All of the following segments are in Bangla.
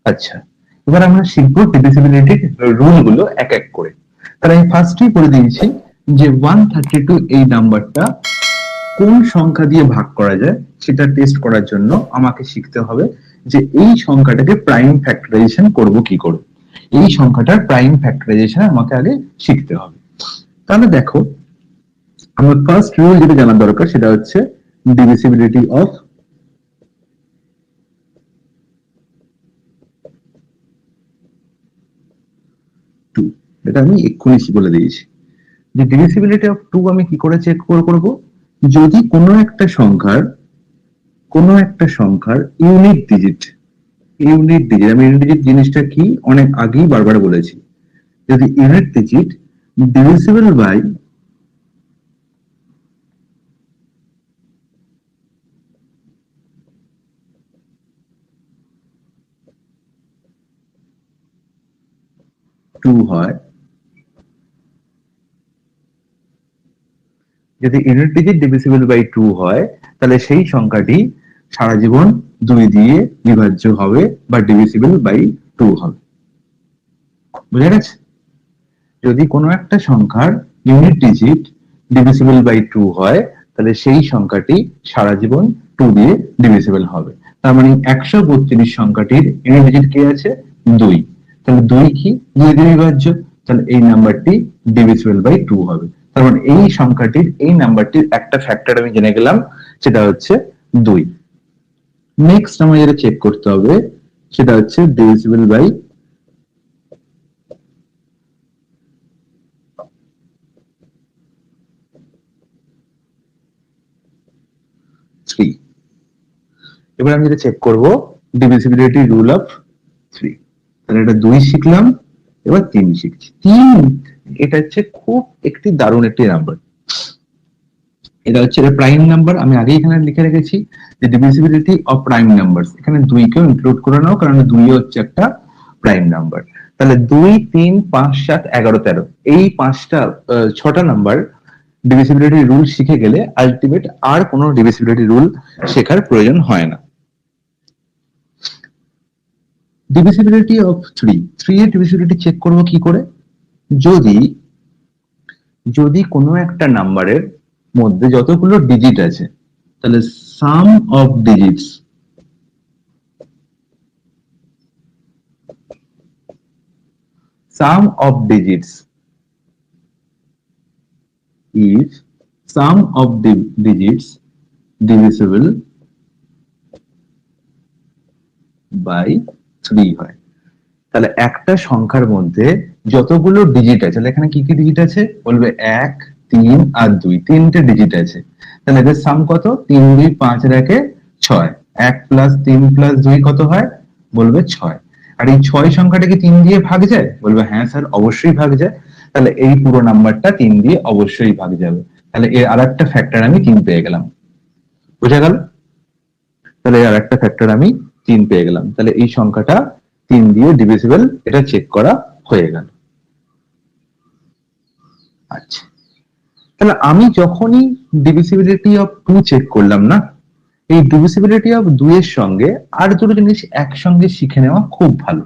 আচ্ছা, এবার আমরা শিখবো ডিভিজিবিলিটির রুল গুলো এক এক করে। তাহলে আমি ফার্স্টেই বলে দিয়েছি যে 132 এই নাম্বারটা কোন সংখ্যা দিয়ে ভাগ করা যায় সেটা টেস্ট করার জন্য আমাকে শিখতে হবে যে এই সংখ্যাটাকে প্রাইম ফ্যাক্টরাইজেশন করব কি করে। এই সংখ্যাটার প্রাইম ফ্যাক্টরাইজেশন আমাকে আগে শিখতে হবে। তাহলে দেখো, আমার ফার্স্ট রুল যেটা জানা দরকার সেটা হচ্ছে ডিভিজিবিলিটি অফ 2। এটা আমি এক্ষুনি বলে দিয়েছি যে ডিভিজিবিলিটি অফ 2 আমি কি করে চেক করব। যদি কোনো একটা সংখ্যার ইউনিট ডিজিট আমি ইউনিট ডিজিট জিনিসটা কি অনেক আগেই বারবার বলেছি। যদি unit digit divisible by two হয়, যদি ইউনিট ডিজিট ডিভিজিবল বাই 2 হয়, তাহলে সেই সংখ্যাটি সারা জীবন 2 দিয়ে বিভাজ্য হবে বা ডিভিজিবল বাই 2 হবে। বুঝা গেছে? যদি কোনো একটা সংখ্যার ইউনিট ডিজিট ডিভিজিবল বাই 2 হয়, তাহলে সেই সংখ্যাটি সারা জীবন 2 দিয়ে ডিভিজিবল হবে। তার মানে 132 সংখ্যাটির ইউনিট ডিজিট কি আছে? 2। তাহলে 2 কি 2 দিয়ে বিভাজ্য, তাহলে এই নাম্বারটি ডিভিজিবল বাই 2 হবে। তার মানে এই নাম্বারটির একটা ফ্যাক্টর আমি জেনে গেলাম, সেটা হচ্ছে 2। নেক্সট আমার যেটা চেক করতে হবে সেটা হচ্ছে ডিভিজিবল বাই 3। এবার আমি যেটা চেক করব ডিভিজিবিলিটি রুল অফ 3। তাহলে এটা 2 শিখলাম, এবার 3 শিখছি। 3 এটা হচ্ছে খুব একটি দারুণ একটি নাম্বার। এটা হচ্ছে প্রাইম নাম্বার। আমি আগে এখানে লিখে রেখেছি যে ডিভিজিবিলিটি অফ প্রাইম নাম্বারস, এখানে 2 কেও ইনক্লুড করে নাও কারণ 2 হচ্ছে একটা প্রাইম নাম্বার। তাহলে 2, 3, 5, 7, 11, 13 এই 6টা নাম্বার ডিভিজিবিলিটি রুল শিখে গেলে আলটিমেট আর কোনো ডিভিজিবিলিটি রুল শেখার প্রয়োজন হয় না। ডিভিজিবিলিটি অফ 3 এর ডিভিজিবিলিটি চেক করব কি করে। যদি কোনো একটা নাম্বারের মধ্যে যতগুলো ডিজিট আছে, তাহলে sum of digits is sum of the digits divisible by 3 হয়। তাহলে একটা সংখ্যার মধ্যে যতগুলো ডিজিট আছে, তাহলে এখানে কি কি ডিজিট আছে বলবে 1, 3 আর 2, 3টে ডিজিট আছে। তাহলে এদের সাম কত? 3, 2, 5 এর 6। 1 প্লাস 3 প্লাস 2 কত হয় বলবে 6। আর এই 6 সংখ্যাটা কি 3 দিয়ে ভাগ যায় বলবে হ্যাঁ স্যার অবশ্যই ভাগ যায়। তাহলে এই পুরো নাম্বারটা 3 দিয়ে অবশ্যই ভাগ যাবে। তাহলে এর আরেকটা ফ্যাক্টর আমি 3 পেয়ে গেলাম। বুঝা গেল? তাহলে এর আরেকটা ফ্যাক্টর আমি 3 পেয়ে গেলাম। তাহলে এই সংখ্যাটা 3 দিয়ে ডিভিজিবল, এটা চেক করা হয়ে গেল। আচ্ছা, তাহলে আমি যখনই ডিভিজিবিলিটি অফ 2 চেক করলাম না, এই ডিভিজিবিলিটি অফ 2 এর সঙ্গে আর দুটো জিনিস একসঙ্গে শিখে নেওয়া খুব ভালো।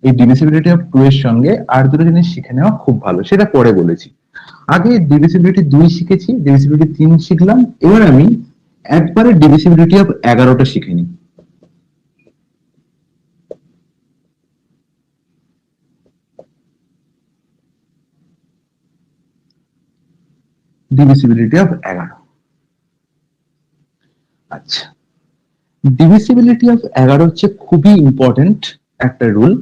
এই ডিভিজিবিলিটি অফ 2 এর সঙ্গে আর দুটো জিনিস শিখে নেওয়া খুব ভালো, সেটা পরে বলেছি। আগে ডিভিজিবিলিটি 2 শিখেছি, ডিভিজিবিলিটি 3 শিখলাম, এবার আমি একবারে ডিভিজিবিলিটি অফ 11টা শিখে নিই। Divisibility of 11। আচ্ছা, ডিভিজিবিলিটি অফ 11 হচ্ছে খুবই ইম্পর্টেন্ট একটা রুল।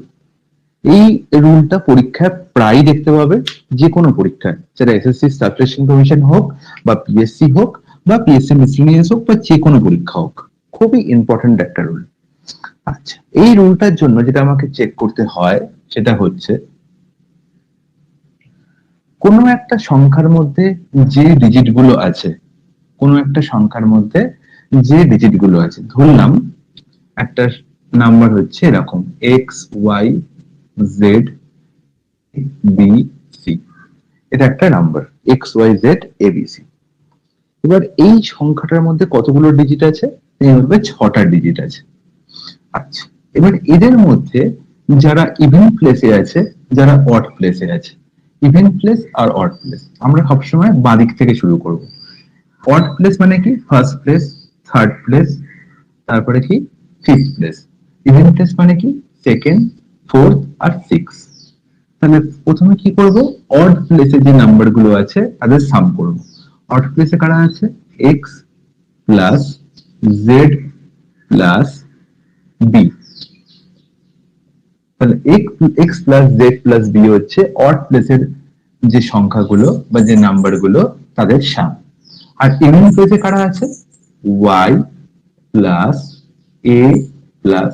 এই রুলটা পরীক্ষায় প্রায় দেখতে পাবে, যে কোনো পরীক্ষায়, সেটা এসএসসি সাবস্টেশন কমিশন হোক বা পিএসসি হোক বা পিএসসি মিসলিনিয়াস হোক বা যে কোনো পরীক্ষা হোক, খুবই ইম্পর্টেন্ট একটা রুল। আচ্ছা, এই রুলটার জন্য যেটা আমাকে চেক করতে হয় সেটা হচ্ছে কোনো একটা সংখ্যার মধ্যে যে ডিজিট গুলো আছে, ধরলাম একটা নাম্বার হচ্ছে এরকম XYZ ABC, এটা একটা নাম্বার XYZ ABC। এবার এই সংখ্যাটার মধ্যে কতগুলো ডিজিট আছে? এর মধ্যে 6টা ডিজিট আছে। আচ্ছা, এবার এদের মধ্যে যারা ইভেন প্লেসে আছে, যারা অড প্লেসে আছে, ইভেন প্লেস আর অড প্লেস আমরা সবসময় বাঁদিক থেকে শুরু করব। অড প্লেস মানে কি? ফার্স্ট প্লেস, থার্ড প্লেস, তারপরে কি ফিফথ প্লেস। ইভেন প্লেস মানে কি? সেকেন্ড, ফোর্থ আর সিক্স। তাহলে প্রথমে কি করব? অড প্লেসে যে নাম্বার গুলো আছে তাদের সাম করব। অড প্লেসে কারা আছে? X plus z plus b. তাহলে x plus z plus b হচ্ছে অড প্লেসের যে সংখ্যাগুলো বা যে নাম্বার গুলো তাদের সাম। আর ইভেন প্লেসে কারা আছে? ওয়াই প্লাস এ প্লাস।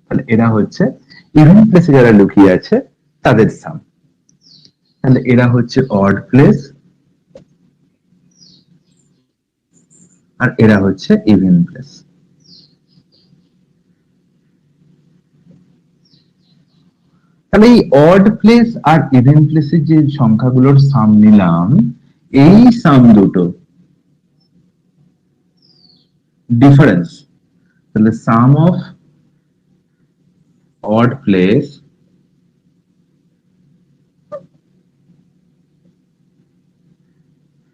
তাহলে এরা হচ্ছে ইভেন প্লেসে যারা লুকিয়ে আছে তাদের সাম। তাহলে এরা হচ্ছে অড প্লেস আর এরা হচ্ছে ইভেন প্লেস। তাহলে এই অড প্লেস আর ইভেন প্লেসের যে সংখ্যাগুলোর সাম নিলাম, এই সাম দুটো ডিফারেন্স। তাহলে sum of odd place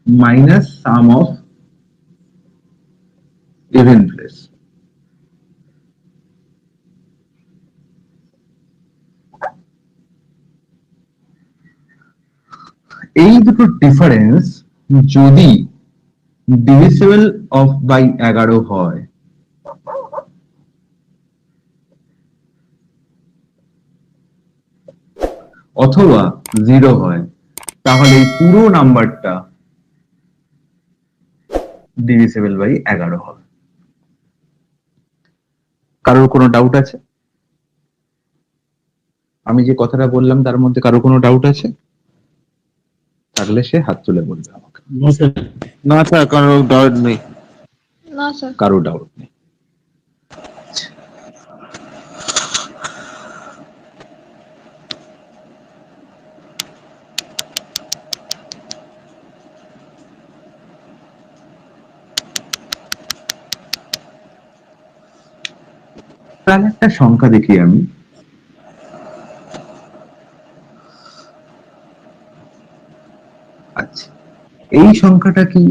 minus sum of even place. এই দুটো ডিফারেন্স যদি ডিভিসিবল অফ বাই 11 হয়, অথবা 0 হয়, তাহলে এই পুরো নাম্বারটা ডিভিসিবল বাই 11 হবে। কারোর কোনো ডাউট আছে? আমি যে কথাটা বললাম তার মধ্যে কারো কোনো ডাউট আছে? থাকলে সে হাত তুলে বলবে আমাকে। না স্যার, কারো ডাউট নেই। না স্যার। কারো ডাউট নেই। তাহলে একটা সংখ্যা দেখি আমি। আচ্ছা, এই সংখ্যাটা কি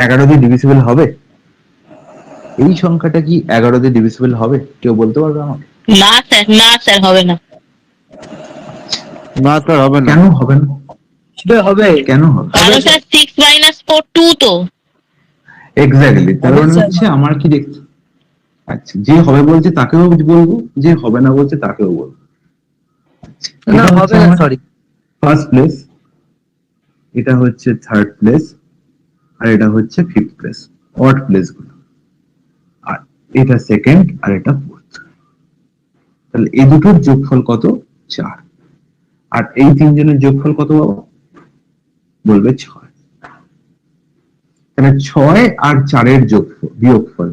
11 দিয়ে ডিভিসিবল হবে? এই সংখ্যাটা কি 11 দিয়ে ডিভিসিবল হবে? কেউ বলতে পারবে আমাকে? না স্যার, না স্যার, হবে না। না স্যার, হবে না। কেন হবে না? হবে। কেন হবে? কারণ স্যার 6 - 4 2 তো। এক্স্যাক্টলি। তার মানে স্যার, হচ্ছে আমার কি দেখতে, আচ্ছা, যে হবে বলছে তাকেও বলবো, যে হবে না বলছে তাকেও বলবো। না হবে না, সরি। ফার্স্ট প্লেস, এটা হচ্ছে থার্ড প্লেস, আর এটা হচ্ছে ফিফথ প্লেস, অড প্লেস গুলো। আর এটা সেকেন্ড আর এটা ফোর্থ। তাহলে এই দুটোর যোগফল কত? 4। আর এই তিনজনের যোগফল কত বাবা? বলবে 6। তাহলে 6 আর 4-এর যোগফল বিয়োগফল,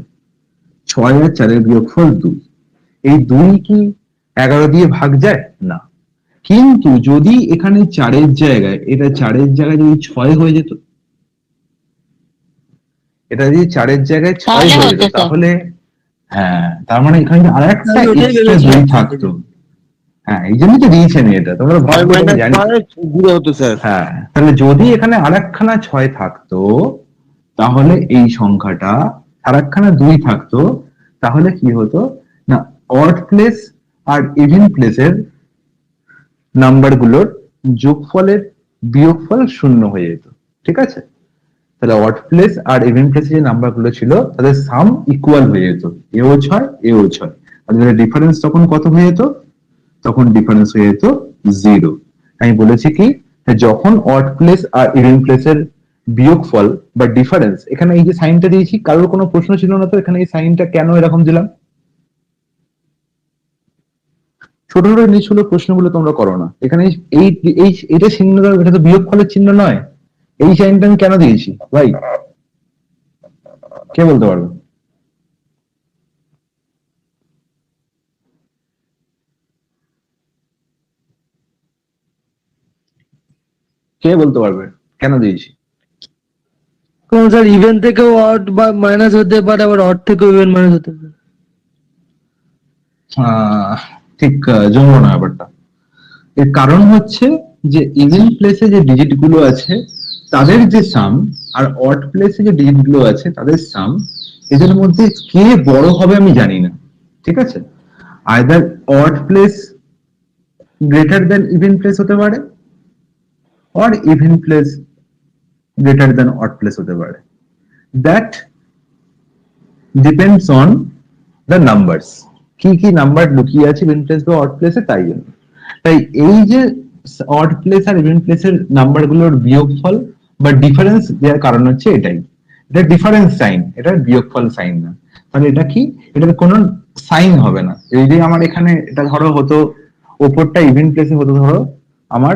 6 আর 4-এর বিয়োগফল 2। এই 2 কি 11 দিয়ে ভাগ যায়? না। কিন্তু যদি এখানে 4-এর জায়গায়, এটা 4-এর জায়গায় যদি 6 হয়ে যেত, এটা যদি 4-এর জায়গায় 6 তাহলে হয়ে হতো যেত, স্যার। তাহলে হ্যাঁ, তার মানে এখানে আর একটা আমি ওটাই এক্সট্রা ভেবেছিলাম। 2 থাকতো। হ্যাঁ, এই জন্যই তো দিয়েছি আমি এটা, তোমরা ভালো করে আমি জানি। জিরো হতো স্যার। হ্যাঁ, তাহলে যদি এখানে আরেকখানা 6 থাকতো, তাহলে এই সংখ্যাটা, আরেকখানা 2 থাকতো, তাহলে কি হতো না, অড প্লেস আর ইভেন প্লেসের নাম্বার গুলোর যোগফলের বিয়োগফল 0 হয়ে যেত। ঠিক আছে? তাহলে অড প্লেস আর ইভেন প্লেসে যে নাম্বার গুলো ছিল তাদের সাম ইকুয়াল হয়ে যেত, এও 6 এও 6। আর ডিফারেন্স তখন কত হয়ে যেত? তখন ডিফারেন্স হয়ে যেত 0। আমি বলেছি কি, যখন অড প্লেস আর ইভেন প্লেসের বিয়োগফল বা ডিফারেন্স, এখানে এই যে সাইনটা দিয়েছি, কারোর কোনো প্রশ্ন ছিল না তো এখানে এই সাইনটা কেন এরকম দিলাম? ছোট ছোট নিচগুলো প্রশ্নগুলো তোমরা করো না। এখানে এই এই এটা চিহ্ন, এটা তো বিয়োগফলের চিহ্ন নয়। এই সাইনটা আমি কেন দিয়েছি ভাই? কে বলতে পারবে? কে বলতে পারবে কেন দিয়েছি? কোন স্যার ইভেন থেকেও অড বা মাইনাস হতে পারে, আবার অড থেকেও ইভেন মাইনাস হতে পারে। ঠিক জমলো না ব্যাপারটা। এর কারণ হচ্ছে যে ইভেন প্লেসে যে ডিজিট গুলো আছে তাদের যে সাম, আর অড প্লেসে যে ডিজিট গুলো আছে তাদের সাম, এদের মধ্যে কে বড় হবে আমি জানি না। ঠিক আছে, either odd place greater than even place হতে পারে, or even place greater than odd place হতে পারে। That depends on the numbers, কি কি নাম্বার লুকিয়ে আছে ইভেন প্লেস বা অড প্লেসে, তাই জন্য। তাই এই যে অড প্লেস আর ইভেন প্লেসের নাম্বার গুলোর বিয়োগফল বা ডিফারেন্স দেওয়ার কারণ হচ্ছে এটাই, এটা ডিফারেন্স সাইন, এটা বিয়োগফল সাইন না। তাহলে এটা কি, এটার কোনো সাইন হবে না। যদি আমার এখানে এটা ধরো হতো, ওপরটা ইভেন প্লেসে হতো ধরো আমার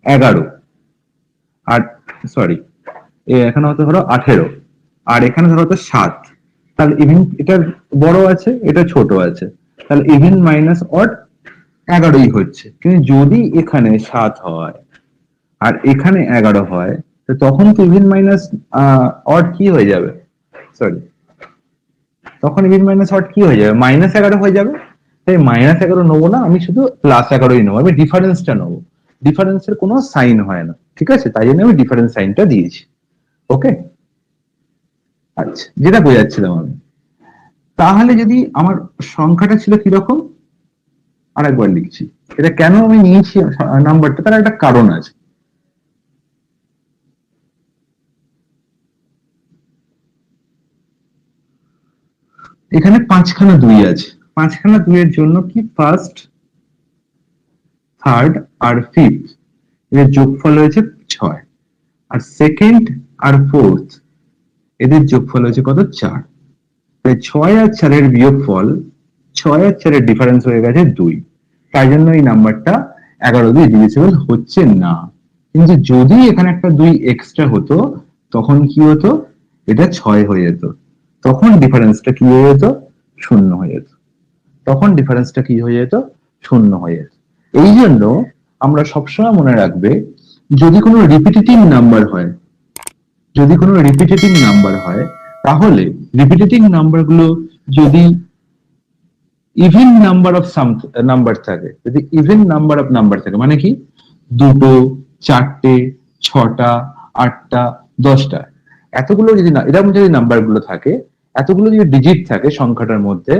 11, আর সরি এখানে হতো ধরো 18, আর এখানে ধরো হতো 7, তাহলে ইভেন এটা বড় আছে এটা ছোট আছে, তাহলে ইভেন মাইনাস অড 11ই হচ্ছে। কিন্তু যদি এখানে 7 হয় আর এখানে 11 হয়, তো তখন তো ইভেন মাইনাস অড কি হয়ে যাবে, সরি তখন ইভেন মাইনাস অড কি হয়ে যাবে, -11 হয়ে যাবে। তাই -11 নেবো না, আমি শুধু +11ই নেবো, আমি ডিফারেন্সটা নেবো। ডিফারেন্সের কোনো সাইন হয় না, ঠিক আছে, তাই জন্য আমি ডিফারেন্স সাইনটা দিয়েছি। ওকে, আচ্ছা, যেটা বোঝাচ্ছিলাম আমি, তাহলে যদি আমার সংখ্যাটা ছিল কিরকম আরেকবার লিখছি, এটা কেন আমি নিয়েছি নাম্বারটা, তার একটা কারণ আছে। এখানে 5খানা 2 আছে, 5খানা 2 এর জন্য কি ফার্স্ট, থার্ড আর ফিফথ এদের যোগফল হয়েছে 6, আর সেকেন্ড আর ফোর্থ এদের যোগফল হয়েছে কত, 4। তাই 6 আর 4 এর বিয়োগফল, 6 আর 4 এর ডিফারেন্স হয়ে গেছে 2, তাই জন্য এই নাম্বারটা 11 দিয়ে ডিভিজিবল হচ্ছে না। কিন্তু যদি এখানে একটা 2 এক্সট্রা হতো তখন কি হতো, এটা 6 হয়ে যেত, তখন ডিফারেন্সটা কি হয়ে যেত, 0 হয়ে যেত, তখন ডিফারেন্সটা কি হয়ে যেত, 0 হয়ে যেত। এই জন্য আমরা সবসময় মনে রাখবে, যদি কোনো রিপিটেটিভ নাম্বার হয়, যদি কোনো রিপিটেটিভ নাম্বার হয়, তাহলে রিপিটেটিভ নাম্বার গুলো যদি even number of some number থাকে, যদি ইভেন নাম্বার অফ নাম্বার থাকে মানে কি, 2, 4, 6টা, 8টা, 10টা, এতগুলো যদি না, এরকম যদি নাম্বার গুলো থাকে, এতগুলো যদি ডিজিট থাকে সংখ্যাটার মধ্যে,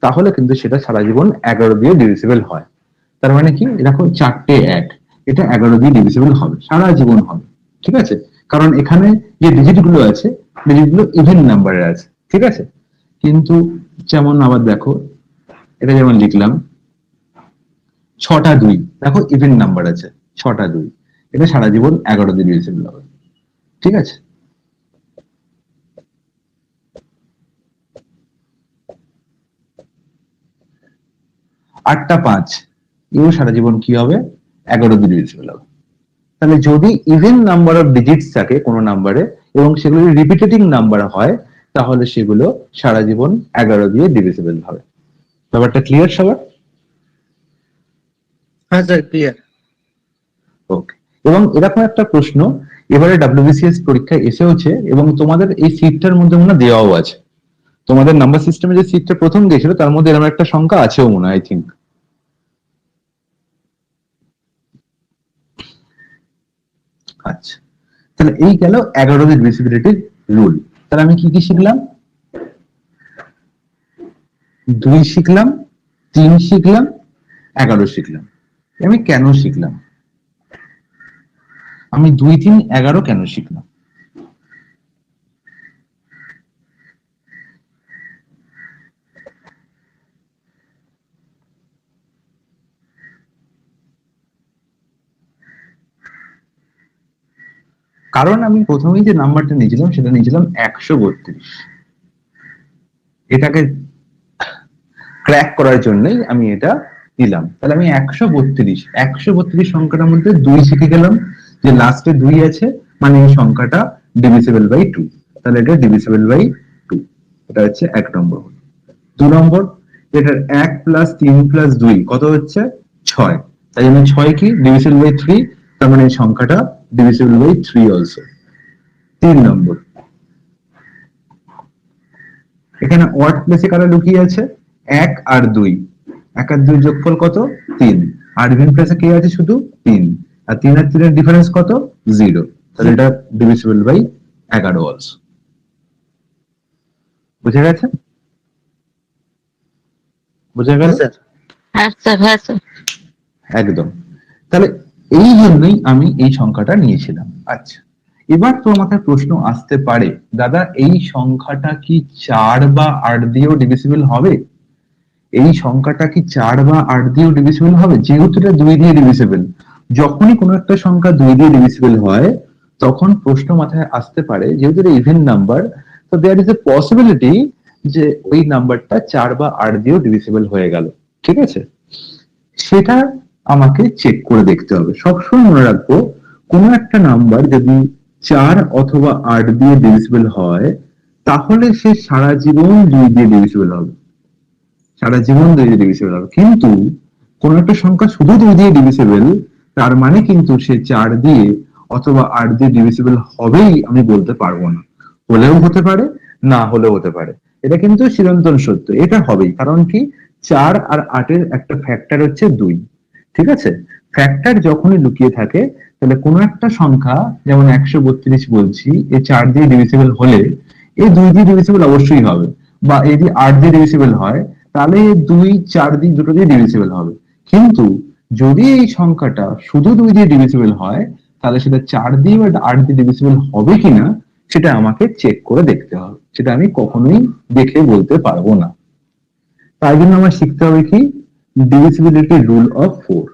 তাহলে কিন্তু সেটা সারা জীবন 11 দিয়ে ডিভিজিবল হয়। তার মানে কি, এরকম 4টে 1, এটা 11 দিয়ে ডিভিজিবল হবে, সারা জীবন হবে। ঠিক আছে, কারণ এখানে যে ডিজিট গুলো আছে, ডিজিট গুলো ইভেন নাম্বারের আছে। ঠিক আছে, কিন্তু যেমন আবার দেখো, এটা যেমন লিখলাম 6টা 2, দেখো ইভেন নাম্বার আছে 6টা 2, এটা সারা জীবন 11 দিয়ে ডিভিজিবল হবে। ঠিক আছে, আটটা 5, এও সারা জীবন কি হবে, 11 দিয়ে ডিভিজিবল হবে। তাহলে যদি ইভেন নাম্বার অফ ডিজিটস থাকে কোনো নাম্বারে এবং সেগুলো রিপিটেটিভ নাম্বার হয়, তাহলে সেগুলো সারা জীবন 11 দিয়ে ডিভিজিবল হবে। ব্যাপারটা ক্লিয়ার সবার? হ্যাঁ স্যার, ক্লিয়ার। ওকে, এবং এরকম একটা প্রশ্ন এবারে WBCS পরীক্ষায় এসেওছে, এবং তোমাদের এই সিটটার মধ্যে মনে হয় দেওয়াও আছে, তোমাদের নাম্বার সিস্টেমে যে সিটটা প্রথম দিয়েছিল তার মধ্যে এরকম একটা সংখ্যা আছেও মনে হয়, আই থিঙ্ক। আচ্ছা, তাহলে এই গেল 11 ডিভিজিবিলিটির রুল। তাহলে আমি কি কি শিখলাম, 2 শিখলাম, 3 শিখলাম, 11 শিখলাম। আমি কেন শিখলাম, আমি 2, 3, 11 কেন শিখলাম? কারণ আমি প্রথমেই যে নাম্বারটা নিয়েছিলাম সেটা নিয়েছিলাম 132, এটাকে ক্র্যাক করার জন্যই আমি এটা দিলাম। তাহলে আমি 132 সংখ্যাটার মধ্যে 2 শিখে গেলাম, যে লাস্টে 2 আছে মানে এই সংখ্যাটা ডিভিজিবল বাই 2, তাহলে এটা ডিভিজিবল বাই 2, এটা হচ্ছে 1 নম্বর। 2 নম্বর, এটার 1 + 3 + 2 কত হচ্ছে, 6, তাই জন্য 6 কি ডিভিজিবল বাই 3, তার মানে এই সংখ্যাটা ডিভিজিবল বাই 3 অলসো। 3 নম্বর, এখানে অড প্লেসে কারা লুকিয়ে আছে? 1 আর 2, 1 আর 2 যোগফল কত? 3। আর ইভেন প্লেসে কে আছে? শুধু 3। আর 3 আর 3 এর ডিফারেন্স কত? 0। তাহলে এটা ডিভিজিবল বাই 11 অলসো। বুঝে গেছে? বুঝে গেল? স্যার হ্যাঁ স্যার, হ্যাঁ স্যার। একদম। তাহলে এই জন্যই আমি এই সংখ্যাটা নিয়েছিলাম। আচ্ছা, এবার তো আমাকে প্রশ্ন আসতে পারে, দাদা এই সংখ্যাটা কি 4 বা 8 দিয়েও ডিভিজিবল হবে? এই সংখ্যাটা কি 4 বা 8 দিয়েও ডিভিজিবল হবে? যেহেতু এটা 2 দিয়ে ডিভিজিবল, যখনই কোনো একটা সংখ্যা 2 দিয়ে ডিভিজিবল হয় তখন প্রশ্ন মাথায় আসতে পারে, যেহেতু এটা ইভেন নাম্বার, তো দেয়ার ইজ এ পসিবিলিটি যে ওই নাম্বারটা 4 বা 8 দিয়েও ডিভিজিবল হয়ে গেল। ঠিক আছে, সেটা আমাকে চেক করে দেখতে হবে। সবসময় মনে রাখবো, কোনো একটা নাম্বার যদি 4 অথবা 8 দিয়ে ডিভিজিবল হয় তাহলে সে সারা জীবন 2 দিয়ে ডিভিজিবল হবে, সারা জীবন 2 দিয়ে ডিভিজিবল হবে। কিন্তু কোনো একটা সংখ্যা শুধু 2 দিয়ে ডিভিজিবল, তার মানে কিন্তু সে 4 দিয়ে অথবা 8 দিয়ে ডিভিজিবল হবেই আমি বলতে পারবো না। হলেও হতে পারে, না হলেও হতে পারে। এটা কিন্তু চিরন্তন সত্য, এটা হবেই। কারণ কি, 4 আর 8 এর একটা ফ্যাক্টর হচ্ছে 2। ঠিক আছে, ফ্যাক্টর যখনই লুকিয়ে থাকে তাহলে কোনো একটা সংখ্যা, যেমন 132 বলছি, এই 4 দিয়ে ডিভিজিবল হলে এই 2 দিয়ে ডিভিজিবল অবশ্যই হবে। বা এই যে 8 দিয়ে ডিভিজিবল হয় তাহলে 2, 4 দিয়ে দুটো দিয়ে ডিভিজিবল হবে। কিন্তু যদি এই সংখ্যাটা শুধু 2 দিয়ে ডিভিজিবল হয় তাহলে সেটা 4 দিয়ে বা 8 দিয়ে ডিভিজিবল হবে কিনা সেটা আমাকে চেক করে দেখতে হবে। সেটা আমি কখনোই দেখে বলতে পারবো না। তাই জন্য আমার শিখতে হবে কি, divisibility rule of 4।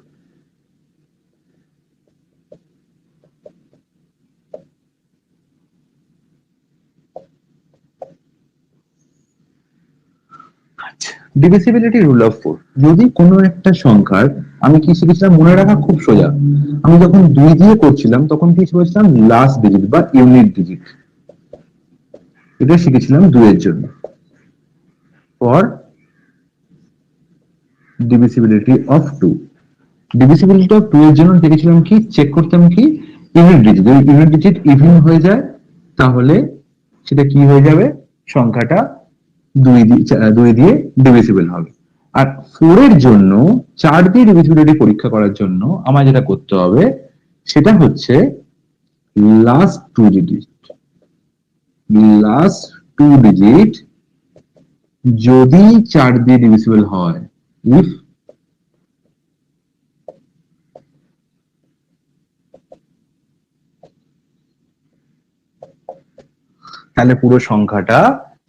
Divisibility rule of 4, যদি কোনো একটা সংখ্যার, আমি কি শিখেছিলাম মনে রাখা খুব সোজা, আমি যখন 2 দিয়ে করছিলাম তখন কি শিখেছিলাম? লাস্ট ডিজিট বা ইউনিট ডিজিট, এটা শিখেছিলাম 2 এর জন্য। For divisibility of 2, divisibility of 2 এর জন্য দেখেছিলাম কি, চেক করতাম কি, ইউনিট ডিজিট। যদি ইউনিট ডিজিট ইভেন হয়ে যায় তাহলে সেটা কি হয়ে যাবে? সংখ্যাটা 2 দিয়ে ডিভিজিবল হবে। আর 4 এর জন্য 4 দিয়ে ডিভিজিবিলিটি পরীক্ষা করার জন্য আমার যেটা করতে হবে সেটা হচ্ছে লাস্ট 2 ডিজিট। লাস্ট 2 ডিজিট যদি 4 দিয়ে ডিভিজিবল হয়, ইফ তাহলে পুরো সংখ্যাটা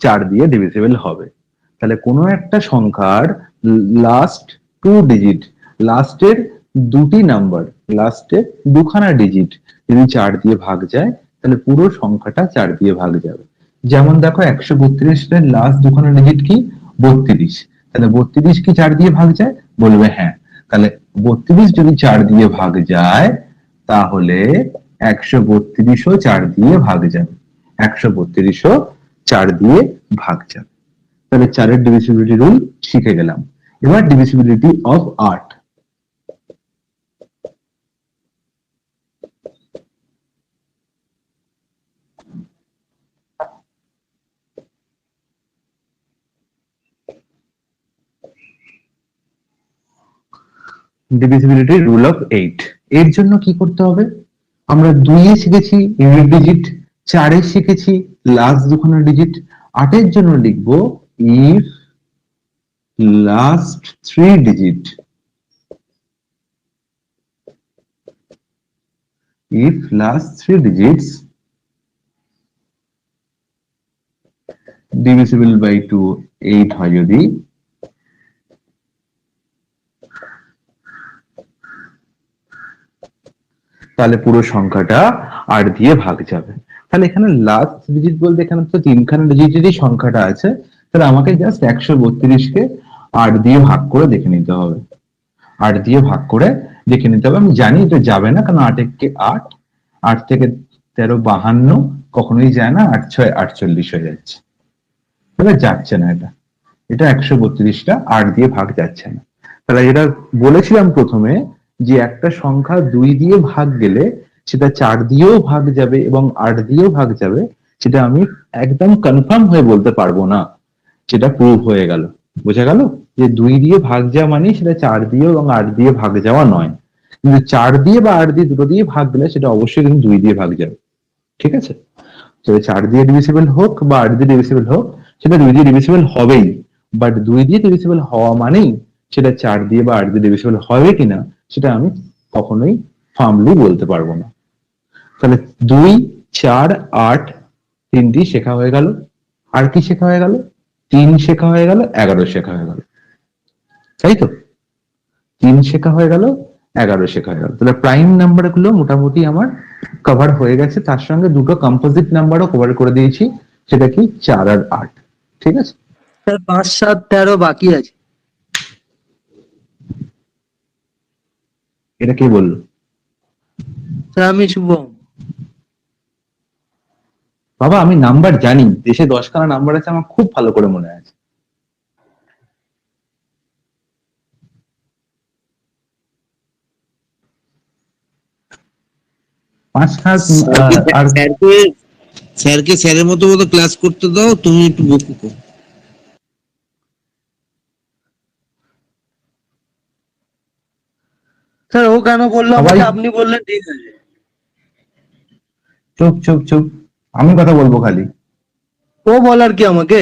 4 দিয়ে ডিভিজিবল হবে। তাহলে কোনো একটা সংখ্যার লাস্ট 2 ডিজিট, লাস্টের দুটি নাম্বার, লাস্টের দুখানা ডিজিট যদি 4 দিয়ে ভাগ যায় তাহলে পুরো সংখ্যাটা 4 দিয়ে ভাগ যাবে। যেমন দেখো 132 এর লাস্ট দুখানা ডিজিট কি? 32। তাহলে 32 কি 4 দিয়ে ভাগ যায়? বলবে হ্যাঁ। তাহলে 32 যদি 4 দিয়ে ভাগ যায় তাহলে 132 ও 4 দিয়ে ভাগ যাবে, 132 ও 4 দিয়ে ভাগ যাবে। তাহলে 4 এর ডিভিজিবিলিটি রুল শিখে গেলাম। এবার divisibility of 8। Divisibility rule of 8, এর জন্য কি করতে হবে? আমরা 2 এ শিখেছি ইউনিট ডিজিট, 4 এ শিখেছি লাস্ট দুখানা ডিজিট, 8 এর জন্য লিখবো if last 3 digit, if last 3 digits divisible by 2 8 হয় যদি, তাহলে পুরো সংখ্যাটা 8 দিয়ে ভাগ যাবে। তাহলে এখানে লাস্ট ডিজিট বলতে এখানে তো 3খানা ডিজিটেরই সংখ্যাটা আছে, তাহলে আমাকে জাস্ট 132 কে 8 দিয়ে ভাগ করে দেখে নিতে হবে। 8 দিয়ে ভাগ করে দেখে নিতে হবে। আমি জানি এটা যাবে না, কারণ 8 কে 8, 8 থেকে 13 52, কখনোই যায় না, 8 6 48 হয়ে যাচ্ছে। তাহলে যাচ্ছে না, এটা এটা 132টা 8 দিয়ে ভাগ যাচ্ছে না। তাহলে যেটা বলেছিলাম প্রথমে, যে একটা সংখ্যা 2 দিয়ে ভাগ গেলে সেটা 4 দিয়েও ভাগ যাবে এবং 8 দিয়েও ভাগ যাবে, সেটা আমি একদম কনফার্ম হয়ে বলতে পারবো না। সেটা প্রুভ হয়ে গেল। বোঝা গেল যে 2 দিয়ে ভাগ যাওয়া মানে সেটা 4 দিয়ে এবং 8 দিয়ে ভাগ যাওয়া নয়, কিন্তু 4 দিয়ে বা 8 দিয়ে দুটো দিয়ে ভাগ দিলে সেটা অবশ্যই কিন্তু 2 দিয়ে ভাগ যাবে। ঠিক আছে, সেটা 4 দিয়ে ডিভিসিবল হোক বা 8 দিয়ে ডিভিসিবল হোক, সেটা 2 দিয়ে ডিভিসিবল হবেই। বাট 2 দিয়ে ডিভিসিবল হওয়া মানেই সেটা 4 দিয়ে বা 8 দিয়ে ডিভিসিবল হবে কিনা সেটা আমি কখনোই ফার্মলি বলতে পারবো না। তাহলে 2, 4, 8 তিনটি শেখা হয়ে গেল। আর কি শেখা হয়ে গেল? 3 শেখা হয়ে গেল, 11 শেখা হয়ে গেল, তাই তো? 3 শেখা হয়ে গেল, 11 শেখা হয়ে গেল। তাহলে প্রাইম নাম্বার গুলো মোটামুটি আমার কভার হয়ে গেছে। তার সঙ্গে দুটো কম্পোজিট নাম্বারও কভার করে দিয়েছি, সেটা কি 4 আর 8। ঠিক আছে, স্যার 5, 7, 13 বাকি আছে। এটা কে বললো? স্যার আমি শুভম। বাবা আমি নাম্বার জানি, দেশে 10খানা নাম্বার আছে, আমার খুব ভালো করে মনে আছে। পাঁচ সাত আর স্যারকে স্যারের মতো মতো ক্লাস করতে দাও, তুমি একটু বকুকো। স্যার ও কেন বললো সবাই আমাকে? আপনি বললেন ঠিক আছে। চুপ চুপ চুপ, আমি কথা বলবো খালি। ও বলার কি আমাকে?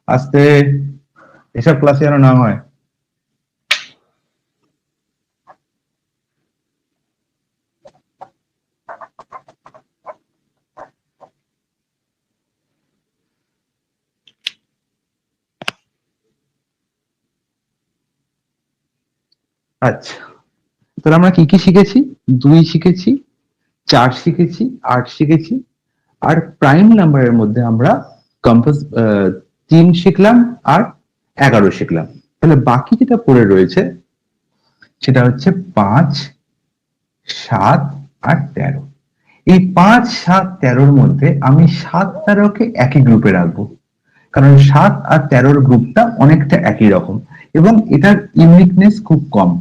আস্তে, এসব ক্লাসে যেন না হয়। আচ্ছা, তাহলে আমরা কি কি শিখেছি? 2 শিখেছি, 4 শিখেছি, 8 শিখেছি, আর প্রাইম নাম্বারের মধ্যে আমরা কম্পোজ 3 শিখলাম আর 11 শিখলাম। তাহলে বাকি যেটা পড়ে রয়েছে সেটা হচ্ছে 5, 7 আর 13। এই 5, 7, 13-র মধ্যে আমি 7, 13-কে একই গ্রুপে রাখবো, কারণ 7 আর 13-র গ্রুপটা অনেকটা একই রকম এবং এটার ইউনিকনেস খুব কম।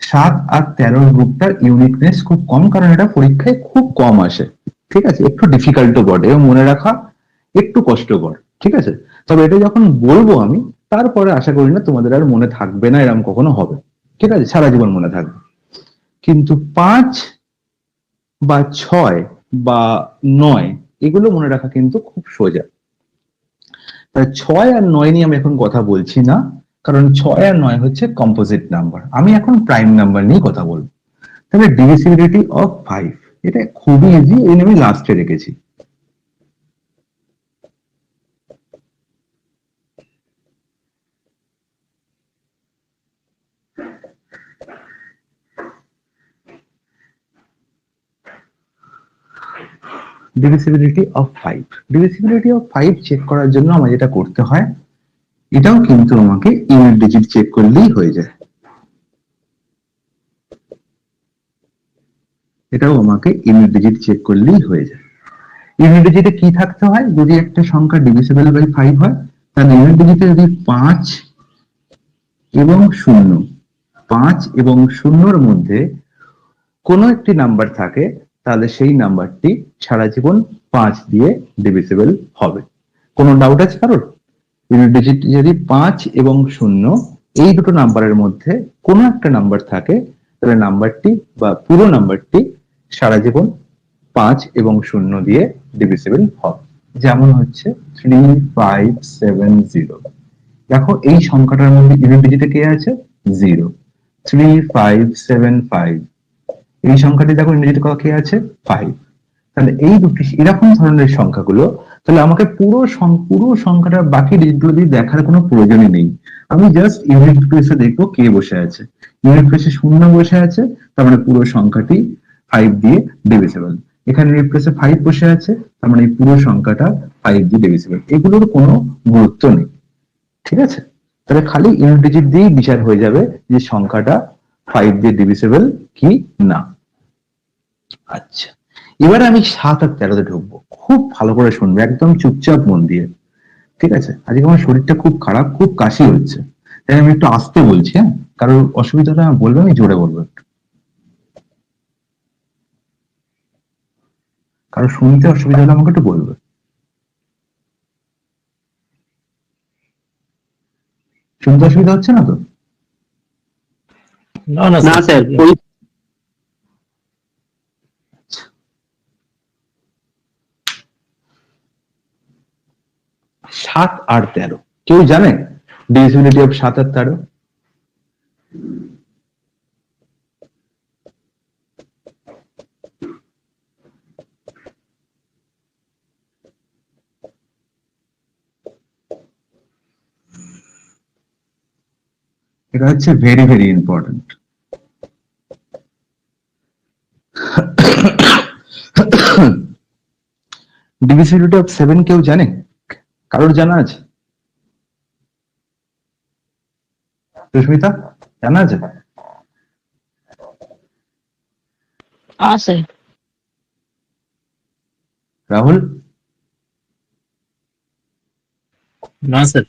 7 আর 13-র গ্রুপটার ইউনিকনেস খুব কম, কারণ এটা পরীক্ষায় খুব কম আসে। ঠিক আছে, একটু ডিফিকাল্টও বটে এবং মনে রাখা একটু কষ্টকর। ঠিক আছে, তবে এটা যখন বলবো আমি, তারপরে আশা করি না তোমাদের আর মনে থাকবে না, এরকম কখনো হবে। ঠিক আছে, সারা জীবন মনে থাকবে। কিন্তু 5 বা 6 বা 9 এগুলো মনে রাখা কিন্তু খুব সোজা। তাই 6 আর 9 নিয়ে আমি এখন কথা বলছি না, কারণ 6 আর 9 হচ্ছে কম্পোজিট নাম্বার। আমি এখন প্রাইম নাম্বার নিয়ে কথা বলবো। তাহলে ডিভিসিবিলিটি অফ 5, এটা খুবই ইজি, এই আমি লাস্টে রেখেছি। Divisibility of 5, divisibility of 5 check করার জন্য আমার যেটা করতে হয়, এটাও কিন্তু আমাকে ইউনিট ডিজিট চেক করলেই হয়ে যায়। এটাও আমাকে ইউনিট ডিজিট চেক করলেই হয়ে যায়। ইউনিট ডিজিটে কি থাকতে হয়? যদি একটা সংখ্যা ডিভিসিবল বাই 5 হয়, তাহলে ইউনিট ডিজিটে যদি 5 এবং 0, 5 এবং 0-র মধ্যে কোনো একটি নাম্বার থাকে, তাহলে সেই নাম্বারটি সারা জীবন 5 দিয়ে ডিভিসিবল হবে। কোনো ডাউট আছে কারোর? ইউনিট ডিজিট যদি 5 এবং 0 এই দুটো নাম্বারের মধ্যে কোনো একটা নাম্বার থাকে, তাহলে নাম্বারটি বা পুরো নাম্বারটি সারা জীবন 5 এবং 0 দিয়ে ডিভিসিবল হবে। যেমন হচ্ছে 3570। দেখো এই সংখ্যাটার মধ্যে ইউনিট ডিজিটে কে আছে? 0। 3575, এই সংখ্যাটি দেখো ইউনিট ডিজিটে কে আছে? 5। তাহলে এই দুটি এরকম ধরনের সংখ্যাগুলো, তাহলে আমাকে পুরো সংখ্যাটার বাকি ডিজিটগুলো দিয়ে দেখার কোনো প্রয়োজনই নেই। আমি জাস্ট ইউনিট প্লেসে দেখবো কে বসে আছে। ইউনিট প্লেসে 0 বসে আছে, তার মানে পুরো সংখ্যাটি 5 দিয়ে ডিভিসিবল। এখানে ইউনিট প্লেসে 5 বসে আছে, তার মানে এই পুরো সংখ্যাটা 5 দিয়ে ডিভিসিবল। এগুলোর কোনো গুরুত্ব নেই। ঠিক আছে, তাহলে খালি ইউনিট ডিজিট দিয়েই বিচার হয়ে যাবে যে সংখ্যাটা 5 দিয়ে ডিভিসিবল কি না। আচ্ছা, এবারে আমি 7 আর 13-তে ঢুকবো। খুব ভালো করে শুনবে, একদম চুপচাপ মন দিয়ে। ঠিক আছে, আজকে আমার শরীরটা খুব খারাপ, খুব কাশি হচ্ছে, তাই আমি একটু আস্তে বলছি। হ্যাঁ, কারোর অসুবিধা হলে বলবে, আমি জোরে বলবো একটু। কারো শুনতে অসুবিধা হলে আমাকে একটু বলবে। শুনতে অসুবিধা হচ্ছে না তো? না না না স্যার, সাত আর 13 কেউ জানে ডিভিজিবিলিটি অফ 7 আর 13? এটা হচ্ছে very very important. Divisibility of 7 কেউ জানে? কারোর জানা আছে? সুস্মিতা জানা আছে? আছে। রাহুল? না স্যার।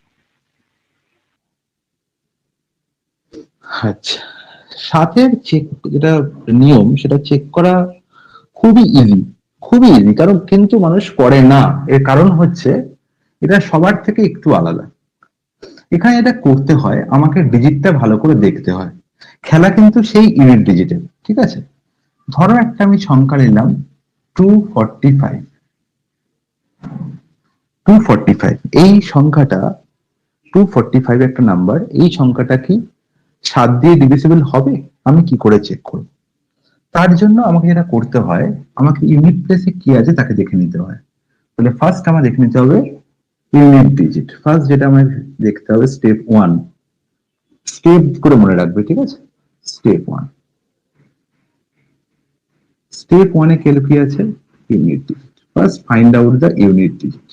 আচ্ছা, 7-এর চেক যেটা নিয়ম সেটা চেক করা খুবই ইজি, খুবই ইজি, কারণ কিন্তু মানুষ করে না। এর কারণ হচ্ছে এটা সবার থেকে একটু আলাদা। এখানে এটা করতে হয় আমাকে ডিজিটটা ভালো করে দেখতে হয়। খেলা কিন্তু সেই ইউনিট ডিজিটে, ঠিক আছে? ধরো একটা আমি সংখ্যা নিলাম 245। 245 এই সংখ্যাটা 245 একটা নাম্বার, এই সংখ্যাটা কি 7 দিয়ে ডিভিজিবল হবে? আমি কি করে চেক করব? তার জন্য আমাকে যেটা করতে হয়, আমাকে ইউনিট প্লেসে কি আছে তাকে দেখে নিতে হয়। তাহলে ফার্স্ট আমার দেখে নিতে হবে ইউনিট ডিজিট। ফার্স্ট যেটা আমার দেখতে হবে স্টেপ 1, স্টেপ করে মনে রাখবে, ঠিক আছে? স্টেপ 1, স্টেপ 1 এ কি আছে? Unit digit. First find out the unit digit.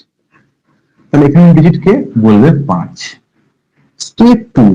তাহলে এখানে ডিজিট কে বলবে 5। স্টেপ 2,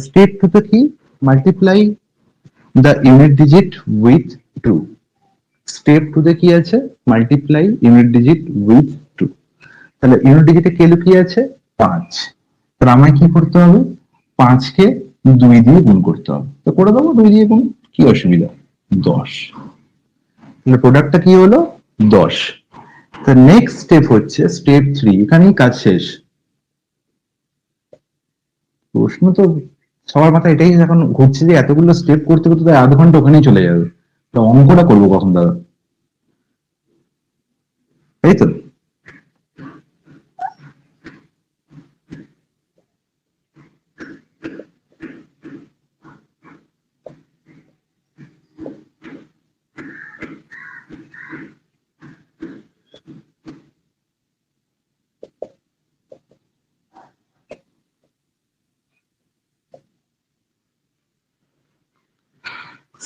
স্টেপ 2 তে কি? Multiply the unit digit with 2। Step 2 তে কি আছে? Multiply unit digit with 2। তাহলে ইউনিট ডিজিটে কে লুকিয়ে আছে? 5। তাহলে আমায় কি করতে হবে? 5 কে 2 দিয়ে গুণ করতে হবে। তো করে দেবো 2 দিয়ে গুণ, কি অসুবিধা? 10। তাহলে প্রোডাক্টটা কি হলো? 10। তো নেক্সট স্টেপ হচ্ছে স্টেপ 3, এখানেই কাজ শেষ। প্রশ্ন তো সবার মাথায় এটাই এখন ঘুরছে যে এতগুলো স্টেপ করতে করতে তো আধ ঘন্টা ওখানেই চলে যাবে, তো অঙ্কটা করবো কখন দাদা? তাই তো?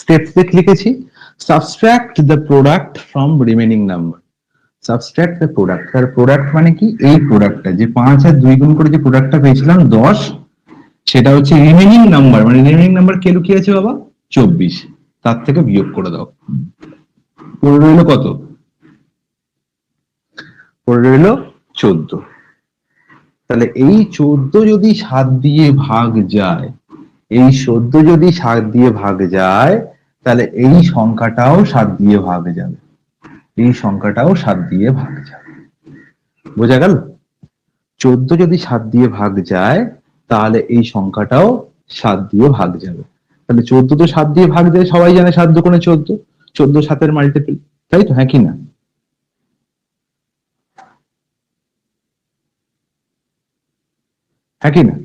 স্টেপসে লিখেছি subtract the product from remaining number. Subtract the product, তার প্রোডাক্ট মানে কি? এই প্রোডাক্টটা যে 5 আর 2 গুণ করে যে প্রোডাক্টটা পেয়েছিলাম 10, সেটা হচ্ছে রিমেনিং নাম্বার। মানে রিমেনিং নাম্বার কে লুকিয়ে আছে বাবা? 24। তার থেকে বিয়োগ করে দাও, পড়ে রইল কত? পড়ে রইল 14। তাহলে এই 14 যদি 7 দিয়ে ভাগ যায়, এই 14 যদি 7 দিয়ে ভাগ যায়, তাহলে এই সংখ্যাটাও 7 দিয়ে ভাগ যাবে, এই সংখ্যাটাও 7 দিয়ে ভাগ যাবে। বোঝা গেল? 14 যদি 7 দিয়ে ভাগ যায়, তাহলে এই সংখ্যাটাও 7 দিয়ে ভাগ যাবে। তাহলে 14 তো 7 দিয়ে ভাগ যায়, সবাই জানে 7 দুগুণে 14, 14 7-এর মাল্টিপল, তাই তো? হ্যাঁ কি না? হ্যাঁ কি না?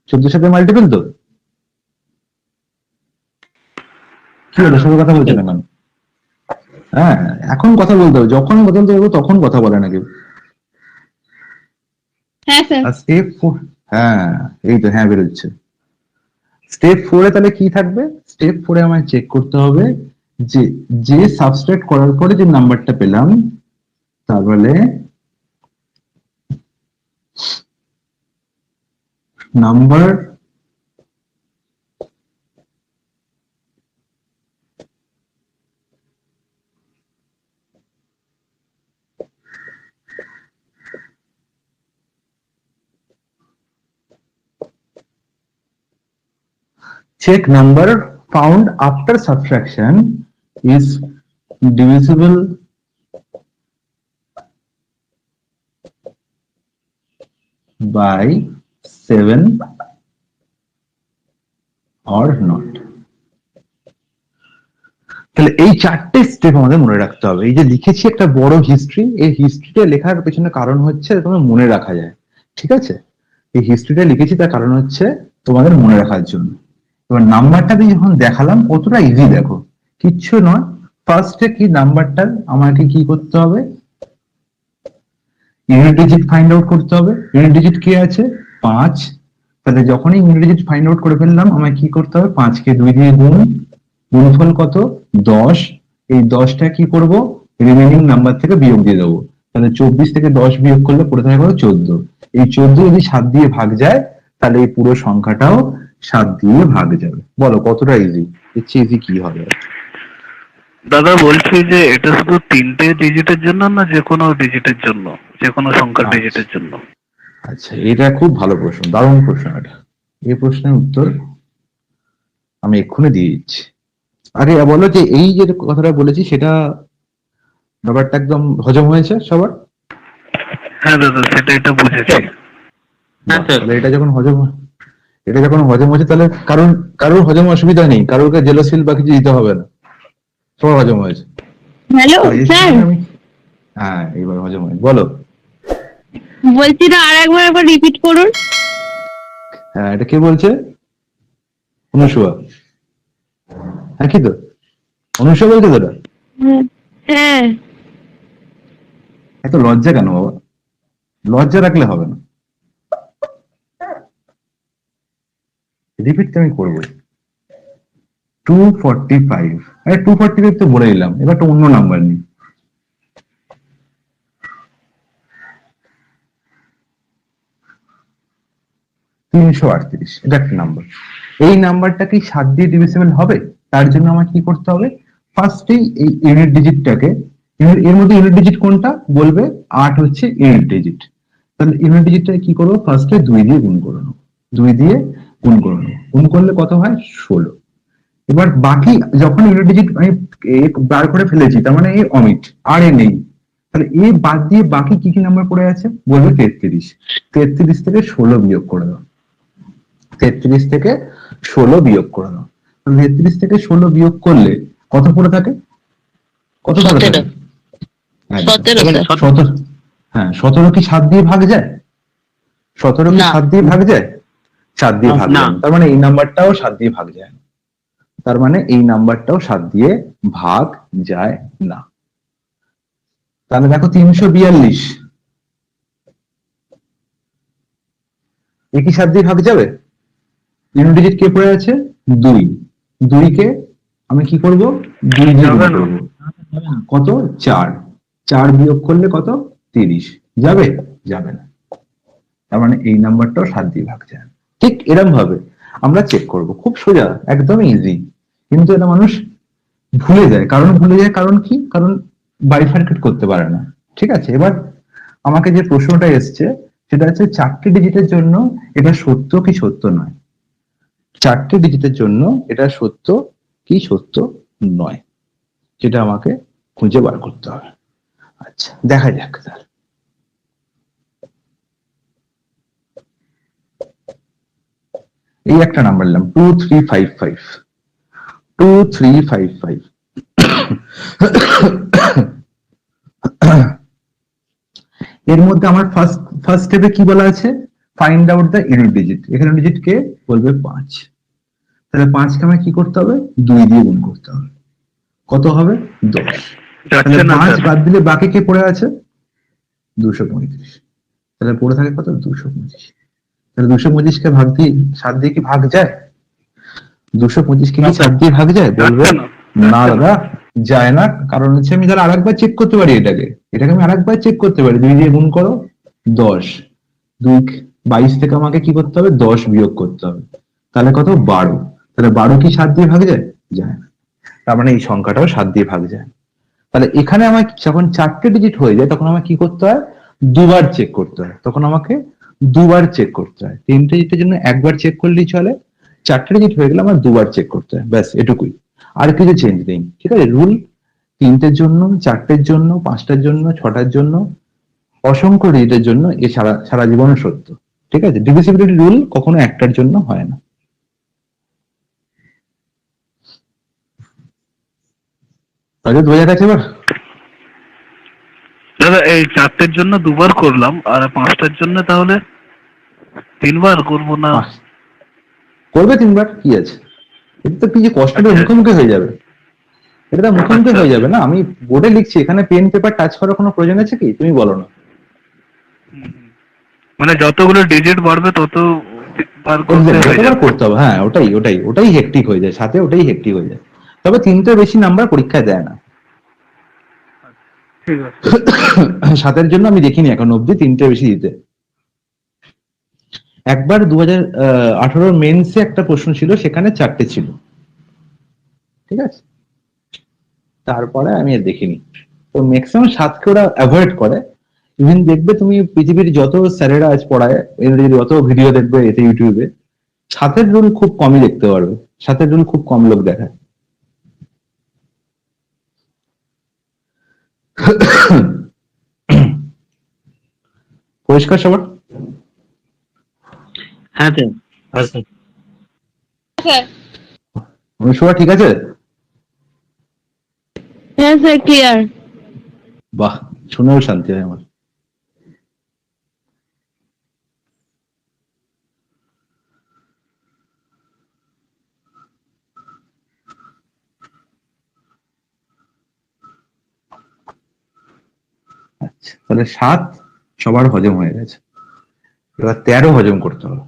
14 7-এর মাল্টিপল তো? কি হলো, সবাই কথা বলছে না কেন? হ্যাঁ, এখন কথা বলতে হবে, যখন কথা বলতে হবে তখন কথা বলে না কেউ। হ্যাঁ স্যার। আর স্টেপ 4, হ্যাঁ এই তো, হ্যাঁ বেরোচ্ছে। স্টেপ 4 এ তাহলে কি থাকবে? স্টেপ 4 এ আমায় চেক করতে হবে যে যে সাবস্ট্রাক্ট করার পরে যে নাম্বারটা পেলাম তাহলে number check number found after subtraction is divisible by 7 or not. তাহলে এই চারটে স্টেপ আমাদের মনে রাখতে হবে। এই যে লিখেছি একটা বড় হিস্ট্রি, এই হিস্ট্রিটা লেখার পেছনে কারণ হচ্ছে তোমার মনে রাখা যায়, ঠিক আছে? এই হিস্ট্রিটা লিখেছি তার কারণ হচ্ছে তোমাদের মনে রাখার জন্য। এবার নাম্বারটা যখন দেখালাম কতটা ইজি দেখো, কিচ্ছু নয়। ফার্স্টে কি নাম্বারটা আমাকে কি করতে হবে, ইউনিট ডিজিট ফাইন্ড আউট করতে হবে। ইউনিট ডিজিট কি আছে 5, তাহলে যখনই ইউনিট ডিজিট ফাইন্ড আউট করে ফেললাম আমায় কি করতে হবে 5 কে 2 দিয়ে গুণফল কত 10। এই 10টা কি করব রিমেইনিং নাম্বার থেকে বিয়োগ দিয়ে দেবো, তাহলে 24 থেকে 10 বিয়োগ করলে পড়ে থাকে কত 14। এই 14 যদি 7 দিয়ে ভাগ যায় তাহলে এই পুরো সংখ্যাটাও 7 দিয়ে ভাগ যাবে। বলো কতটা ইজি, এর চেয়ে ইজি কি হবে? দাদা বলছি যে এটা শুধু 3টে ডিজিটের জন্য না যে কোনো ডিজিটের জন্য, যে কোনো সংখ্যার আচ্ছা। ডিজিটের জন্য? আচ্ছা, এটা খুব ভালো প্রশ্ন, দারুণ প্রশ্ন এটা। এই প্রশ্নের উত্তর আমি এক্ষুনি দিয়ে দিচ্ছি। আগে বলো যে এই যে কথাটা বলেছি সেটা ব্যাপারটা একদম হজম হয়েছে সবার? হ্যাঁ দাদা সেটা এটা বুঝেছি। তাহলে এটা যখন হজম হয়েছে তাহলে কারোর হজম অসুবিধা নেই, কারোরকে জেলাসিল বা কিছু দিতে হবে না, সবার হজম হয়েছে। হ্যালো আর এর স্যার, সঙ্গে হ্যাঁ এইবার হজম হয়েছে। বলো। বলছি না আর একবার রিপিট করুন। হ্যাঁ এটা কে বলছে? অনুসুয়া। হ্যাঁ কি তো অনুসুয়া বলছে তোরা? হ্যাঁ এত লজ্জা কেন বাবা? লজ্জা রাখলে হবে না, রিপিট তো আমি করবোই। 245, আরে 245 তো বলে দিলাম, এবার তো অন্য নাম্বার নিই। $338, এটা একটা নাম্বার। এই নাম্বারটা কি 7 দিয়ে ডিভিজিবল হবে? তার জন্য আমার কি করতে হবে, ফার্স্টেই এই ইউনিট ডিজিটটাকে, এর মধ্যে ইউনিট ডিজিট কোনটা বলবে, 8 হচ্ছে ইউনিট ডিজিট। তাহলে ইউনিট ডিজিটটা কি করবো, ফার্স্টে 2 দিয়ে গুণ করে নেবো, 2 দিয়ে গুণ করে নেবো। গুণ করলে কত হয় 16। এবার বাকি যখন ইউনিট ডিজিট আমি বার করে ফেলেছি তার মানে এই অমিট আর এ নেই, তাহলে এ বাদ দিয়ে বাকি কি কি নাম্বার পড়ে আছে বলবে 33। 33 থেকে 16 বিয়োগ করে দাও, 33 থেকে 16 বিয়োগ করে দাও। 33 থেকে 16 বিয়োগ করলে কত পড়ে থাকে, কত পড়ে থাকে? 17। হ্যাঁ 17 কি 7 দিয়ে ভাগ যায়? 17 কি 7 দিয়ে ভাগ যায়? 7 দিয়ে ভাগ যায় না। তার মানে এই নাম্বারটাও 7 দিয়ে ভাগ যায় না, তার মানে এই নাম্বারটাও 7 দিয়ে ভাগ যায় না। তাহলে দেখো 342 একই 7 দিয়ে ভাগ যাবে? ইউনিট ডিজিট কে পড়ে আছে 2, 2 কে আমি কি করব 2 দিয়ে গুণ করব, কত 4, 4 বিয়োগ করলে কত 30, যাবে? যাবে না। তার মানে এই নাম্বারটাও 7 দিয়ে ভাগ যায় না। ঠিক এরকম ভাবে আমরা চেক করব, খুব সোজা, একদম ইজি। কিন্তু এটা মানুষ ভুলে যায়, কারণ কি, কারণ বাইফার্কেট করতে পারে না। ঠিক আছে, এবার আমাকে যে প্রশ্নটা এসছে সেটা হচ্ছে 4টে ডিজিটের জন্য এটা সত্য কি সত্য নয়, 4টে ডিজিটের জন্য এটা সত্য কি সত্য নয়, যেটা আমাকে খুঁজে বার করতে হবে। আচ্ছা দেখা যাক তাহলে। এই একটা নাম্বার নিলাম 2355, 2355। এর মধ্যে আমার ফার্স্ট স্টেপে কি বলা আছে, find out the unit digit. এখানে ডিজিট কে বলবে 5, তাহলে 5 কে আমায় কি করতে হবে 2 দিয়ে গুণ করতে হবে, কত হবে 10। তাহলে 5 বাদ দিলে বাকি কে পড়ে আছে 235, তাহলে পড়ে থাকে কত 225। তাহলে 225 কে ভাগ দিয়ে 7 দিয়ে কি ভাগ যায়? 225 কে কি 7 দিয়ে ভাগ যায় বলবে না দাদা, যায় না। কারণ হচ্ছে আমি তাহলে আরেকবার চেক করতে পারি এটাকে আমি আরেকবার চেক করতে পারি। 2 দিয়ে গুণ করো 10, 2 22 থেকে আমাকে কি করতে হবে? 10 বিয়োগ করতে হবে। তাহলে কত? 12। তাহলে 12 কি 7 দিয়ে ভাগ যায়? যায় না। তার মানে এই সংখ্যাটাও 7 দিয়ে ভাগ যায়। তাহলে এখানে আমার যখন 4টে ডিজিট হয়ে যায় তখন আমার কি করতে হয়? দুবার চেক করতে হয়। তখন আমাকে দুবার চেক করতে হয়। 3টে ডিজিটের জন্য একবার চেক করলেই চলে, 4টে ডিজিট হয়ে গেলে আমার দুবার চেক করতে হয়, ব্যাস এটুকুই। আর কিছু চেঞ্জ নেই, ঠিক আছে? রুল 3টের জন্য, 4টের জন্য, 5টার জন্য, 6টার জন্য, অসংখ্য ডিজিটের জন্য এ সারা সারা জীবনে সত্য, ঠিক আছে? ডিভিসিবিলিটি রুল কখনো একটার জন্য হয় না। তাহলে বোঝা গেছে এবার? দাদা এই 4টের জন্য দুবার করলাম, আর 5টার জন্য তাহলে 3বার করবো না? করবে 3বার, কি আছে? এটা তো কি যে কষ্টটা আচ্ছা। মুখোমুখি হয়ে যাবে, এটা তো মুখোমুখি আচ্ছা। হয়ে যাবে না। আমি বোর্ডে লিখছি, এখানে পেন পেপার টাচ করার কোনো প্রয়োজন আছে কি? তুমি বলো না। মানে যতগুলো ডিজিট বাড়বে তত বার করতে হয়ে যতবার যাবে। করতে হবে, হ্যাঁ ওটাই হেক্টিক হয়ে যায়, সাথে ওটাই হেক্টিক হয়ে যায়। তবে 3টের বেশি নাম্বার পরীক্ষায় দেয় না। ঠিক আছে। 7এর জন্য আমি দেখিনি এখন অব্দি 3টের বেশি দিতে। একবার 2018 মেন্সে একটা প্রশ্ন ছিল, সেখানে 4টে ছিল, ঠিক আছে? তারপরে আমি আর দেখিনি। তো ম্যাক্সিমাম 7কে ওরা অ্যাভয়েড করে। ইভেন দেখবে তুমি পৃথিবীর যত স্যারেরা আজ পড়ায়, যত ভিডিও দেখবে এতে ইউটিউবে, 7এর রুল খুব কমই দেখতে পারবে। 7এর রুল খুব কম লোক দেখায়। পরিষ্কার সবার? হ্যাঁ স্যার, হ্যাঁ স্যার। স্যার। অনুসভা ঠিক আছে? হ্যাঁ স্যার, ক্লিয়ার। বাহ, শুনেও শান্তি হয় আমার। আচ্ছা, তাহলে 7 সবার হজম হয়ে গেছে। এবার 13 হজম করতে হবে।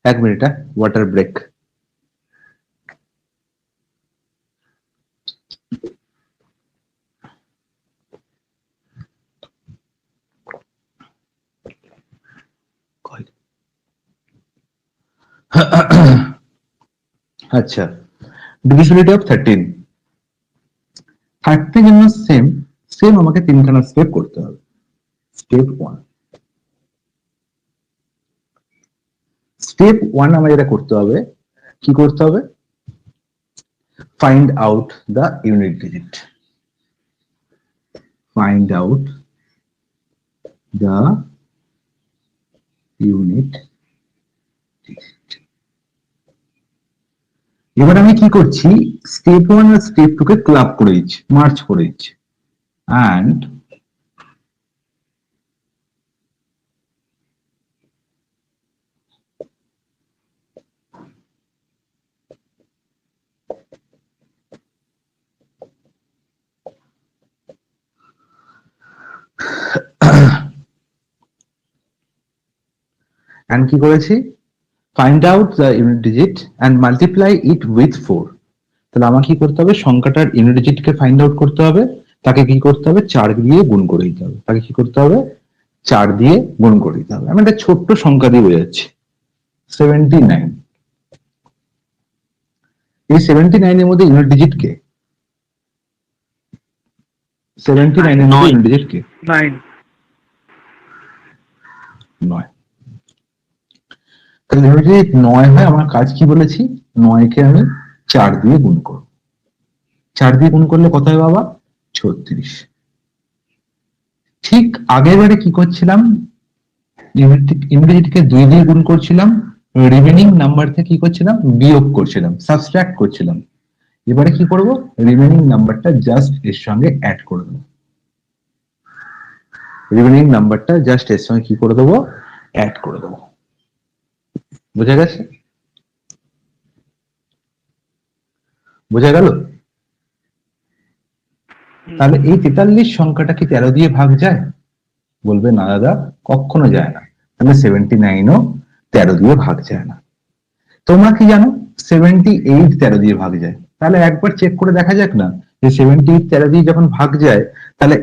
এক মিনিট, ওয়াটার ব্রেক। আচ্ছা, ডিভিসিবিলিটি অফ 13 জন্য সেম আমাকে 3খানা স্টেপ করতে হবে। স্টেপ 1 আমার যেটা করতে হবে, কি করতে হবে? Find out the unit digit. Find out the unit digit. এবার আমি কি করছি? স্টেপ 1 আর স্টেপ 2 কে ক্লাব করে দিচ্ছি, মার্চ করে দিচ্ছি। অ্যান্ড কি করেছি? Find out the unit digit and multiply it with 4। তাহলে আমাকে কি করতে হবে? সংখ্যাটার ইউনিট ডিজিটকে ফাইন্ড আউট করতে হবে, তাকে কি করতে হবে? 4 দিয়ে গুণ করে দিতে হবে। তাকে কি করতে হবে? 4 দিয়ে গুণ করে দিতে হবে। আমি একটা ছোট্ট সংখ্যা দিয়ে বোঝাচ্ছি, 79। এই 79 এর মধ্যে ইউনিট ডিজিট কে? 79 এর মধ্যে ইউনিট ডিজিট কে? 9। 9। তাহলে ইউনিট ডিজিট 9 হয়। আমার কাজ কি বলেছি? 9 কে আমি 4 দিয়ে গুণ করব। 4 দিয়ে গুণ করলে কত হয় বাবা? 36। ঠিক আগের বারে কি করছিলাম? ইউনিট ডিজিটকে 2 দিয়ে গুণ করছিলাম, রিমেনিং নাম্বার থেকে কি করছিলাম? বিয়োগ করছিলাম, সাবট্রাক্ট করছিলাম। এবারে কি করব, রিমেনিং নাম্বারটা জাস্ট এর সঙ্গে অ্যাড করে দেবো। রিমেনিং নাম্বারটা জাস্ট এর সঙ্গে কি করে দেবো, অ্যাড করে দেবো। বোঝা গেছে? বোঝা গেল? তাহলে এই 43 সংখ্যাটা কি 13 দিয়ে ভাগ যায়? বলবে না দাদা, কখনো যায় না। তাহলে 79ও 13 দিয়ে ভাগ যায় না। তোমরা কি জানো 78 13 দিয়ে ভাগ যায়? তাহলে একবার চেক করে দেখা যাক না যে 78 13 দিয়ে যখন ভাগ যায় তাহলে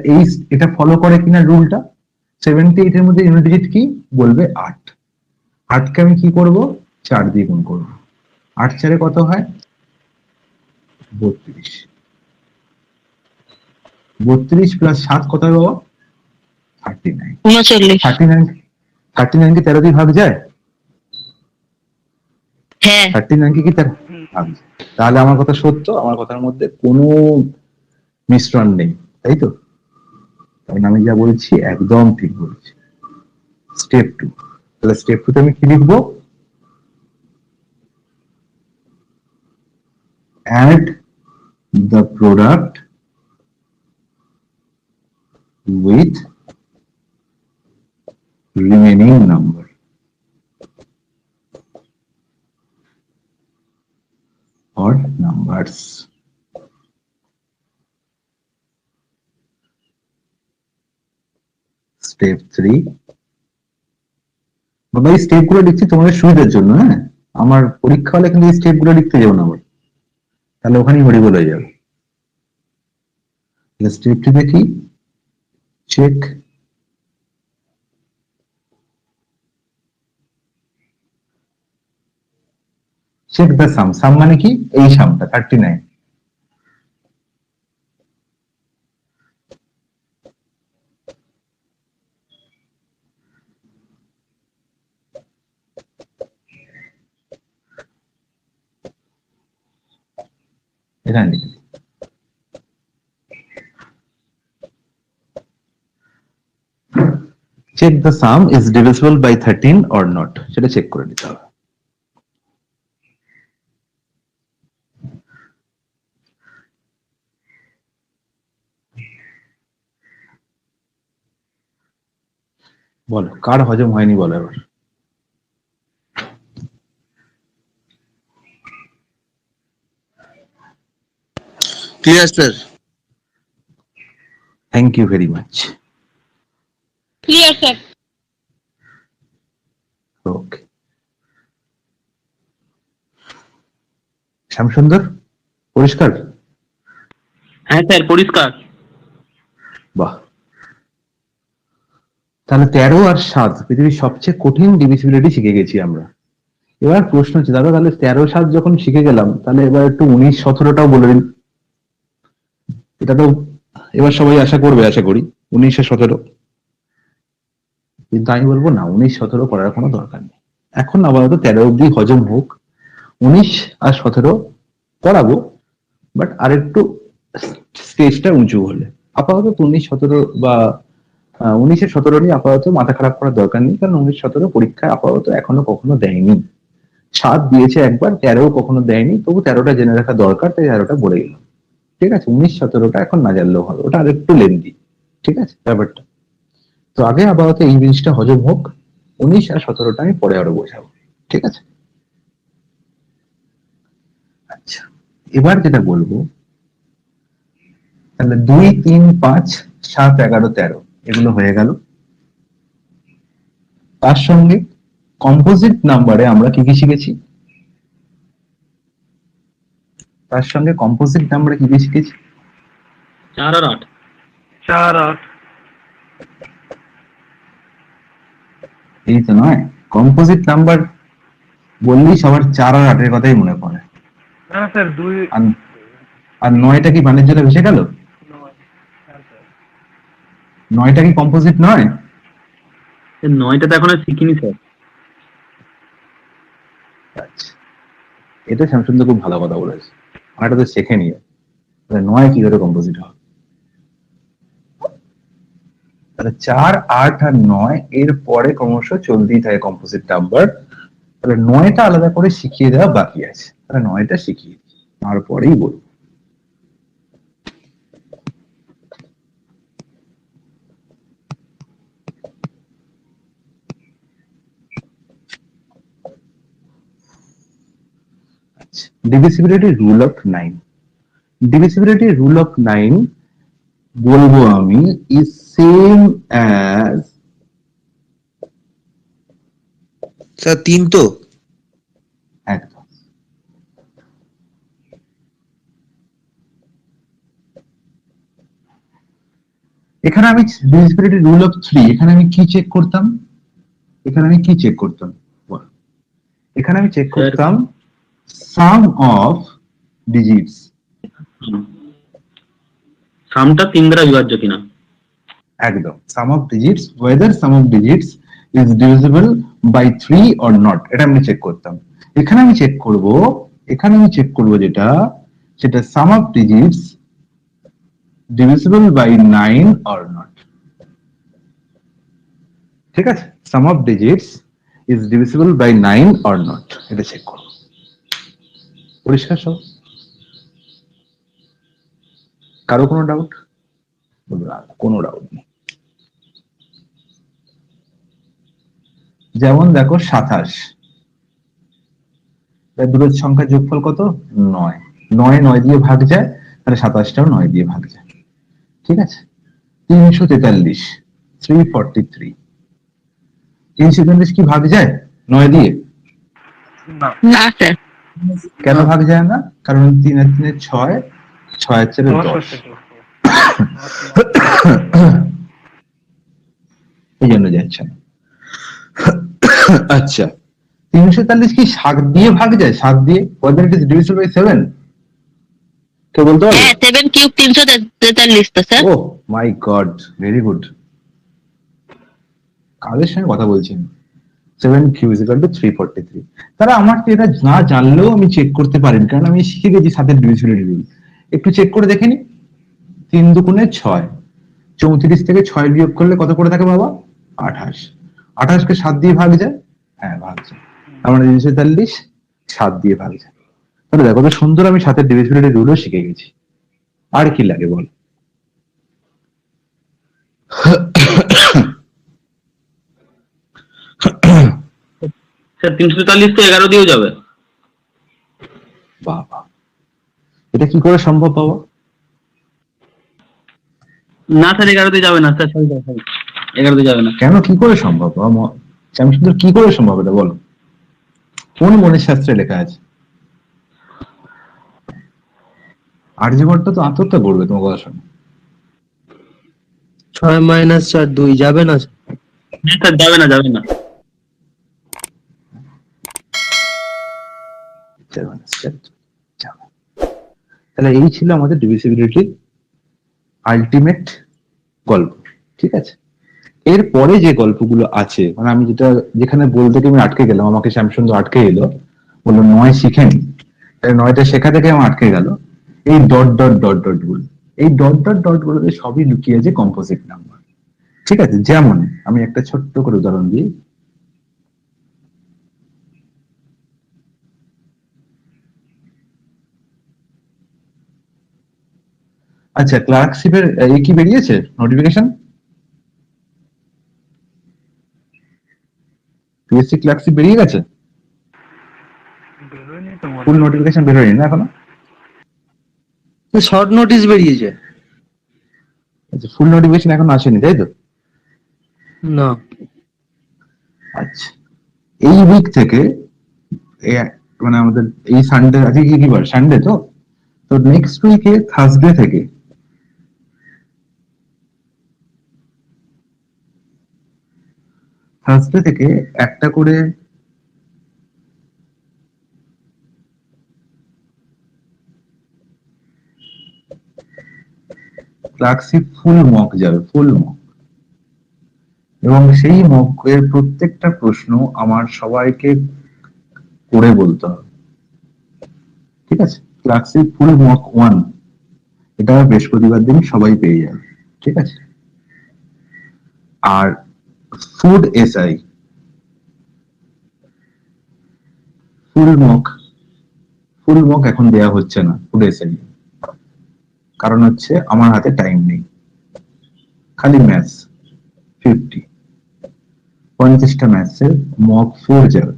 এটা ফলো করে কিনা রুলটা। 78 এর মধ্যে ইউনিট ডিজিট কি? বলবে 8। 8কে আমি কি করব, 4 দিয়ে গুণ করব। 8 4 কত হয়? 32। 32 প্লাস 7 কত হবে বাবা? 39। 39। 39 কি 13 দিয়ে ভাগ যায়? হ্যাঁ। 39 কি 13 ভাগ যায়? তাহলে আমার কথা সত্য, আমার কথার মধ্যে কোনো মিশ্রণ নেই, তাই তো? কারণ আমি যা বলছি একদম ঠিক বলছি। স্টেপ 2, তাহলে স্টেপ 2 তে আমি কি লিখবো? add the product with remaining number or numbers. Step 3, বাবা এই স্টেপ গুলো লিখছি তোমাদের সুবিধার জন্য, হ্যাঁ? আমার পরীক্ষা হলে কিন্তু এই স্টেপ গুলো লিখতে যাবো না আবার, তাহলে ওখানেই হরিবল হয়ে যাবে। স্টেপটি দেখি, চেক চেক দ্য সাম। সাম মানে কি? এই সামটা 39। এখানে লিখি check the sum is divisible by 13 or not, সেটা চেক করে নিতে হবে। বলো কার হজম হয়নি বলো এবার। Clear sir? Thank you very much. Clear sir. Okay, Shyamsundar পরিষ্কার? হ্যাঁ স্যার পরিষ্কার। বাহ, তাহলে 13 আর 7 পৃথিবীর সবচেয়ে কঠিন ডিভিজিবিলিটি শিখে গেছি আমরা। এবার প্রশ্ন হচ্ছে দাদা তাহলে 13 7 যখন শিখে গেলাম তাহলে এবার একটু 19 17টাও বলে দিন। এটা তো এবার সবাই আশা করবে, আশা করি 19 আর 17। কিন্তু আমি বলবো না, 19 17 করার কোনো দরকার নেই। এখন আপাতত 13 অব্দি হজম হোক, 19 আর 17 করাবো, বাট আরেকটু স্টেজটা উঁচু হলে। আপাতত 19 17 বা 19 এর 17 নিয়ে আপাতত মাথা খারাপ করার দরকার নেই, কারণ 19 17 পরীক্ষায় আপাতত এখনো কখনো দেয়নি। 7 দিয়েছে একবার, 13 কখনো দেয়নি, তবু 13টা জেনে রাখা দরকার, তাই 13টা বলে গেলাম। ঠিক আছে, 19 17টা এখন না জানলেও হবে, ওটা আরেকটু লেন্দি। ঠিক আছে ব্যাপারটা। তো আগে আপাতত এই জিনিসটা হজম হোক, 19 আর 17টা আমি পরে আরো বোঝাবো। ঠিক আছে, আচ্ছা এবার যেটা বলবো, তাহলে 2 3 5 7 11 13 এগুলো হয়ে গেল। তার সঙ্গে কম্পোজিট নাম্বারে আমরা কি কি শিখেছি? তার সঙ্গে কম্পোজিট নাম্বারে কি কি শিখেছি? 4 আর 8। 4 8। এই তো নয়, কম্পোজিট নাম্বার বললেই সবার 4 আর 8 এর কথাই মনে পড়ে। না স্যার 2 আর 9টা কি বানের জন্য ভেসে গেল? 9টা কি কম্পোজিট নয়? 9টা তো এখনো শিখিনি স্যার। আচ্ছা, এটা শ্যামসুন্দর খুব ভালো কথা বলেছে, এটা তো শেখেনি। 9 কি করে কম্পোজিট হবে? তাহলে 4 8 আর 9 এর পরে ক্রমশ চলতেই থাকে কম্পোজিট নাম্বার। তাহলে 9টা আলাদা করে শিখিয়ে দেওয়া বাকি আছে, তাহলে 9টা শিখিয়ে দিই, তারপরেই বলবো। Divisibility rule of 9। Divisibility rule of 9 বলবো আমি ইজ সেম অ্যাজ, স্যার 3 তো একদম এখানে আমি ডিভিসিবিলিটি রুল অফ 3, এখানে আমি কি চেক করতাম? এখানে আমি কি চেক করতাম বল? এখানে আমি চেক করতাম সাম অফ ডিজিটস। সামটা 3 দ্বারা বিভাজ্য কিনা। একদম sum of digits, whether sum of digits is divisible by 3 or not, এটা আমি চেক করতাম। এখানে আমি চেক করব যেটা, সেটা sum of digits divisible by 9 or not. ঠিক আছে, sum of digits is divisible by 9 or not, এটা চেক করব। পরিষ্কার সব? কারো কোনো ডাউট? কোনো ডাউট নেই। যেমন দেখো 27, দুটো সংখ্যার যোগফল কত? 9। 9 দিয়ে ভাগ যায়, তাহলে 27টাও 9 দিয়ে ভাগ যায়। ঠিক আছে, 343, 343, 343 কি ভাগ যায় 9 দিয়ে? না স্যার। কেন ভাগ যায় না? কারণ 3 আর 3 6, 6 আর 4 10, এই জন্য যাচ্ছে না। আচ্ছা, 343 কি 7 দিয়ে ভাগ যায়? 7 দিয়ে, whether it is divisible by 7? কে বলতে পারবে? হ্যাঁ 7 কিউব 343 তো স্যার। ও মাই গড, ভেরি গুড। কাদের সঙ্গে কথা বলছেন? 7 কিউ ইজ ইকুয়াল টু 343। তারা আমার এটা না জানলেও আমি চেক করতে পারি, কারণ আমি শিখে গেছি 7 এর ডিভিজিবিলিটি রুল। একটু চেক করে দেখে নি। 3 দুগুণে 6, 34 থেকে 6 বিয়োগ করলে কত করে থাকে বাবা? 28। 28 কে 7 দিয়ে ভাগ যায়? হ্যাঁ ভাগ যায়। আমরা 343 7 দিয়ে ভাগ যায়। তাহলে দেখো কত সুন্দর আমি 7 এর ডিভিজিবিলিটি রুলও শিখে গেছি। আর কি লাগে বল? স্যার 343 তো 11 দিয়েও যাবে। বাবা, এটা কি করে সম্ভব বাবা? না স্যার 11 দিয়ে যাবে না স্যার, 11 দিয়ে যাবে না। কেন, কি করে সম্ভব বাবা? শ্যামসুন্দর, কি করে সম্ভব এটা বলো? কোন মনের শাস্ত্রে লেখা আছে? আর্যভট্ট তো আত্মহত্যা করবে তোমার কথা শুনে। 6 - 4 2 যাবে না স্যার? হ্যাঁ স্যার, যাবে না, যাবে না। তাহলে এই ছিল আমাদের ডিভিসিবিলিটির আলটিমেট গল্প। ঠিক আছে, এর পরে যে গল্পগুলো আছে, মানে আমি যেখানে বলতে গিয়ে আমি আটকে গেলাম, আমাকে শ্যামসুন্দর আটকে এলো, বললো 9 শিখেনি, 9টা শেখা থেকে আমার আটকে গেল। এই ডট ডট ডট ডট গুলো, এই ডট ডট ডট গুলোতে সবই লুকিয়ে আছে কম্পোজিট নাম্বার। ঠিক আছে, যেমন আমি একটা ছোট্ট করে উদাহরণ দিই। আচ্ছা, ক্লার্কশিপের কি বেরিয়েছে নোটিফিকেশন? পিএসসি ক্লার্কশিপ বেরিয়ে গেছে? ফুল নোটিফিকেশন বেরোয়নি না এখনো? শর্ট নোটিশ বেরিয়েছে। আচ্ছা, ফুল নোটিফিকেশন এখন আসেনি তাই তো? না। আচ্ছা, এই উইক থেকে মানে আমাদের এই সানডে, আজকে কি বার? সানডে তো। তো নেক্সট উইকে থার্সডে থেকে একটা করে ক্লার্কশিপ ফুল মক যাবে, ফুল মক। এবং সেই মকের প্রত্যেকটা প্রশ্ন আমার সবাইকে করে বলতে হবে। ঠিক আছে, ক্লার্কশিপ ফুল মক 1, এটা বৃহস্পতিবার দিন সবাই পেয়ে যাবে। ঠিক আছে, আর ফুড এসআই ফুল মক এখন দেয়া হচ্ছে না, ফুড এসআই, কারণ হচ্ছে আমার হাতে টাইম নেই। খালি ম্যাথস 50টা ম্যাথসের মক 4 যাবে।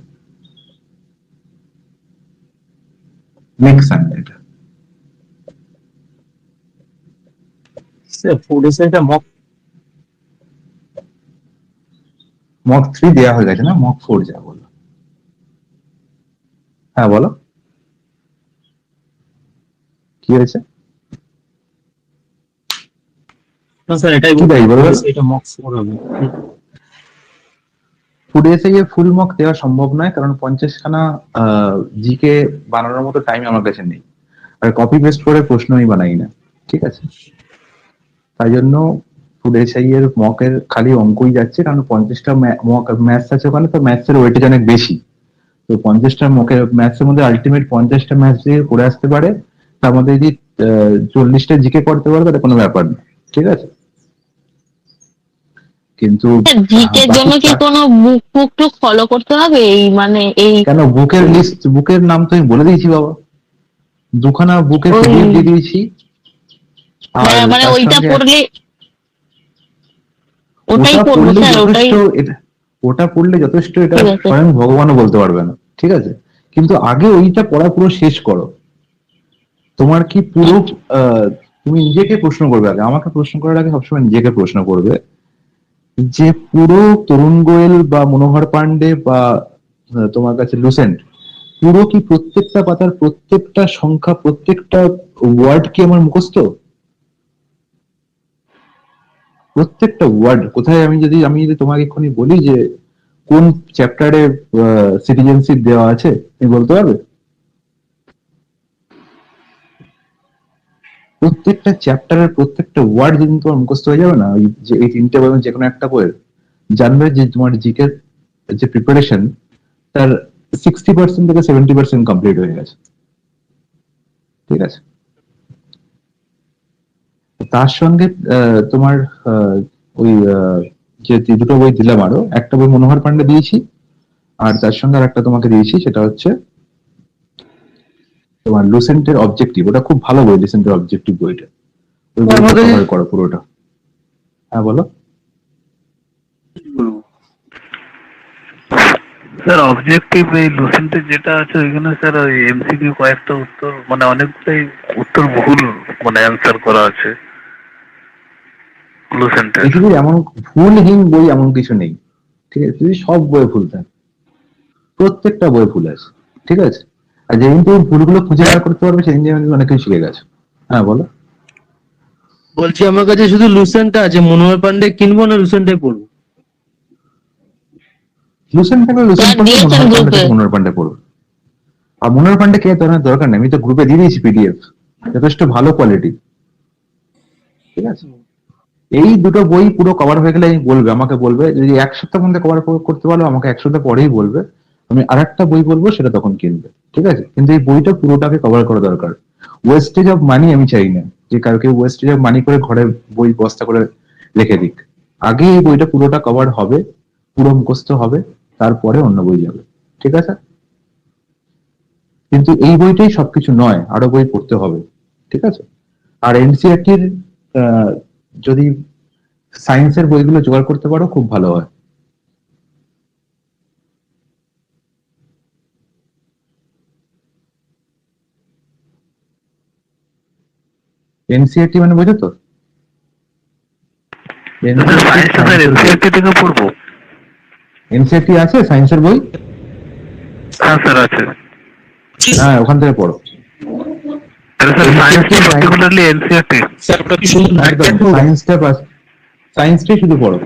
নেক্সট সানডে এটা। স্যার 4 days এটা মক মক 3 দেওয়া হয়ে গেছে না, মক 4 যা বললো। হ্যাঁ বলো কি হয়েছে, না স্যার এটাই কি ভাই বলো? এটা মক 4 হবে। ফুড এসে ফুল মক দেওয়া সম্ভব নয়, কারণ 50 খানা জিকে বানানোর মতো টাইম আমার কাছে নেই, আর কপি পেস্ট করে প্রশ্ন আমি বানাই না, ঠিক আছে? তাই জন্য ফুড এসআই এর মকের খালি অঙ্কই যাচ্ছে, কারণ 50টা মক ম্যাথস আছে ওখানে, তো ম্যাথসের ওয়েটেজ অনেক বেশি। তো 50টা মকের ম্যাথসের মধ্যে আলটিমেট 50টা ম্যাথস দিয়ে করে আসতে পারে, তার মধ্যে যদি 40টা জিকে করতে পারে তাহলে কোনো ব্যাপার না, ঠিক আছে? কিন্তু জিকের জন্য কি কোনো বুক ফুক টুক ফলো করতে হবে? এই মানে এই কেন, বুকের লিস্ট, বুকের নাম তো আমি বলে দিয়েছি বাবা, দুখানা বুকের ওই- পিডিএফ দিয়ে দিয়েছি। আর মানে তার ওইটা সঙ্গে পড়লে ওটাই ওটা পড়বো পড়লে স্যার, ওটাই যথেষ্ট, ওটা পড়লে যথেষ্ট, এটা ঠিক আছে। স্বয়ং ভগবানও বলতে পারবে না, ঠিক আছে? কিন্তু আগে ওইটা পড়া পুরো শেষ করো। তোমার কি পুরো তুমি নিজেকে প্রশ্ন করবে আগে, আমাকে প্রশ্ন করার আগে সবসময় নিজেকে প্রশ্ন করবে যে পুরো তরুণ গোয়েল বা মনোহর পান্ডে বা তোমার কাছে লুসেন্ট, পুরো কি প্রত্যেকটা পাতার প্রত্যেকটা সংখ্যা, প্রত্যেকটা ওয়ার্ড কি আমার মুখস্থ? প্রত্যেকটা ওয়ার্ড কোথায়, আমি যদি তোমাকে এক্ষুনি বলি যে কোন চ্যাপ্টারে সিটিজেনশিপ দেওয়া আছে, তুমি বলতে পারবে? প্রত্যেকটা চ্যাপ্টারের প্রত্যেকটা ওয়ার্ড যদি তোমার মুখস্থ হয়ে যাবে না, ওই যে এই 3টে বই যে কোনো একটা বইয়ের, জানবে যে তোমার জিকে যে প্রিপারেশন তার 60% থেকে 70% কমপ্লিট হয়ে গেছে, ঠিক আছে? তার সঙ্গে তোমার ওই যে দুটো বই দিলাম, আরো একটা বই মনোহর পান্ডে দিয়েছি, আর তার সঙ্গে আর একটা তোমাকে দিয়েছি, সেটা হচ্ছে তোমার লুসেন্টের অবজেক্টিভ। ওটা খুব ভালো বই, লুসেন্টের অবজেক্টিভ বইটা, ওই বইটা আমাদের- কভার করো পুরোটা। হ্যাঁ বলো। স্যার অবজেক্টিভ এই লুসেন্টের যেটা আছে ওইখানে স্যার ওই এমসিকিউ কয়েকটা উত্তর, মানে অনেকটাই উত্তর ভুল মানে অ্যান্সার করা আছে লুসেন্টের। পৃথিবীর এমন ভুলহীন বই এমন কিছু নেই, ঠিক আছে? পৃথিবীর সব বই ভুল থাকে, প্রত্যেকটা বই ভুল আছে, ঠিক আছে? আর যেদিন তুমি ভুলগুলো খুঁজে বার করতে পারবে সেদিন তুমি অনেক কিছু শিখে গেছো। হ্যাঁ বলো। বলছি আমার কাছে শুধু লুসেন্টটা আছে, মনোহর পান্ডে কিনবো না লুসেন্টটাই পড়বো? লুসেন্ট থাকলে লুসেন্ট পড়বে, দিয়েছেন মনোহর পান্ডে গ্রুপে। থাকলে মনোহর পান্ডে পড়বে। আর মনোহর পান্ডে কে তোর দরকার নেই, আমি তো গ্রুপে দিয়ে দিয়েছি পিডিএফ, যথেষ্ট ভালো কোয়ালিটি, ঠিক আছে? এই দুটো বই পুরো কভার হয়ে গেলে আমাকে বলবে, যদি এক সপ্তাহের মধ্যে কভার করতে পারো আমাকে এক সপ্তাহ পরেই বলবে, আমি আরেকটা বই বলবো সেটা তখন কিনবে, ঠিক আছে? কিন্তু এই বইটা পুরোটাকে কভার করা দরকার। ওয়েস্টেজ অফ মানি আমি চাই না, যে কাউকে ওয়েস্টেজ অফ মানি করে ঘরে বই বস্তা করে রেখে দিক। আগে এই বইটা পুরোটা কভার হবে, পুরো মুখস্থ হবে, তারপরে অন্য বই যাবে, ঠিক আছে? কিন্তু এই বইটাই সবকিছু নয়, আরো বই পড়তে হবে, ঠিক আছে? আর এনসিইআরটির যদি সায়েন্সের বইগুলো জোগাড় করতে পারো খুব ভালো হয়। এনসিইআরটি মানে বোঝো তো? সায়েন্সটা স্যার এনসিআরটি থেকে পড়বো? এনসিইআরটি আছে সায়েন্সের বই? হ্যাঁ স্যার আছে। হ্যাঁ ওখান থেকে পড়ো। তাহলে sir science particularly NCERT? Sir ওটা কি শুধু একদম সায়েন্সটাই শুধু পড়ো।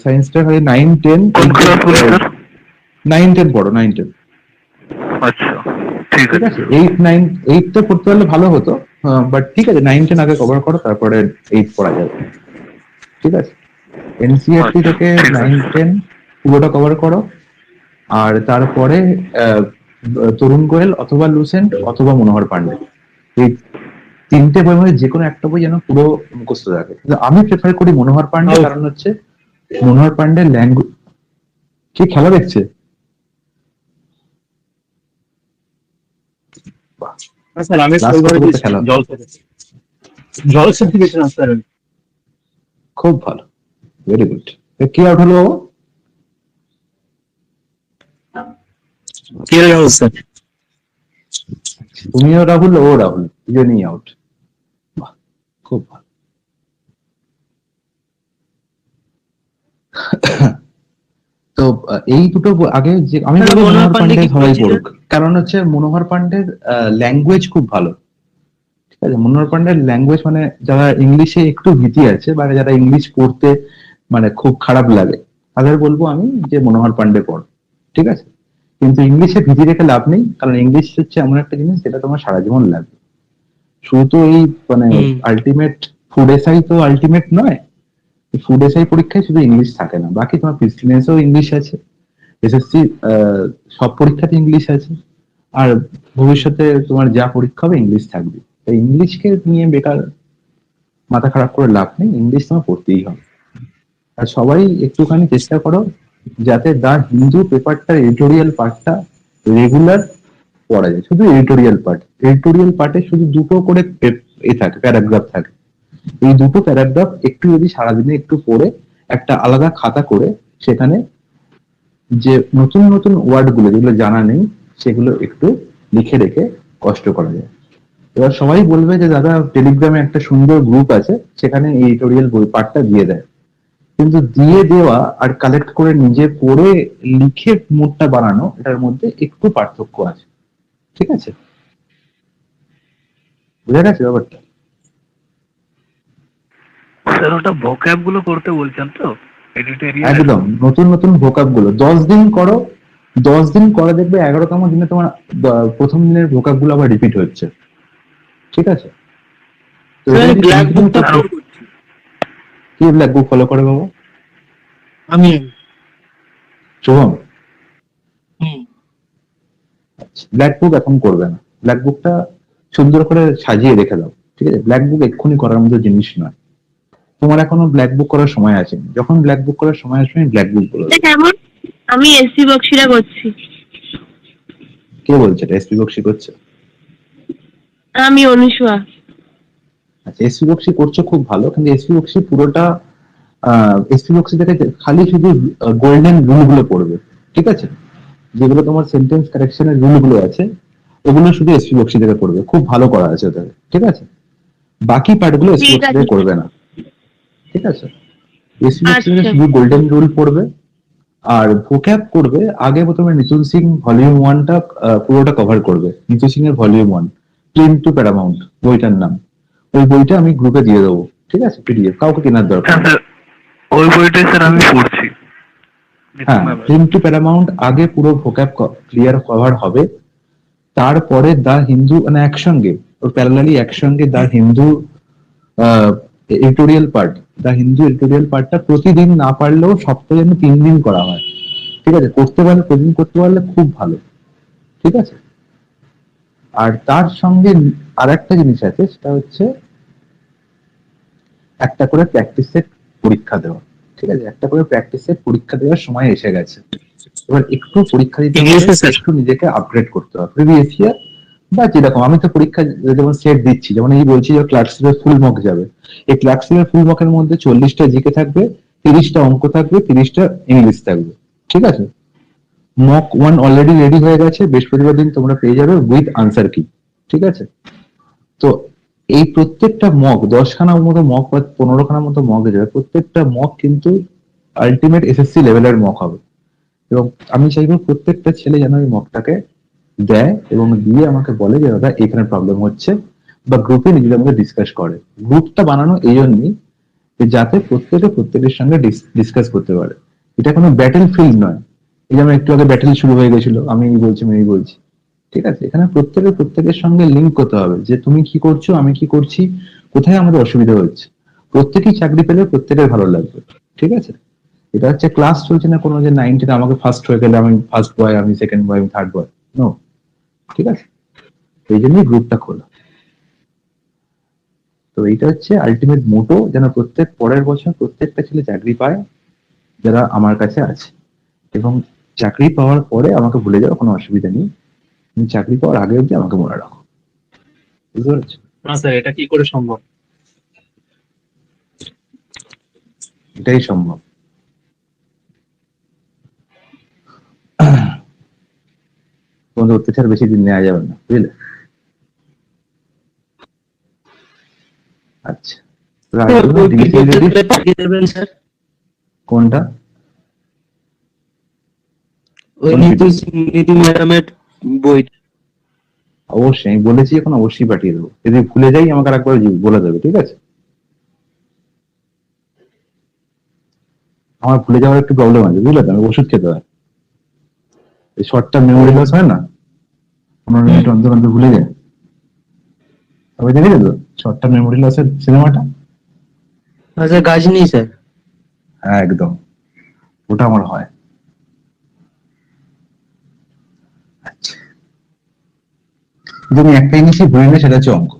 সায়েন্সটা হয় 9, 10, কোন ক্লাস বলি স্যার? 9, 10 পড়ো, 9, 10। আচ্ছা ঠিক ঠিক আছে। আছে, 8, 9, 8টা পড়তে পারলে ভালো হতো, বাট ঠিক আছে 9, 10 আগে কভার করো, তারপরে 8 পড়া যাবে, ঠিক আছে? এনসিইআরটি আচ্ছা, থেকে ঠিক আছে। 9, 10 পুরোটা কভার করো, আর তারপরে তরুণ গোয়েল অথবা লুসেন্ট অথবা মনোহর পান্ডে, এই 3টে বই মধ্যে যে কোনো একটা বই যেন পুরো মুখস্থ থাকে। কিন্তু আমি প্রেফার করি মনোহর পান্ডে, কারণ হচ্ছে মনোহর পান্ডের ল্যাঙ্গুয়েজ। কি খেলা দেখছে? স্যার আমি Last ওইভাবে কত দিয়েছি, খেলা? জল খেতে জল খেতে গেছিলাম স্যার। খুব ভালো, ভেরি গুড। কি আউট হলো? কে স্যার? তুমিও রাহুল, ও রাহুল, দুজনেই আউট। বাহ, খুব ভালো। তো এই দুটো আগে যে আমি স্যার, বলবো মনোহর মনোহর পান্ডে পান্ডে কি সবাই করেছিলেন? পড়ুক, কারণ হচ্ছে মনোহর পান্ডের ল্যাঙ্গুয়েজ খুব ভালো। ঠিক আছে, মনোহর পান্ডের ল্যাঙ্গুয়েজ মানে যারা ইংলিশে একটু ভীতি আছে বা যারা ইংলিশ পড়তে মানে খুব খারাপ লাগে তাদের বলবো আমি যে মনোহর পান্ডে পড়। ঠিক আছে, কিন্তু ইংলিশে ভীতি রেখে লাভ নেই, কারণ ইংলিশ হচ্ছে এমন একটা জিনিস যেটা তোমার সারা জীবন লাগবে। শুধু তো এই মানে হুম। আলটিমেট ফুড এসআই তো আলটিমেট নয়। ফুড এসআই পরীক্ষায় শুধু ইংলিশ থাকে না, বাকি তোমার প্রিলিমসেও ইংলিশ আছে, এসএসসি সব পরীক্ষাতে ইংলিশ আছে, আর ভবিষ্যতে তোমার যা পরীক্ষা হবে ইংলিশ থাকবে। তাই ইংলিশকে নিয়ে বেকার মাথা খারাপ করে লাভ নেই, ইংলিশ তোমার পড়তেই হবে। আর সবাই একটুখানি চেষ্টা করো যাতে দা হিন্দু পেপারটার এডিটোরিয়াল পার্টটা রেগুলার পড়া যায়। শুধু এডিটোরিয়াল পার্টে শুধু দুটো করে থাকে, প্যারাগ্রাফ থাকে। এই দুটো প্যারাগ্রাফ একটু যদি সারাদিনে একটু পড়ে একটা আলাদা খাতা করে সেখানে যে নতুন নতুন ওয়ার্ড গুলো যেগুলো জানা নেই সেগুলো একটু লিখে রেখে কষ্ট করা যায়। এবার সবাই বলবে যে দাদা টেলিগ্রামে একটা সুন্দর গ্রুপ আছে, সেখানে এই এডিটোরিয়াল বই পার্টটা দিয়ে দেয়, কিন্তু দিয়ে দেওয়া আর কালেক্ট করে নিজে পড়ে লিখে নোটটা বানানো এটার মধ্যে একটু পার্থক্য আছে। ঠিক আছে, বুঝা গেছে ব্যাপারটা? স্যার ওটা ভোক্যাব গুলো করতে বলছেন তো, এডিটোরিয়াল? একদম নতুন নতুন ভোকাব গুলো 10 দিন করো, 10 দিন করে দেখবে 11তম দিনে তোমার প্রথম দিনের ভোকাব গুলো আবার রিপিট হচ্ছে। ঠিক আছে, তো স্যার, এটা আমি যদি ব্ল্যাক continue বুকটা করতে- ফলো করছি। কি ব্ল্যাক বুক ফলো করে বাবা? আমি শুভম, হুম। ব্ল্যাক বুক এখন করবে না, ব্ল্যাক বুকটা সুন্দর করে সাজিয়ে রেখে দাও। ঠিক আছে, ব্ল্যাক বুক এক্ষুনি করার মতো জিনিস নয়, তোমার এখনো ব্ল্যাক বুক করার সময় আছে। যখন ব্ল্যাক বুক করার সময় আসবে ব্ল্যাক বুক বলে দেবো। কেমন? আমি এসসি বক্সিরা করছি। কে বলছে এটা এসপি বক্সি করছে? আমি অনুসুয়া। আচ্ছা, এসপি বক্সি করছো খুব ভালো, কিন্তু এসপি বক্সি পুরোটা এসপি বক্সি থেকে খালি শুধু গোল্ডেন রুল গুলো পড়বে। ঠিক আছে, যেগুলো তোমার সেন্টেন্স কারেকশনের রুল গুলো আছে ওগুলো শুধু এসপি বক্সি থেকে পড়বে, খুব ভালো করা আছে ওটাকে। ঠিক আছে, বাকি পার্ট গুলো এসপি ঠিক বক্সি আছে। থেকে করবে না। ঠিক আছে, এসপি বক্সি থেকে আচ্ছা। শুধু গোল্ডেন রুল পড়বে আর ভোক্যাব করবে। আগে প্রথমে নিতুন সিং ভলিউম 1টা পুরোটা কভার করবে। নিতুন সিং এর ভলিউম 1 ক্লিন টু প্যারামাউন্ট বইটার নাম, ওই বইটা আমি গ্রুপে দিয়ে দেবো। ঠিক আছে, পিডিএফ, কাউকে কেনার দরকার হ্যাঁ নেই। স্যার, ওই বইটাই স্যার আমি পড়ছি। হ্যাঁ, ক্লিন টু প্যারামাউন্ট আগে পুরো ভোক্যাব ক্লিয়ার কভার হবে, তারপরে দা হিন্দু মানে একসঙ্গে ওর প্যারালালি একসঙ্গে দা হিন্দু এডিটোরিয়াল পার্ট, দা হিন্দু এডিটোরিয়াল পার্টটা প্রতিদিন না পারলেও সপ্তাহে যেন 3 দিন করা হয়। ঠিক আছে, করতে পারলে প্রতিদিন করতে পারলে খুব ভালো। ঠিক আছে, আর তার সঙ্গে আর একটা জিনিস আছে, সেটা হচ্ছে একটা করে প্র্যাকটিস সেট পরীক্ষা দেওয়া। ঠিক আছে, একটা করে প্র্যাকটিস সেট পরীক্ষা দেওয়ার সময় এসে গেছে। এবার একটু পরীক্ষা দিতে হবে, ইংলিশে স্যার? একটু নিজেকে আপগ্রেড করতে হবে প্রিভিয়াস ইয়ার বা যেরকম। আমি তো পরীক্ষা যেমন সেট দিচ্ছি, যেমন এই বলছি যে ক্লার্কশিপের ফুল মক যাবে, এই ক্লার্কশিপের ফুল মকের মধ্যে 40টা জিকে থাকবে, 30টা অঙ্ক থাকবে, 30টা ইংলিশ থাকবে। ঠিক আছে, মক 1 অলরেডি রেডি হয়ে গেছে, বৃহস্পতিবার দিন তোমরা পেয়ে যাবে উইথ আনসার কি। ঠিক আছে, তো এই প্রত্যেকটা মক 10খানার মতো মক বা 15খানার মতো মক যাবে, প্রত্যেকটা মক কিন্তু আলটিমেট এসএসসি লেভেলের মক হবে। এবং আমি চাইবো প্রত্যেকটা ছেলে যেন এই মকটাকে দেয় এবং দিয়ে আমাকে বলে যে দাদা এখানে প্রবলেম হচ্ছে, বা গ্রুপে নিজেদের মধ্যে ডিসকাস করে। গ্রুপটা বানানো এই জন্যই যে যাতে প্রত্যেকের সঙ্গে ডিসকাস করতে পারে। এটা কোনো ব্যাটেল ফিল্ড নয়, এই যেমন একটু আগে ব্যাটেল শুরু হয়ে গেছিল, আমি এই বলছি আমি এই বলছি। ঠিক আছে, এখানে প্রত্যেকের সঙ্গে লিঙ্ক করতে হবে যে তুমি কি করছো, আমি কি করছি, কোথায় আমাদের অসুবিধা হচ্ছে। প্রত্যেকেই চাকরি পেলে প্রত্যেকের ভালো লাগবে। ঠিক আছে, এটা হচ্ছে ক্লাস চলছে না কোনো যে 9 আমাকে ফার্স্ট হয়ে গেলে আমি ফার্স্ট বয়, আমি সেকেন্ড বয়, আমি থার্ড বয়। নো, ঠিক আছে, এই জন্যই গ্রুপটা খোলা। তো এইটা হচ্ছে আলটিমেট মোটো, যেন প্রত্যেক পরের বছর প্রত্যেকটা ছেলে চাকরি পায় যারা আমার কাছে আছে। এবং চাকরি পাওয়ার পরে আমাকে ভুলে যাওয়ার কোনো অসুবিধা নেই, তুমি চাকরি পাওয়ার আগে অব্দি আমাকে মনে রাখো। বুঝতে পারছো? না স্যার, এটা কি করে সম্ভব? এটাই সম্ভব। তোমাদের অত্যাচার বেশি দিন নেওয়া যাবে না, বুঝলে? আচ্ছা, রাজগুণ divisibility পাঠিয়ে দেবেন স্যার, কোনটা? ওই কোন নীতু নীতু ম্যাডামের বই। অবশ্যই, আমি বলেছি এখন অবশ্যই পাঠিয়ে দেবো। যদি ভুলে যাই আমাকে একবার বলে দেবে, ঠিক আছে? আমার ভুলে যাওয়ার একটু প্রবলেম আছে, বুঝলে তো, আমি ওষুধ খেতে হয়। এই শর্ট টার্ম মেমোরি লস হয় না, 15 মিনিট অন্তর অন্তর ভুলে যায়। তবে দেখেছো তো শর্ট টার্ম মেমোরি লসের সিনেমাটা? আচ্ছা, গাজনি স্যার। হ্যাঁ একদম, ওটা আমার হয়। আচ্ছা, যদি আমি একটা জিনিসই ভুলি না, সেটা হচ্ছে অঙ্ক,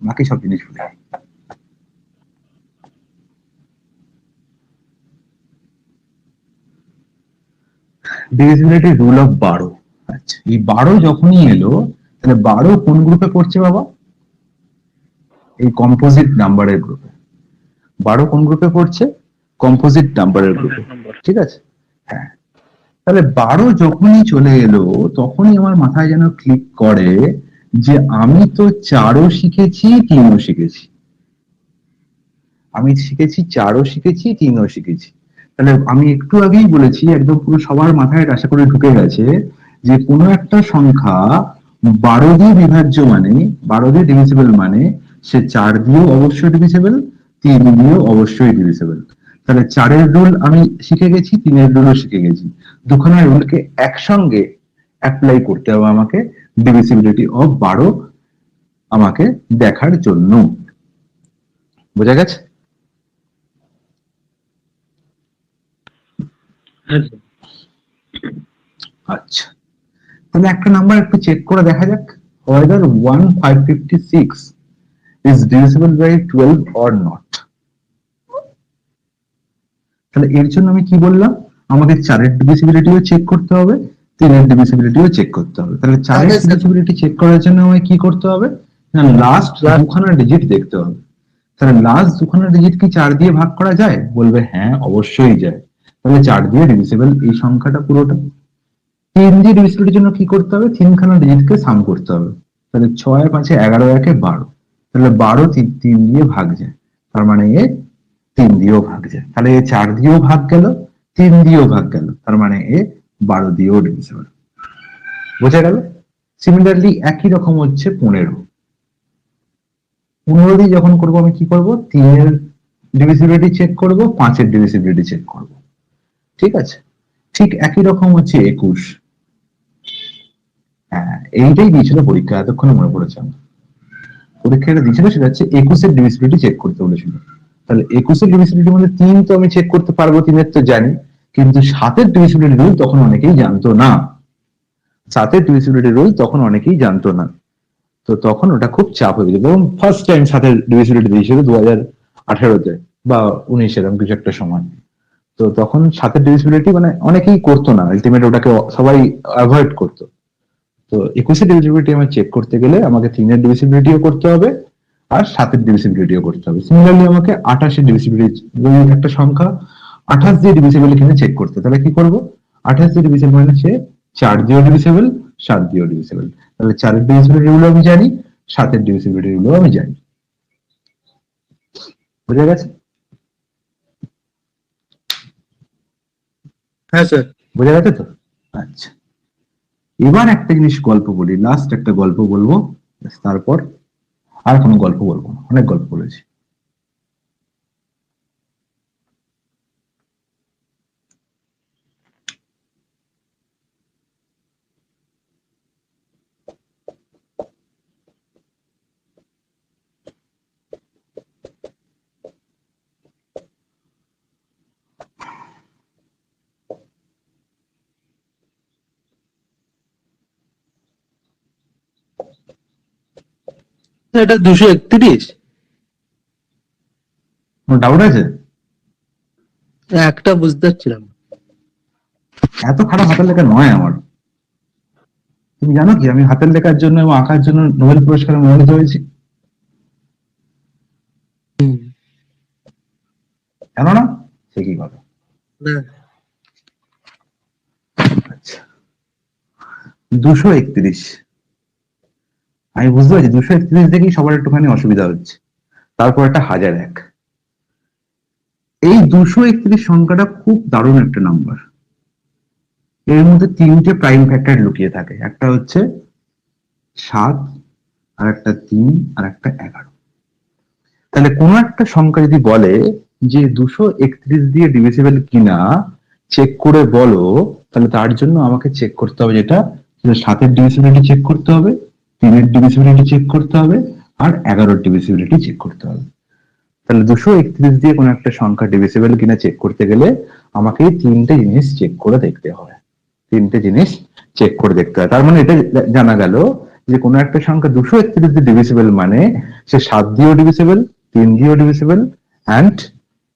বাকি সব জিনিস ভুলে যাই। Divisibility rule of 12। আচ্ছা, এই 12 যখনই এলো, তাহলে 12 কোন গ্রুপে পড়ছে বাবা? এই কম্পোজিট নাম্বারের গ্রুপে। 12 কোন গ্রুপে পড়ছে? কম্পোজিট নাম্বারের গ্রুপে, নম্বর। ঠিক আছে? হ্যাঁ, তাহলে 12 যখনই চলে এলো, তখনই আমার মাথায় যেন ক্লিক করে যে আমি তো 4ও শিখেছি, 3ও শিখেছি। আমি শিখেছি 4ও শিখেছি, 3ও শিখেছি। তাহলে আমি একটু আগেই বলেছি, একদম পুরো সবার মাথায় আশা করে ঢুকে গেছে, যে কোনো একটা সংখ্যা 12 দিয়ে বিভাজ্য মানে, 12 দিয়ে ডিভিজিবল মানে, সে 4 দিয়েও অবশ্যই ডিভিজিবল, 3 দিয়েও অবশ্যই ডিভিজিবল। তাহলে 4-এর রুল আমি শিখে গেছি, 3-এর রুলও শিখে গেছি। দুখানা রুলকে একসঙ্গে অ্যাপ্লাই করতে হবে আমাকে ডিভিজিবিলিটি অফ 12 আমাকে দেখার জন্য। বোঝা গেছে? হ্যাঁ স্যার। আচ্ছা, তাহলে একটা নাম্বার একটু চেক করে দেখা যাক, whether 1556 is divisible by 12 or not। তাহলে এর জন্য আমি কি বললাম, আমাকে 4-এর ডিভিজিবিলিটিও চেক করতে হবে, 3-এর ডিভিজিবিলিটিও চেক করতে হবে। তাহলে 4-এর ডিভিজিবিলিটি চেক করার জন্য আমায় কি করতে হবে না, লাস্ট দুখানা ডিজিট দেখতে হবে। তাহলে লাস্ট দুখানা ডিজিট কি 4 দিয়ে ভাগ করা যায়? বলবে হ্যাঁ অবশ্যই যায়। তাহলে 4 দিয়ে ডিভিজিবল এই সংখ্যাটা পুরোটা। 3 দিয়ে ডিভিজিবিলিটির জন্য কি করতে হবে? 3খানা ডিজিটকে সাম করতে হবে। তাহলে 6 5 11 1 12। তাহলে 12 3 দিয়ে ভাগ যায়, তার মানে এ 3 দিয়েও ভাগ যায়। তাহলে এ 4 দিয়েও ভাগ গেল, 3 দিয়েও ভাগ গেল, তার মানে এ 12 দিয়েও ডিভিজিবল। বোঝা গেল? সিমিলারলি একই রকম হচ্ছে 15। 15 দিয়ে যখন করবো আমি কি করব? 3-এর ডিভিজিবিলিটি চেক করব, 5-এর ডিভিজিবিলিটি চেক করব, ঠিক আছে? ঠিক একই রকম হচ্ছে 21। হ্যাঁ, এইটাই দিয়েছিল পরীক্ষা, এতক্ষণে মনে পড়েছে আমার। পরীক্ষাটা দিয়েছিল, সেটা হচ্ছে 21-এর ডিভিজিবিলিটি চেক করতে বলেছিল। তাহলে 21-এর ডিভিজিবিলিটির মধ্যে 3 তো আমি চেক করতে পারবো, 3-এর তো জানি, কিন্তু 7-এর ডিভিজিবিলিটি রুল তখন অনেকেই জানতো না। 7-এর ডিভিজিবিলিটি রুল তখন অনেকেই জানতো না। তো তখন ওটা খুব চাপ হয়ে গেছে, এবং ফার্স্ট টাইম 7-এর ডিভিজিবিলিটি দিয়েছিল 2018-তে বা 19 এরকম কিছু একটা সময়। তো তখন 7-এর ডিভিজিবিলিটি মানে অনেকেই করতো না, আলটিমেট ওটাকে সবাই অ্যাভয়েড করতো। তো 21-এর ডিভিজিবিলিটি আমি চেক করতে গেলে আমাকে 3-এর ডিভিজিবিলিটিও করতে হবে আর 7-এর ডিভিজিবিলিটিও করতে হবে। সিমিলারলি আমাকে 28-এর ডিভিজিবিলিটি, একটা সংখ্যা 28 দিয়ে ডিভিজিবল এখানে চেক করতে, তাহলে কি করব? 28 দিয়ে ডিভিজিবল মানে সে 4 দিয়েও ডিভিজিবল, 7 দিয়েও ডিভিজিবল। তাহলে 4-এর ডিভিজিবিলিটি গুলো আমি জানি, 7-এর ডিভিজিবিলিটি গুলো আমি জানি। বুঝা গেছে? হ্যাঁ স্যার। বোঝা গেছে তো? আচ্ছা, এবার একটা জিনিস গল্প বলি, লাস্ট একটা গল্প বলবো, তারপর আর কোনো গল্প বলবো না, অনেক গল্প বলেছি। এটা 231। কোনো ডাউট আছে? একটা বুঝতে পারছিলাম। এত খারাপ হাতের লেখা নয় আমার। তুমি জানো কি, আমি হাতের লেখার জন্য এবং আঁকার জন্য নোবেল পুরস্কারে মনোনীত হয়েছি? জানো না? সে কি কথা। আচ্ছা, 231। আমি বুঝতে পারছি 231 দেখেই সবার একটুখানি অসুবিধা হচ্ছে। তারপর একটা 1001। এই 231 সংখ্যাটা খুব দারুণ একটা নাম্বার। এর মধ্যে তিনটে প্রাইম ফ্যাক্টর লুকিয়ে থাকে, একটা হচ্ছে 7, আর একটা 3, আর একটা 11। তাহলে কোনো একটা সংখ্যা যদি বলে যে 231 দিয়ে ডিভিসিবল কিনা চেক করে বলো, তাহলে তার জন্য আমাকে চেক করতে হবে যেটা 7-এর ডিভিসিবিলিটি চেক করতে হবে, 3-এর ডিভিসিবিলিটি চেক করতে হবে, আর 11-এর ডিভিসিবিলিটি চেক করতে হবে। তাহলে 231 দিয়ে কোনো একটা সংখ্যা ডিভিসিবল কিনা চেক করতে গেলে আমাকে এই তিনটে জিনিস চেক করে দেখতে হবে। তার মানে এটা জানা গেল যে কোনো একটা সংখ্যা 231 দিয়ে ডিভিসিবল মানে সে 7 দিয়েও ডিভিসিবল, 3 দিয়েও ডিভিসিবল, অ্যান্ড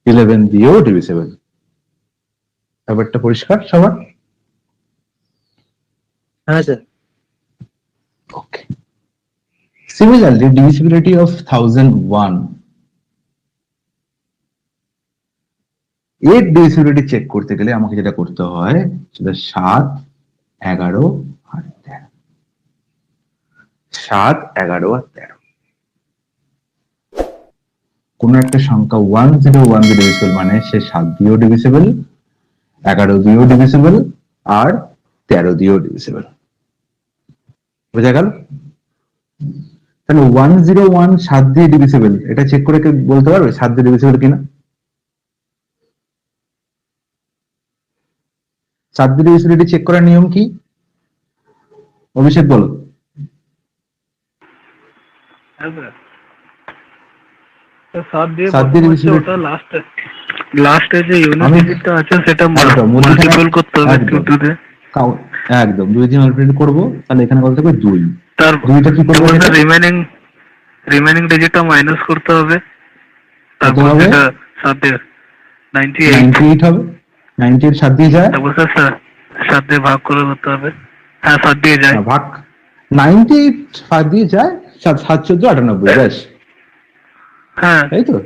11 দিয়েও ডিভিসিবল। ব্যাপারটা পরিষ্কার সবার? হ্যাঁ sir. Okay. Similarly, divisibility of 1001. এর ডিভিসিবিলিটি চেক করতে গেলে আমাকে যেটা করতে হয় সেটা 7, 11, আর 13। 7, 11, আর 13। কোন একটা সংখ্যা 101 দিয়ে ডিভিসিবল মানে সে 7 দিয়েও ডিভিসিবল, 11 দিয়েও ডিভিসিবল, আর 13 দিয়েও ডিভিসিবল। বোঝা গেল? তাহলে 101 7 দিয়ে ডিভিসিবল, এটা চেক করে কেউ বলতে পারবে 7 দিয়ে ডিভিসিবল কিনা? 7 দিয়ে ডিভিসিবিলিটি চেক করার নিয়ম কি? অভিষেক বলো। হ্যাঁ স্যার, 7 দিয়ে 7 দিয়ে হচ্ছে divisibility- ওটা লাস্টে যে ইউনিট ডিজিটটা আছে সেটা একদম, মাল্টিপল করতে হবে একদম। 2 দিয়ে। একদম 2 দিয়ে মাল্টিপ্লাই করবো, তাহলে এখানে বলতে হবে 2। তার 2টা কি করবো? রিমেনিং ডিজিটটা মাইনাস করতে হবে, তারপর হবে? সেটা 7 দিয়ে 98, 98 হবে। 98 7 দিয়ে যায়, তারপর স্যার 7 দিয়ে ভাগ করে করতে হবে। হ্যাঁ 7 দিয়ে যায়। ভাগ 98 7 দিয়ে যায়, 7 14 98, ব্যাস, হ্যাঁ তাই তো?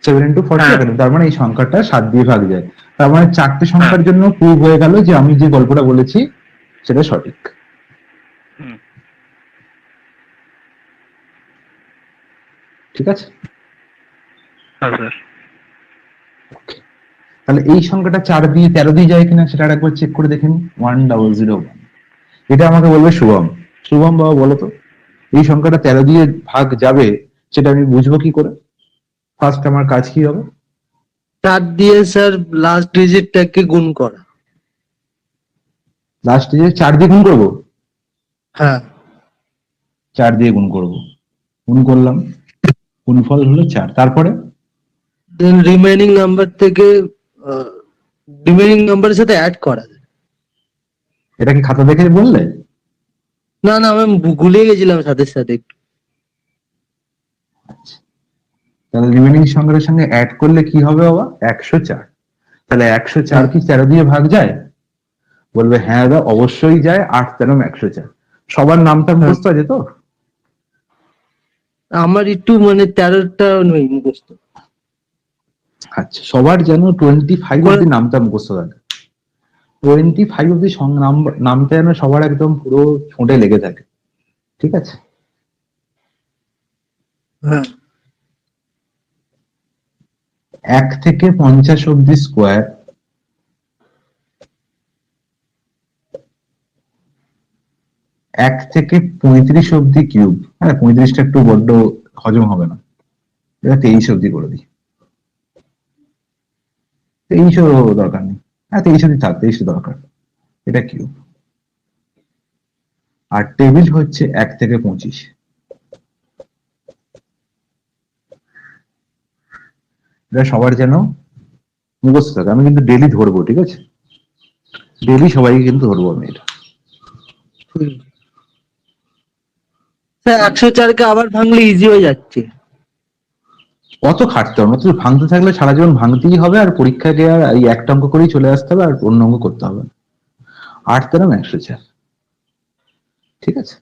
7 into 40, হ্যাঁ। তার মানে এই সংখ্যাটা 7 দিয়ে ভাগ যায়। তার মানে 4টে সংখ্যার জন্য প্রুভ হয়ে গেল যে আমি যে গল্পটা বলেছি সেটা সঠিক। হুম। ঠিক আছে? হ্যাঁ স্যার। তাহলে এই সংখ্যাটা 4 দিয়ে 13 দিয়ে যায় কিনা সেটা একবার চেক করে দেখেন। 1001, এটা আমাকে বলবে শুভম। শুভম বাবা বলো তো, এই সংখ্যাটা 13 দিয়ে ভাগ যাবে সেটা আমি বুঝবো কি করে? ফার্স্ট আমার কাজ কি হবে? 4 দিয়ে স্যার লাস্ট ডিজিটটাকে গুণ করা। লাস্টে যে 4 দিয়ে গুণ করবো, হ্যাঁ 4 দিয়ে গুণ করবো, গুণ করলাম, গুণফল হলো 4। তারপরে দেন রিমেইনিং নাম্বার থেকে রিমেইনিং নাম্বারের সাথে অ্যাড করা। এটা কি খাতা দেখে বললে? না না আমি ভুলে গেছিলাম সাথে সাথে একটু। তাহলে রিমেনিং সংখ্যার সঙ্গে অ্যাড করলে কি হবে বাবা? 104। তাহলে 104 কি 13 দিয়ে ভাগ যায়? বলবে হ্যাঁ দাদা অবশ্যই যায়, 8 13 104। সবার নামটা মুখস্থ আছে তো? আমার একটু মানে 13টা নেই মুখস্থ। আচ্ছা, সবার যেন 25 অব্দি নামটা মুখস্থ থাকে। 25 অব্দি নামটা যেন সবার একদম পুরো ঠোঁটে লেগে থাকে। ঠিক আছে? হ্যাঁ 1 থেকে 50 অব্দি স্কোয়ার, 1 থেকে 35 অব্দি কিউব। হ্যাঁ 35টা একটু বড্ড হজম হবে না, এটা 23 অব্দি করে দিই। 23ও দরকার নেই, হ্যাঁ 23 অব্দি থাক, 23 দরকার। এটা কিউব। আর টেবিল হচ্ছে 1 থেকে 25। এটা সবার যেন মুখস্থ থাকে। আমি কিন্তু ডেলি ধরবো, ঠিক আছে? ডেলি সবাইকে কিন্তু ধরবো আমি এটা। স্যার 104কে আবার ভাঙলে ইজি হয়ে যাচ্ছে। অত খাটতে হবে না, তুই ভাঙতে থাকলে সারা জীবন ভাঙতেই হবে, আর পরীক্ষায় গিয়ে আর এই একটা অঙ্ক করেই চলে আসতে হবে, আর অন্য অঙ্ক করতে হবে না। 8 13 104, ঠিক আছে?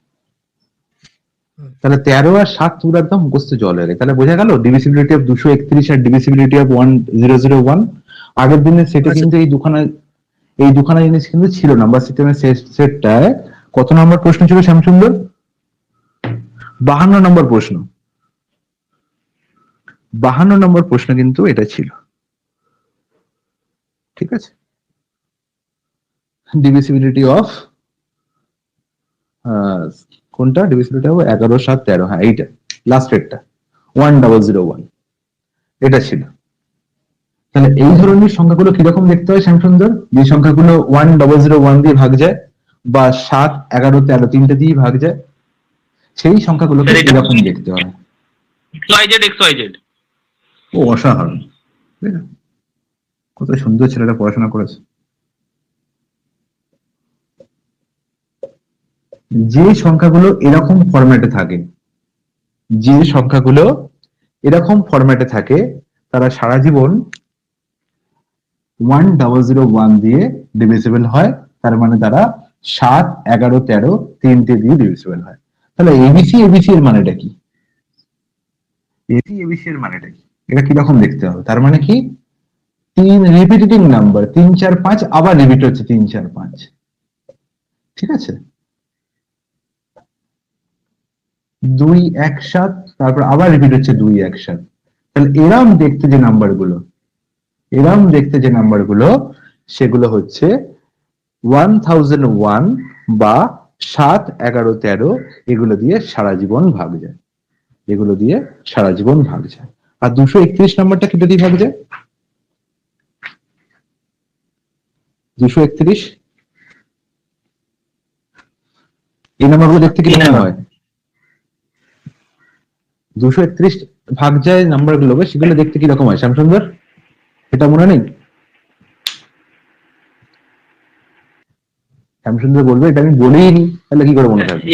তাহলে 13 আর 7 পুরো একদম মুখস্থ জল হয়ে গেছে। তাহলে বোঝা গেল ডিভিসিবিলিটি অফ 231 আর ডিভিসিবিলিটি অফ 1001। আগের দিনের সেটে কিন্তু এই দুখানা জিনিস কিন্তু ছিল। নাম্বার সিস্টেমের সেটটায় কত নম্বর প্রশ্ন ছিল শ্যামসুন্দর? 52 নম্বর প্রশ্ন, 52 নম্বর প্রশ্ন কিন্তু এটা ছিল, ঠিক আছে? ডিভিসিবিলিটি অফ কোনটা ডিভিসিবিলিটি অফ 11 7 13, হ্যাঁ এইটা লাস্টেরটা 1001 এটা ছিল। তাহলে এই ধরনের সংখ্যাগুলো কিরকম দেখতে হয় শ্যামসুন্দর? যে সংখ্যাগুলো 1001 দিয়ে ভাগ যায় বা 7 11 13 তিনটে দিয়ে ভাগ যায়, সেই সংখ্যাগুলোকে স্যার, এটা এরকম দেখতে হয়। XYZ ও অসাধারণ, তাই না? কত সুন্দর ছেলেটা পড়াশোনা করেছে। যে সংখ্যাগুলো এরকম ফরম্যাটে থাকে, যে সংখ্যাগুলো এরকম ফরম্যাটে থাকে, তারা সারা জীবন 1001 দিয়ে ডিভিজিবল হয়। তার মানে তারা 7 11 13 তিনটে দিয়ে ডিভিজিবল হয়। তাহলে এবিসি এবিসি এর মানেটা কি? এসি এবিসি এর মানেটা কি? এটা কিরকম দেখতে হবে? তার মানে কি, তিন রিপিটেটিং নাম্বার 3 4 5 আবার রিপিট হচ্ছে 3 4 5, ঠিক আছে? 2 1 7 তারপর আবার রিপিট হচ্ছে 2 1 7। তাহলে এরম দেখতে যে নাম্বারগুলো, এরম দেখতে যে নাম্বারগুলো, সেগুলো হচ্ছে 1001 বা 7 11 13 এগুলো দিয়ে সারা জীবন ভাগ যায়, এগুলো দিয়ে সারা জীবন ভাগ যায়। আর 231 নম্বরটা কি দিয়ে ভাগ যায়? 231 এই নাম্বারগুলো দেখতে কি মনে হয়? 231 ভাগ যায় নাম্বারগুলো, সেগুলো দেখতে কি রকম হয় শ্যামসুন্দর? এটা মনে নেই? শ্যামসুন্দর বলবে এটা আমি বলেই নি, তাহলে কি করে মনে থাকবে?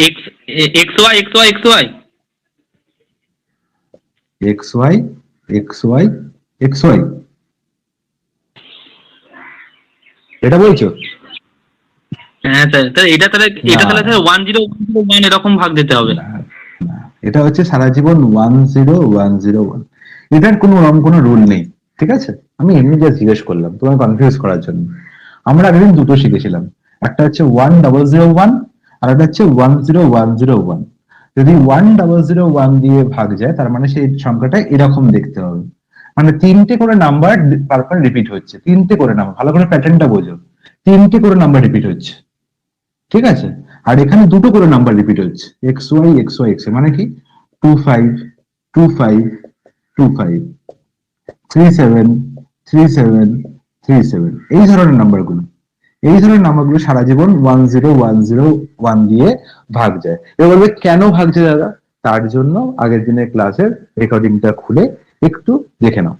XY XY XY XY এটা বলছো? হ্যাঁ স্যার, এটা তাহলে স্যার 1001 এরকম ভাগ দিতে হবে। না, না, এটা হচ্ছে সারা জীবন 10101। এটার কোনো রুল নেই, ঠিক আছে? আমি এমনি যা জিজ্ঞেস করলাম তোমায় কনফিউজ করার জন্য। আমরা আগের দিন দুটো শিখেছিলাম, একটা হচ্ছে 1001 আর একটা হচ্ছে 10101। যদি 1001 দিয়ে ভাগ যায় তার মানে সেই সংখ্যাটা এরকম দেখতে হবে, মানে তিনটে করে নাম্বার পরপর রিপিট হচ্ছে, তিনটে করে নাম্বার, ভালো করে প্যাটার্নটা বোঝো, তিনটে করে নাম্বার রিপিট হচ্ছে, ঠিক আছে? আর এখানে দুটো করে নাম্বার রিপিট হচ্ছে, XY XY XY, মানে কি 25 25 25 37 37 37, এই ধরনের নাম্বারগুলো, এই ধরনের নাম্বারগুলো সারা জীবন 1001 দিয়ে ভাগ যায়। এবার বলবে কেন ভাগ যায় দাদা? তার জন্য আগের দিনের ক্লাসের রেকর্ডিংটা খুলে একটু দেখে নাও,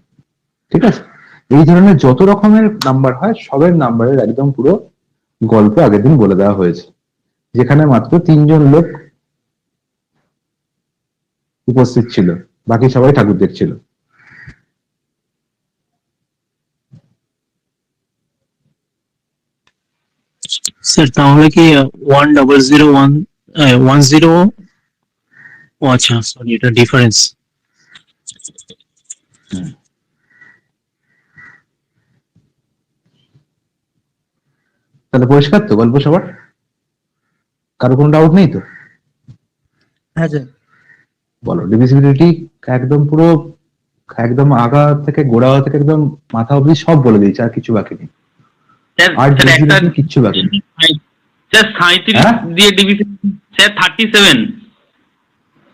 ঠিক আছে? এই ধরনের যত রকমের নাম্বার হয় সবের নাম্বারের একদম পুরো গল্প আগের দিন বলে দেওয়া হয়েছে, যেখানে মাত্র 3জন লোক উপস্থিত ছিল, বাকি সবাই ঠাকুর দেখছিল। স্যার তাহলে কি 1001 ও আচ্ছা সরি এটা ডিফারেন্স। তাহলে পরিষ্কার তো গল্প সবার? কারো কোনো ডাউট নেই তো? হ্যাঁ স্যার। বলো, ডিভিজিবিলিটি একদম পুরো একদম আগা থেকে গোড়া থেকে একদম মাথা অবধি সব বলে দিয়েছে, আর কিছু বাকি নেই। আর ডিভিজিবিলিটি কিচ্ছু বাকি নেই। স্যার 37 হ্যাঁ? দিয়ে ডিভিশন স্যার 37।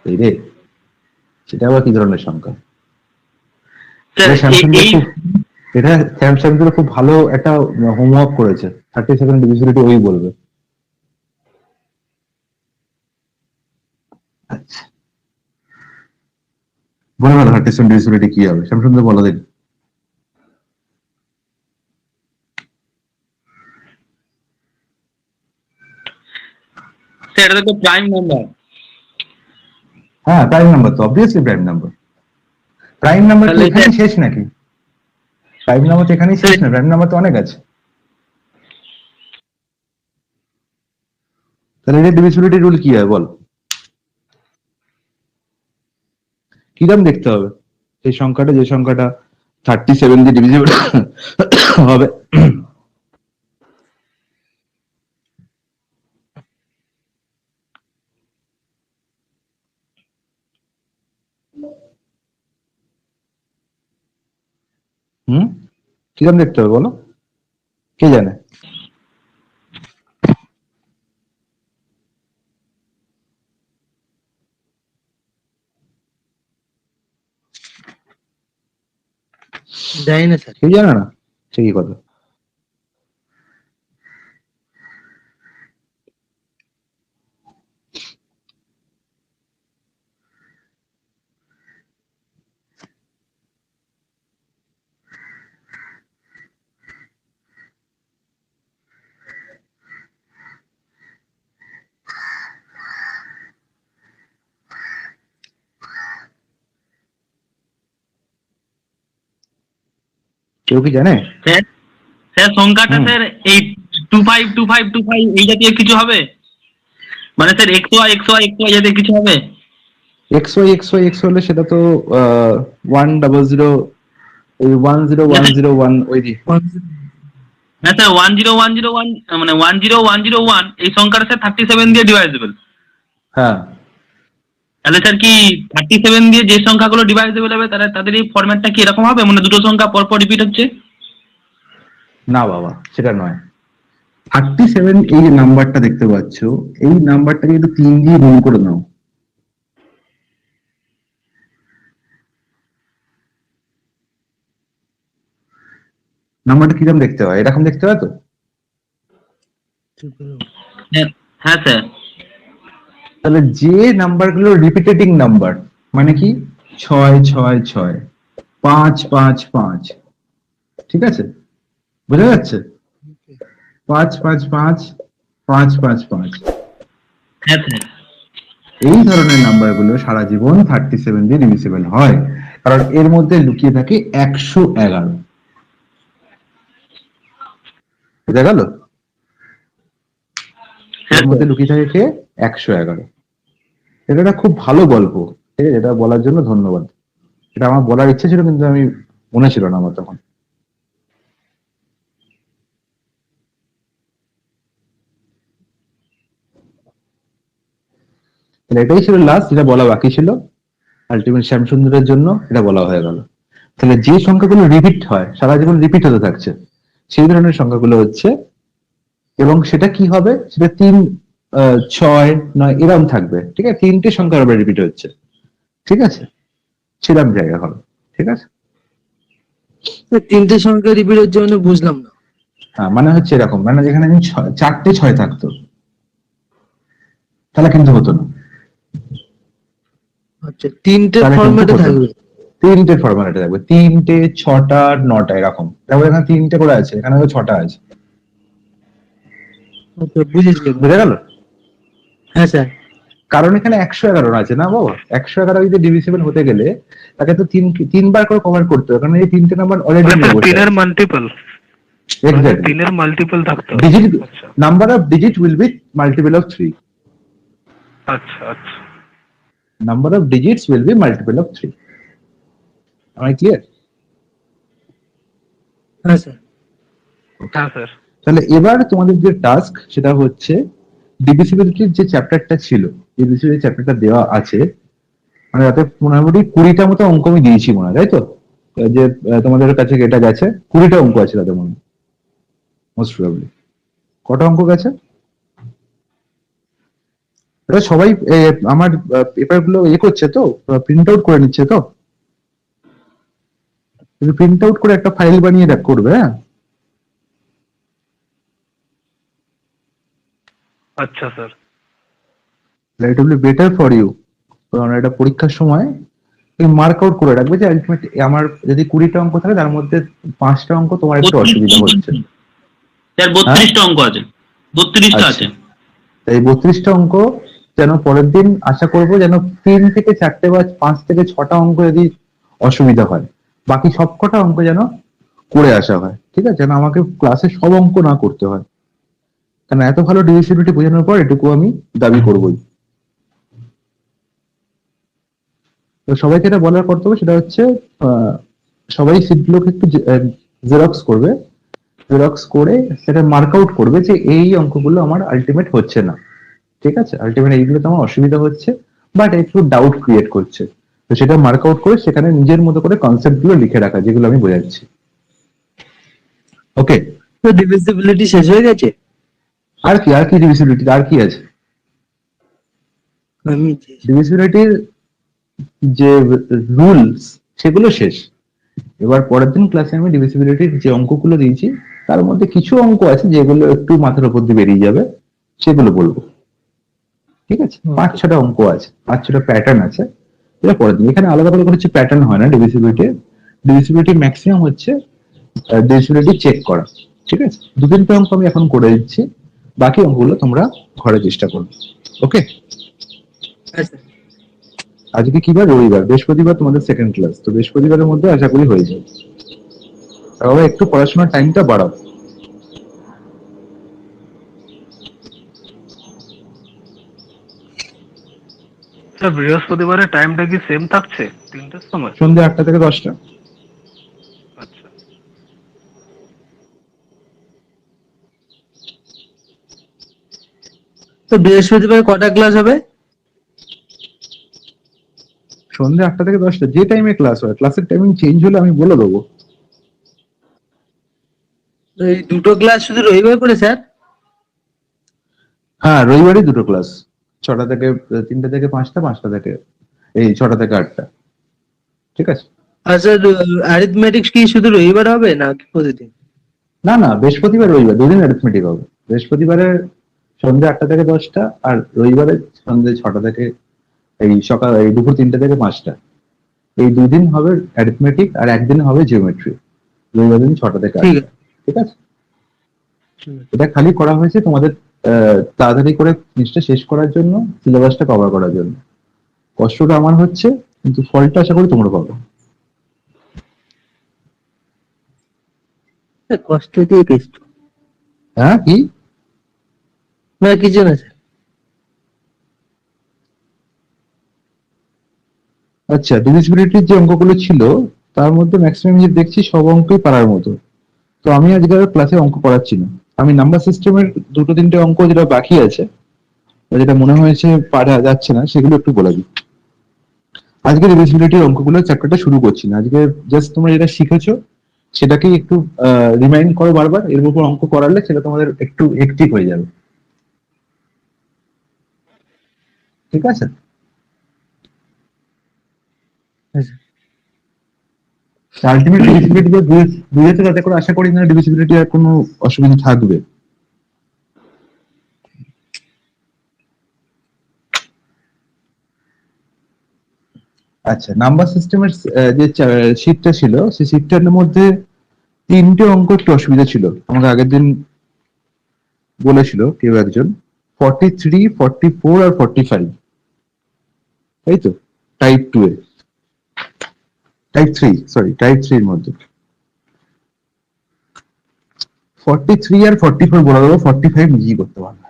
এই রে, সেটা আবার কি ধরনের সংখ্যা? স্যার এটা স্যামসাং খুব ভালো একটা হোমওয়ার্ক করেছে, 37 ডিভিজিবিলিটি ওই বলবে। আচ্ছা, বলে বলো 37 ডিভিজিবিলিটি কি হবে স্যামসাং, বলো দেখি। স্যার এটা তো প্রাইম নাম্বার। হ্যাঁ, প্রাইম নাম্বার তো obviously prime number. Prime number তো তাহলে এখানেই শেষ নাকি? প্রাইম নাম্বার তো এখানেই শেষ না, প্রাইম নাম্বার তো অনেক আছে। তাহলে এটা ডিভিজিবিলিটি রুল কি হয় বল? কিরম দেখতে হবে সেই সংখ্যাটা, যে সংখ্যাটা 37 দিয়ে ডিভিজিবল হবে? কিরকম দেখতে হবে বলো, কে জানে? জানি না স্যার। কেউ জানে না, ঠিকই কথা। কেউ কি জানে? স্যার স্যার সংখ্যাটা হুম। স্যার এই 252525 এই জাতীয় কিছু হবে, মানে স্যার XY জাতীয় কিছু হবে? XY হলে সেটা তো 100 ওই 10101 ওই দি। হ্যাঁ স্যার 10101 মানে 10101 এই সংখ্যাটা স্যার 37 দিয়ে ডিভাইজেবল। হ্যাঁ, তাহলে স্যার কি 37 দিয়ে যে সংখ্যাগুলো ডিভাইজেবল হবে তাহলে তাদের এই ফরম্যাটটা কি এরকম হবে, মানে দুটো সংখ্যা পরপর রিপিট হচ্ছে? না বাবা সেটা নয়। 37 এই যে নাম্বারটা দেখতে পাচ্ছ, এই নাম্বারটাকে একটু 3 দিয়ে গুণ করে নাও। নাম্বারটা কিরকম দেখতে হয়? এরকম দেখতে হয় তো? হ্যাঁ হ্যাঁ স্যার। তাহলে যে নাম্বারগুলো রিপিটেটিং নাম্বার, মানে কি 666 555, ঠিক আছে, বোঝা যাচ্ছে? 555 555 হ্যাঁ স্যার। এই ধরনের নাম্বারগুলো সারা জীবন 37 দিয়ে ডিভিজিবল হয়, কারণ এর মধ্যে লুকিয়ে থাকে 111। বুঝা গেল? এর মধ্যে লুকিয়ে থাকে কে? 111। এটা একটা খুব ভালো গল্প, ঠিক আছে, এটা বলার জন্য ধন্যবাদ। এটা আমার বলার ইচ্ছে ছিল কিন্তু আমি মনে ছিল না আমার তখন। তাহলে এটাই ছিল লাস্ট যেটা বলা বাকি ছিল। আলটিমেট শ্যামসুন্দরের জন্য এটা বলা হয়ে গেল। তাহলে যে সংখ্যাগুলো রিপিট হয়, সারা জীবন রিপিট হতে থাকছে, সেই ধরনের সংখ্যাগুলো হচ্ছে, এবং সেটা কি হবে, সেটা 3 6 9 এরকম থাকবে, ঠিক আছে, 3টে সংখ্যা আবার রিপিট হচ্ছে, ঠিক আছে, সেরকম জায়গা হবে, ঠিক আছে। তিনটে সংখ্যা রিপিট হচ্ছে মানে বুঝলাম না। হ্যাঁ, মানে হচ্ছে এরকম, মানে যেখানে 4টে 6 থাকতো তাহলে কিন্তু হতো না। আচ্ছা, তিনটে তাহলে কিন্তু ফরম্যাটে হতো না। থাকবে। 3টে ফরম্যাটে থাকবে, 3টে 6টা 9টা এরকম। তারপর এখানে 3টে করে আছে, এখানে 6টা আছে। আচ্ছা, বুঝেছি। বুঝা গেল? হ্যাঁ স্যার। কারণ এখানে 111 আছে না বাবা, 111 যদি ডিভিজিবল হতে গেলে তাকে তো তিনবার করে কভার করতে হবে, কারণ এই 3টে নাম্বার অলরেডি তিনের মাল্টিপল, এক্স্যাক্টলি তিনের মাল্টিপল থাকতে হবে। digit আচ্ছা number of digit will be multiple of 3. আচ্ছা আচ্ছা। Number of digits will be multiple of 3. Am I clear? হ্যাঁ স্যার। হ্যাঁ স্যার। তাহলে এবার তোমাদের যে টাস্ক সেটা হচ্ছে ডিভিজিবিলিটির যে চ্যাপ্টারটা ছিল, ডিভিজিবিলিটি চ্যাপ্টারটা দেওয়া আছে, মানে তাতে মোটামুটি 20টা মতো অঙ্ক আমি দিয়েছি মনে হয়, তাই তো? যে তোমাদের কাছে এটা গেছে 20টা অঙ্ক আছে তাতে মনে হয়, মোস্ট প্রবাবলি। কটা অঙ্ক গেছে? এটা সবাই আমার পেপার গুলো করছে তো, প্রিন্ট আউট করে নিচ্ছে তো? প্রিন্ট আউট করে একটা ফাইল বানিয়ে করবে। হ্যাঁ, আচ্ছা sir. It will be better for you, কারণ এটা পরীক্ষার সময় মার্ক আউট করে রাখবে যে আলটিমেট আমার যদি 20টা অঙ্ক থাকে তার মধ্যে 5টা অঙ্ক তোমার একটু অসুবিধা হচ্ছে। স্যার 32টা অঙ্ক আছে, 32টা আছে। এই 32টা অঙ্ক যেন পরের দিন আশা করবো যেন 3 থেকে 4টে বা 5 থেকে 6টা অঙ্ক যদি অসুবিধা হয়, বাকি সবকটা অঙ্ক যেন করে আসা হয়, ঠিক আছে, যেন আমাকে ক্লাসে সব অঙ্ক না করতে হয়। কারণ এত ভালো ডিভিজিবিলিটি বোঝানোর পর এটুকু আমি দাবি করবোই। তো সবাইকে এটা বলার কর্তব্য সেটা হচ্ছে সবাই সিটগুলোকে একটু জেরক্স করবে, জেরক্স করে সেটা মার্ক আউট করবে যে এই অঙ্কগুলো আমার আলটিমেট হচ্ছে না, ঠিক আছে, আলটিমেট এইগুলো তো আমার অসুবিধা হচ্ছে, বাট একটু ডাউট ক্রিয়েট করছে, তো সেটা মার্ক আউট করে সেখানে নিজের মতো করে কনসেপ্ট গুলো লিখে রাখা, যেগুলো আমি বোঝাচ্ছি, ওকে, তো ডিভিজিবিলিটি শেষ হয়ে গেছে? আর কি ডিভিসিবিলিটি আর কি আছে? আমি ডিভিসিবিলিটির যে রুলস সেগুলো শেষ। এবার পরের দিন ক্লাসে আমি ডিভিসিবিলিটির যে অঙ্কগুলো দিয়েছি তার মধ্যে কিছু অঙ্ক আছে যেগুলো একটু মাথার উপর দিয়ে বেরিয়ে যাবে, সেগুলো বলবো। ঠিক আছে, 5-6টা অঙ্ক আছে, 5-6টা প্যাটার্ন আছে, এটা পরের দিন। এখানে আলাদা করে কিছু প্যাটার্ন হয় না ডিভিসিবিলিটি ম্যাক্সিমাম হচ্ছে ডিভিসিবিলিটি চেক করা। ঠিক আছে, 2-3টে অঙ্ক আমি এখন করে দিচ্ছি, বাকি অঙ্কগুলো তোমরা ঘরে চেষ্টা করবে। ওকে, আচ্ছা আজকে কি বার? রবিবার। বৃহস্পতিবার তোমাদের সেকেন্ড ক্লাস, তো বৃহস্পতিবারের মধ্যে আশা করি হয়ে যাবে। তাহলে একটু পড়াশোনার টাইমটা বাড়াও। স্যার বৃহস্পতিবারের টাইমটা কি সেম থাকছে 3টের সময়? সন্ধ্যে 8টা থেকে 10টা। আচ্ছা, তো বৃহস্পতিবার কটা ক্লাস হবে? সন্ধ্যে 8টা থেকে 10টা, যে টাইমে ক্লাস হয়। ক্লাসের টাইমিং চেঞ্জ হলে আমি বলে দেবো। এই দুটো ক্লাস শুধু রবিবার করে স্যার? হ্যাঁ, রবিবারই 2টো ক্লাস, 6টা থেকে 3টা থেকে 5টা, 5টা থেকে 6টা থেকে 8টা। ঠিক আছে, আর স্যার অ্যারিথমেটিক্স কি শুধু রবিবার হবে না প্রতিদিন? না বৃহস্পতিবার রবিবার 2 দিন অ্যারিথমেটিক হবে। বৃহস্পতিবারে সন্ধ্যে 8টা থেকে 10টা, আর রবিবারে সন্ধ্যে 6টা থেকে দুপুর 3টা থেকে 5টা। এই 2 দিন হবে অ্যারিথমেটিক, আর একদিন হবে জিওমেট্রি। রবিবার দিন 6টা থেকে 8টা। ঠিক আছে, এটা খালি করা হয়েছে তোমাদের তাড়াতাড়ি করে জিনিসটা শেষ করার জন্য, সিলেবাসটা কভার করার জন্য। কষ্টটা আমার হচ্ছে, কিন্তু ফলটা আশা করি তোমরা পাবে। কষ্ট দিয়ে কেষ্ট হ্যাঁ, কি? না কিছু না স্যার। আচ্ছা, ডিভিসিবিলিটির যে অঙ্কগুলো ছিল তার মধ্যে ম্যাক্সিমাম যে দেখছি সব অঙ্কই পারার মতো। তো আমি আজকে আর ক্লাসে অঙ্ক করাচ্ছি না। আমি নাম্বার সিস্টেমের 2-3টে অঙ্ক যেটা বাকি আছে, বা যেটা মনে হয়েছে পারা যাচ্ছে না, সেগুলো একটু বলে দিই। আজকে ডিভিসিবিলিটির অঙ্কগুলো চ্যাপ্টারটা শুরু করছি না। আজকে জাস্ট তোমরা যেটা শিখেছো সেটাকেই একটু রিমাইন্ড করো বারবার। এর উপর অঙ্ক করালে সেটা তোমাদের একটু হেক্টিক হয়ে যাবে। ঠিক আছে, আলটিমেট ডিভিসিবিলিটি যে বুঝেছো, তাতে করে আশা করি না ডিভিসিবিলিটি আর কোনো অসুবিধা থাকবে। আচ্ছা, নাম্বার সিস্টেমের যে শীটটা ছিল, সেই শীটটার মধ্যে 3টে অঙ্ক একটু অসুবিধা ছিল। আমাকে আগের দিন বলেছিল কেউ একজন, 43, 44 আর 45, তাই তো? টাইপ 2 এ, টাইপ 3 এর মধ্যে 43 আর 44 বলে দেবো, 45 নিজেই করতে পারবে।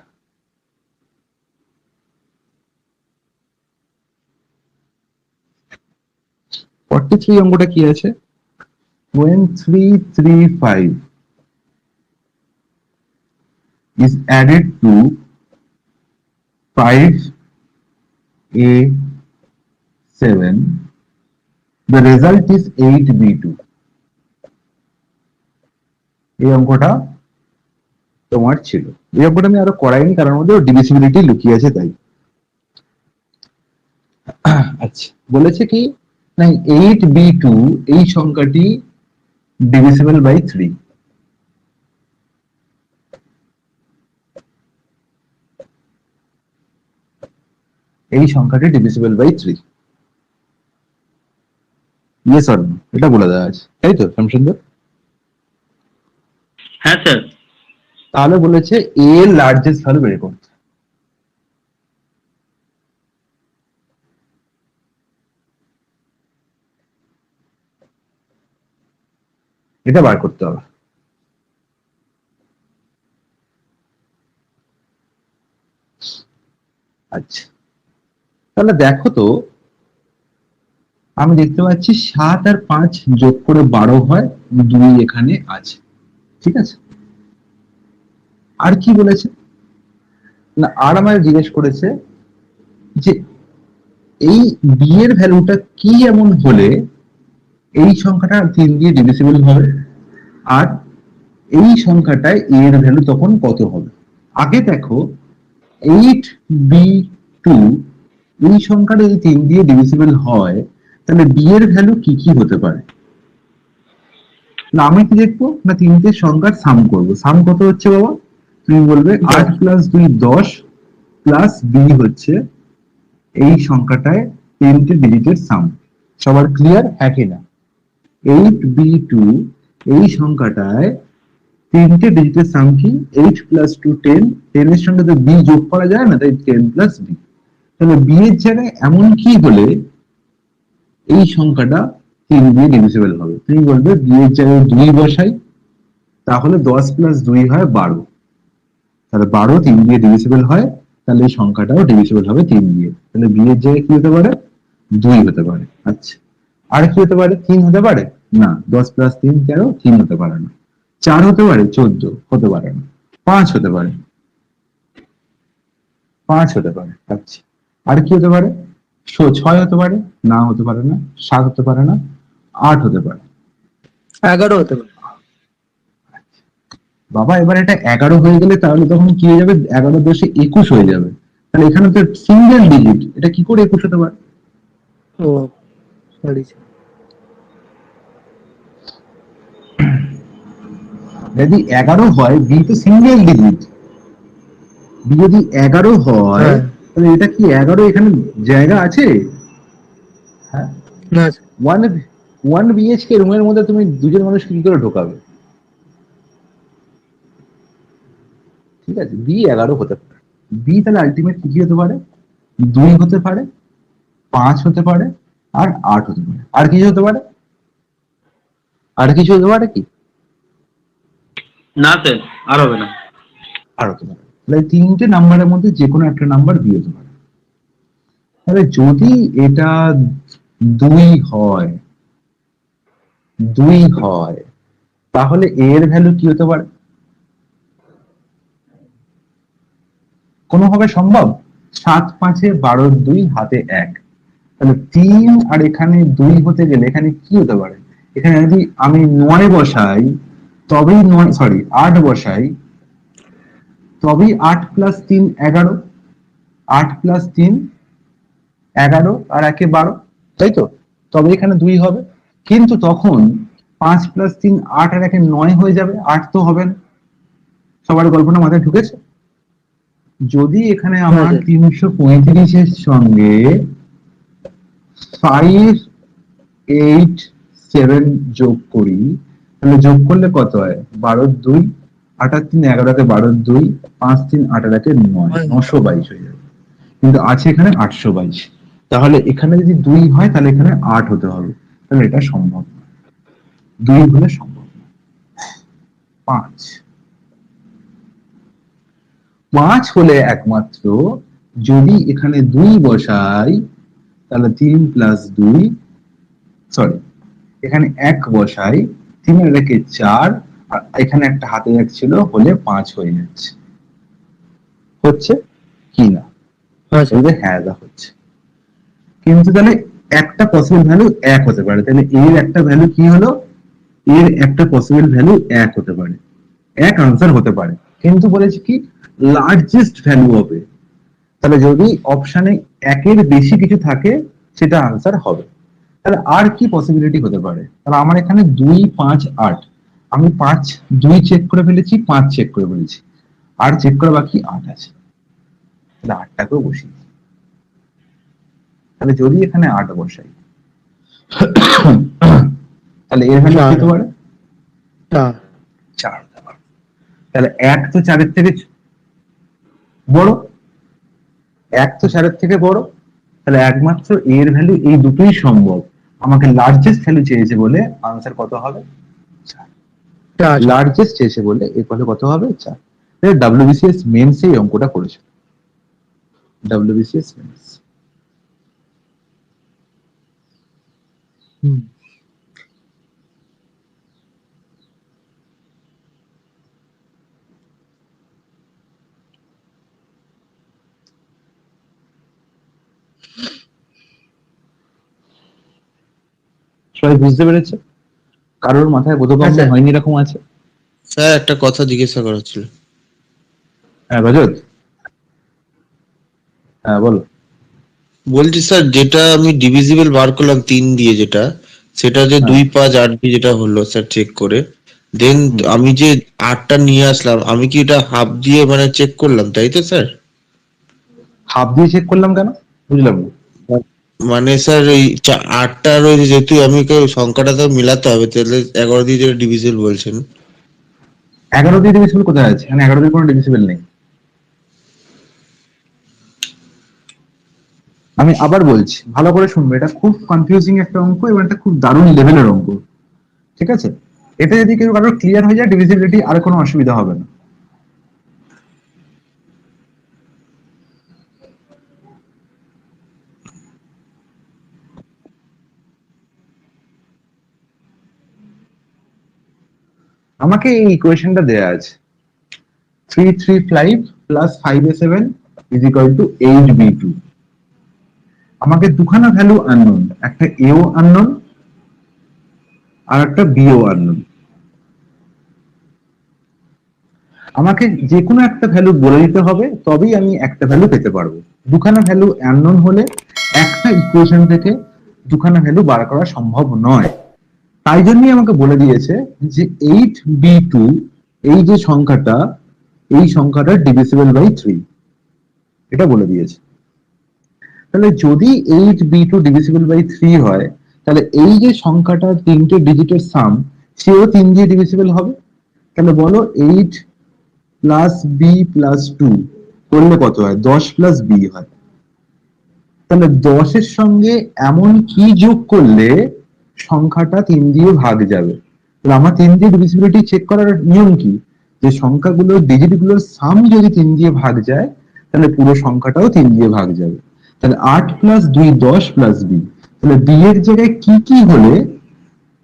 থ্রি অঙ্কটা কি আছে? when 335 is added to 5A7, the result is 8B2. এই অঙ্কটা তোমার ছিল। এই অঙ্কটা আমি আরো করাইনি, কারণ মধ্যে ডিভিসিবিলিটি লুকিয়ে আছে তাই। আচ্ছা, বলেছে কি না 8B2 এই সংখ্যাটি ডিভিসিবল বাই 3। এই সংখ্যাটি ডিভিসিবল বাই 3। ইয়েস অর নো এটা বলে দেওয়া আছে, তাই তো শ্যামসুন্দর? হ্যাঁ স্যার। তাহলে বলেছে এ লার্জেস্ট ভ্যালু বের করতে। এটা বার করতে হবে। আচ্ছা, তাহলে দেখো তো, আমি দেখতে পাচ্ছি 7 আর 5 যোগ করে 12 হয়, 2 এখানে আছে। ঠিক আছে, আর কি বলেছে না, আর আমায় জিজ্ঞেস করেছে যে এই বি এর ভ্যালুটা কি এমন হলে এই সংখ্যাটা 3 দিয়ে ডিভিসিবল হবে, আর এই সংখ্যাটায় a এর ভ্যালু তখন কত হবে? আগে দেখো 8b2 এই সংখ্যাটা যদি 3 দিয়ে ডিভিজিবল হয় তাহলে b এর ভ্যালু কি কি হতে পারে? না আমি কি দেখবো না তিনটে সংখ্যার সাম করব। সাম কত হচ্ছে বাবা? তুমি বলবে 8 প্লাস 2 10 প্লাস b হচ্ছে এই সংখ্যাটায় তিনটে ডিজিটের সাম। সবার ক্লিয়ার? হ্যাঁ কি না? 8b2 এই সংখ্যাটায় তিনটে ডিজিটের সাম কি? 8 প্লাস 2 10, 10 এর সঙ্গে তো b যোগ করা যায় না, তাই 10 প্লাস b। তাহলে b এর জায়গায় এমন কি হলে এই সংখ্যাটা 3 দিয়ে ডিভিজিবল হবে? তুমি বলবে b এর জায়গায় 2 বসাই, তাহলে 10 প্লাস 2 হয় 12। তাহলে 12 3 দিয়ে ডিভিজিবল হয়, তাহলে এই সংখ্যাটাও ডিভিজিবল হবে 3 দিয়ে। তাহলে b এর জায়গায় কি হতে পারে? 2 হতে পারে। আচ্ছা, আর কি হতে পারে? 3 হতে পারে না, 10 প্লাস 3 13, 3 হতে পারে না। 4 হতে পারে? 14 হতে পারে না। 5 হতে পারে? 5 হতে পারে। আচ্ছা, আর কি হতে পারে? 6 হতে পারে? না, হতে পারে না। 7 হতে পারে না। 8 হতে পারে? 11 হতে পারে। বাবা এবার এটা 11 হয়ে গেলে তাহলে তখন কি হয়ে যাবে? 11 10 21 হয়ে যাবে। তাহলে এখানে তো সিঙ্গেল ডিজিট, এটা কি করে 21 হতে পারে? ও সরি, যদি 11 হয়, বি তো সিঙ্গেল ডিজিট, বি যদি 11 হয় হ্যাঁ। তাহলে এটা কি 11 এখানে জায়গা আছে? হ্যাঁ, না ওয়ান বিএইচকে রুমের মধ্যে তুমি দুজন মানুষ কি করে ঢোকাবে? ঠিক আছে, বি 11 হতে পারে। বি তাহলে আলটিমেট কি হতে পারে? 2 হতে পারে, 5 হতে পারে, আর 8 হতে পারে। আর কিছু হতে পারে? আর কিছু হতে পারে কি? না স্যার, আর হবে না। আর হতে পারে। তাহলে তিনটে নাম্বারের মধ্যে যে কোনো একটা নাম্বার বি হতে পারে। তাহলে যদি এটা 2 হয়, 2 হয়, তাহলে এর ভ্যালু কি হতে পারে? কোনোভাবে সম্ভব? 7 5 12 2 হাতে 1, তাহলে 3 আর এখানে 2 হতে গেলে এখানে কি হতে পারে? এখানে যদি আমি 9 বসাই তবেই 9, সরি 8 বসাই তবেই 8 প্লাস 3 11, 8 প্লাস 3 11 আর 1 12, তাই তো? তবে এখানে 2 হবে। কিন্তু তখন 5 প্লাস 3 8 আর 1 9 হয়ে যাবে, 8 তো হবে না। সবার গল্পটা মাথায় ঢুকেছে? যদি এখানে আমার 335 এর সঙ্গে 5 8 7 যোগ করি, তাহলে যোগ করলে কত হয়? 12 2 8 আর 3 11 কে 12 2 5 3 8 আর 1 9, 922 হয়ে যাবে। কিন্তু আছে এখানে 822। তাহলে এখানে যদি 2 হয় তাহলে এখানে 8 হতে হবে। তাহলে এটা সম্ভব না, 2 হলে সম্ভব না। 5 হলে একমাত্র যদি এখানে 2 বসাই, তাহলে 3 প্লাস 2, সরি এখানে 1 বসাই, 3 এর 1 4, আর এখানে একটা হাতে 1 ছিল, হলে 5 হয়ে যাচ্ছে। হচ্ছে কি না? হ্যাঁ, দা হচ্ছে। কিন্তু তাহলে একটা পসিবল ভ্যালু 1 হতে পারে। তাহলে এর একটা ভ্যালু কি হলো? এর একটা পসিবল ভ্যালু 1 হতে পারে, 1 আনসার হতে পারে। কিন্তু বলেছি কি লার্জেস্ট ভ্যালু হবে। তাহলে যদি অপশনে 1 এর বেশি কিছু থাকে সেটা আনসার হবে। তাহলে আর কি পসিবিলিটি হতে পারে? তাহলে আমার এখানে 2 5 8, আমি 5 2 চেক করে ফেলেছি, 5 চেক করে ফেলেছি, আর চেক করা বাকি 8 আছে। তাহলে 8টাকেও বসিয়ে দিই। তাহলে যদি এখানে 8 বসাই তাহলে এর ভ্যালু কত হতে পারে? 4 হতে পারে। তাহলে 1 তো 4 এর থেকে বড়, 1 তো 4 এর থেকে বড়। তাহলে একমাত্র এর ভ্যালু এই দুটোই সম্ভব। আমাকে লার্জেস্ট ভ্যালু চেয়েছে বলে আনসার কত হবে? 4। লার্জেস্ট চেয়েছে বলে এর ফলে কত হবে? 4। WBCS মেন্স এই অঙ্কটা করেছে। WBCS mains. সবাই বুঝতে পেরেছে? কারোর মাথায় বোধগম্য হয়নি এরকম আছে? স্যার একটা কথা জিজ্ঞাসা করার ছিল। হ্যাঁ রজত, হ্যাঁ বলো। বলছি স্যার, যেটা আমি ডিভিজিবল বার করলাম 3 দিয়ে, যেটা সেটা যে হ্যাঁ 2, 5, 8 দিয়ে যেটা হলো স্যার চেক করে, দেন হুম। আমি যে 8টা নিয়ে আসলাম, আমি কি এটা হাফ দিয়ে মানে চেক করলাম, তাই তো স্যার? হাফ দিয়ে চেক করলাম কেন, বুঝলাম না। মানে স্যার এই 8টা রয়েছে, যেহেতু আমি সংখ্যাটা তো মিলাতে হবে, তাহলে 11 দিয়ে যেটা ডিভিজিবল বলছেন। 11 দিয়ে ডিভিসিবল কোথায় আছে? এখানে 11 দিয়ে কোনো ডিভিসিবল নেই। আমি আবার বলছি, ভালো করে শুনবে, এটা খুব কনফিউজিং একটা অঙ্ক এবং এটা খুব দারুণ লেভেলের অঙ্ক, ঠিক আছে? এটা যদি কেউ কারোর ক্লিয়ার হয়ে যায়, ডিভিজিবিলিটি আর কোনো অসুবিধা হবে না। আমাকে এই ইকুয়েশনটা দেয়া আছে, 335 plus 5a7 is equal to 8b2। আমাকে দুখানা ভ্যালু আননোন, একটা এও আননোন আর একটা বিও আননোন। আমাকে যে কোনো একটা ভ্যালু বলে দিতে হবে, তবেই আমি একটা ভ্যালু পেতে পারবো। দুখানা ভ্যালু আননোন হলে একটা ইকুয়েশন থেকে দুখানা ভ্যালু বার করা সম্ভব নয়। তাই জন্যই আমাকে বলে দিয়েছে যে 8b2 এই যে সংখ্যাটা, এই সংখ্যাটা ডিভিসিবল বাই 3, এটা বলে দিয়েছে। তাহলে যদি 8b2 ডিভিসিবল বাই 3 হয়, তাহলে এই যে সংখ্যাটা 3টে ডিজিটের সাম, সেও 3 দিয়ে ডিভিসিবল হবে। তাহলে বলো 8 প্লাস বি প্লাস 2 করলে কত হয়? 10 প্লাস বি হয়। তাহলে 10-এর সঙ্গে এমন কি যোগ করলে সংখ্যাটা 3 দিয়ে ভাগ যাবে? তাহলে আমার 3 দিয়ে ডিভিসিবিলিটি চেক করার নিয়ম কি? যে সংখ্যাগুলো ডিজিটগুলোর সাম যদি 3 দিয়ে ভাগ যায়, তাহলে পুরো সংখ্যাটাও 3 দিয়ে ভাগ যাবে। তাহলে 8 প্লাস 2 10 প্লাস বি। তাহলে বি এর জায়গায় কি কি হলে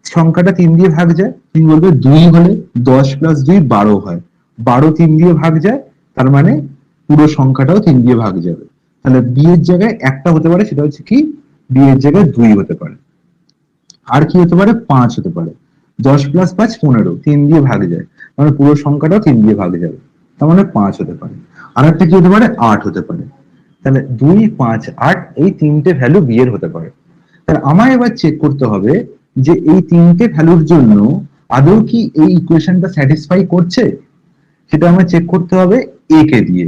সংখ্যাটা 3 দিয়ে ভাগ যায়? তুমি বলবে 2 হলে 10 প্লাস 2 12 হয়, 12 3 দিয়ে ভাগ যায়, তার মানে পুরো সংখ্যাটাও 3 দিয়ে ভাগ যাবে। তাহলে বি এর জায়গায় একটা হতে পারে, সেটা হচ্ছে কি, বি এর জায়গায় 2 হতে পারে। আর কি হতে পারে? 5 হতে পারে। 10 প্লাস 5 15, 3 দিয়ে ভাগ যায়, মানে পুরো সংখ্যাটাও 3 দিয়ে ভাগ যাবে, তার মানে 5 হতে পারে। আর একটা কি হতে পারে? 8 হতে পারে। তাহলে 2 5 8 এই তিনটে ভ্যালু বি এর হতে পারে। তাহলে আমায় এবার চেক করতে হবে যে এই তিনটে ভ্যালুর জন্য আদৌ কি এই ইকুয়েশনটা স্যাটিসফাই করছে, সেটা আমায় চেক করতে হবে এ কে দিয়ে।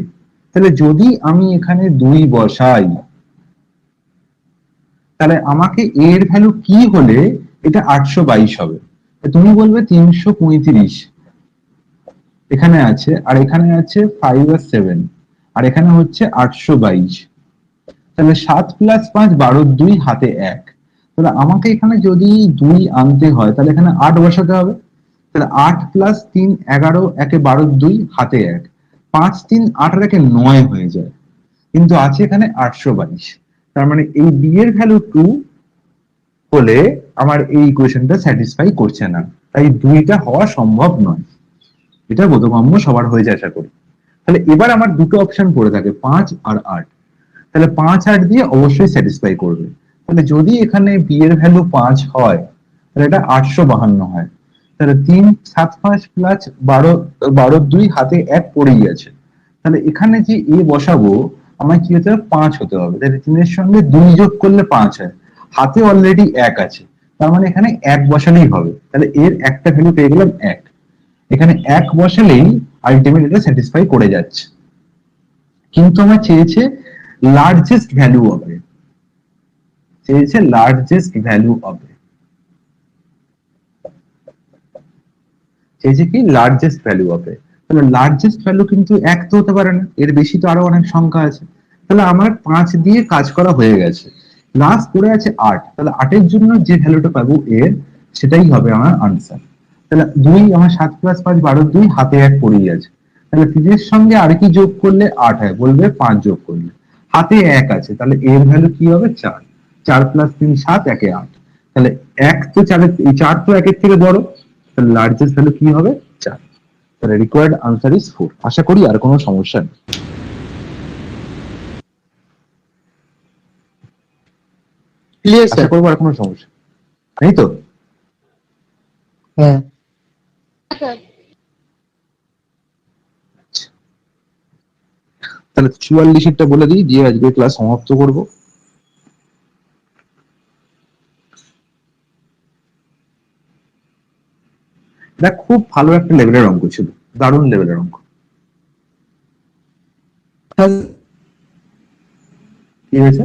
তাহলে যদি আমি এখানে 2 বসাই, তাহলে আমাকে এর ভ্যালু কি হলে এটা 822 হবে? তুমি বলবে 335 এখানে আছে, আর এখানে আছে 5 আর 7, আর এখানে হচ্ছে 822। তাহলে 7 প্লাস 5 12, 2 হাতে 1। তাহলে আমাকে এখানে যদি 2 আনতে হয়, তাহলে এখানে 8 বসাতে হবে। তাহলে 8 প্লাস 3 11, একে 12, 2 হাতে 1, 5 3 8 আর একে 9 হয়ে যায়, কিন্তু আছে এখানে 822। তার মানে এই বি এর ভ্যালু 2 হলে আমার এই ইকুয়েশনটা স্যাটিসফাই করছে না, তাই 2টা হওয়া সম্ভব নয়। এটা বোধগম্য সবার হয়ে যায় আশা করি। তাহলে এবার আমার দুটো অপশন পড়ে থাকে, 5 আর 8। তাহলে 5 8 দিয়ে অবশ্যই স্যাটিসফাই করবে। তাহলে যদি এখানে বি এর ভ্যালু 5 হয়, তাহলে এটা 852 হয়। তাহলে 3 7 5 প্লাস 12 12 2 হাতে 1 পড়েই আছে। তাহলে এখানে যে এ বসাবো, আমার কি হতে হবে? 5 হতে হবে। তাহলে 3 এর সঙ্গে 2 যোগ করলে 5 হয়, হাতে অলরেডি 1 আছে, তার মানে এখানে 1 বসালেই হবে। তাহলে এর একটা ভ্যালু পেয়ে গেলাম 1। এখানে 1 বসালেই আলটিমেট এটা স্যাটিসফাই করে যাচ্ছে। কিন্তু আমার চেয়েছে লার্জেস্ট ভ্যালু হবে, চেয়েছে লার্জেস্ট ভ্যালু হবে, চেয়েছে কি? লার্জেস্ট ভ্যালু হবে। তাহলে লার্জেস্ট ভ্যালু কিন্তু 1 তো হতে পারে না, এর বেশি তো আরো অনেক সংখ্যা আছে। তাহলে আমার 5 দিয়ে কাজ করা হয়ে গেছে, লাস্ট পড়ে আছে 8। তাহলে 8 এর জন্য যে ভ্যালুটা পাবো এর, সেটাই হবে আমার আনসার। তাহলে 2, আমার 7 প্লাস 5 12, 2 হাতে 1 পড়েই আছে। তাহলে 3 এর সঙ্গে আর কি যোগ করলে 8 হয়? বলবে 5 যোগ করলে, হাতে 1 আছে, তাহলে এর ভ্যালু কি হবে? 4। 4 প্লাস 3 7, একে 8। তাহলে 1 তো 4 তো 1 এর থেকে বড়, তাহলে লার্জেস্ট ভ্যালু কি হবে? 4। তাহলে রিকোয়ার্ড আনসার ইজ 4। আশা করি আর কোনো সমস্যা নেই। ক্লিয়ার আশা স্যার? করবো আর কোনো সমস্যা নেই তো? হ্যাঁ। তাহলে 44টা বলে দিই দিয়ে আজকে ক্লাস সমাপ্ত করব। এটা খুব ভালো একটা লেভেলের অঙ্ক ছিল, দারুণ লেভেলের অঙ্ক। কি হয়েছে?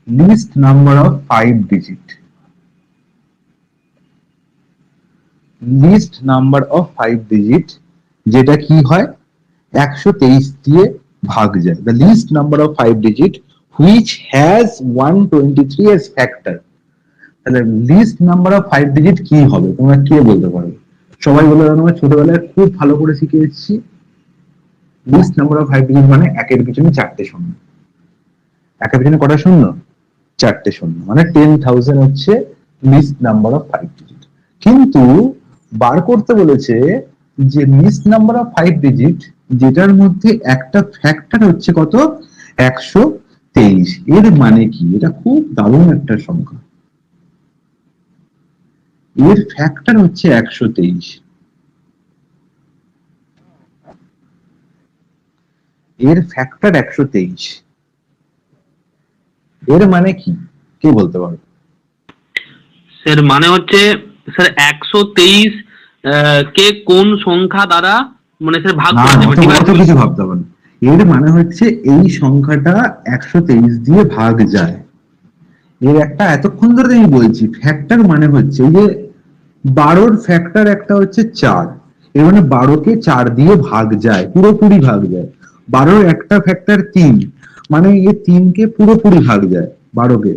Least number of 5 digit, least number of 5 digit যেটা কি হয় 123 দিয়ে ভাগ যায়। The least number of 5 digit which has 123 as factor. তাহলে লিস্ট নাম্বার অফ 5 ডিজিট কি হবে তোমরা কে বলতে পারবে? সবাই বলে আমরা ছোটবেলায় খুব ভালো করে শিখে এসেছি, লিস্ট নাম্বার অফ 5 ডিজিট মানে একের পিছনে 4টে শূন্য। একের পিছনে কটা শূন্য? 4টে শূন্য, মানে 10,000 হচ্ছে লিস্ট নাম্বার অফ 5 ডিজিট। কিন্তু বার করতে বলেছে যে লিস্ট নাম্বার অফ 5 ডিজিট যেটার মধ্যে একটা ফ্যাক্টর হচ্ছে কত? 123। এর মানে কি? এটা খুব দারুণ একটা সংখ্যা, এর ফ্যাক্টর হচ্ছে 123। এর ফ্যাক্টর 123, এর মানে কি কে বলতে পারবে? স্যার মানে হচ্ছে স্যার 123 কে কোন সংখ্যা দ্বারা মানে স্যার ভাগ না, করা যাবে, অত divide অত কিছু ভাবতে হবে না। এর মানে হচ্ছে এই সংখ্যাটা 123 দিয়ে ভাগ যায়। এর একটা এতক্ষণ ধরে আমি বলছি ফ্যাক্টর মানে হচ্ছে এই যে 12র ফ্যাক্টর একটা হচ্ছে 4, এর মানে 12কে 4 দিয়ে ভাগ যায়, পুরোপুরি ভাগ যায়। 12র একটা ফ্যাক্টর 3, মানে এই 3কে পুরোপুরি ভাগ যায় 12কে।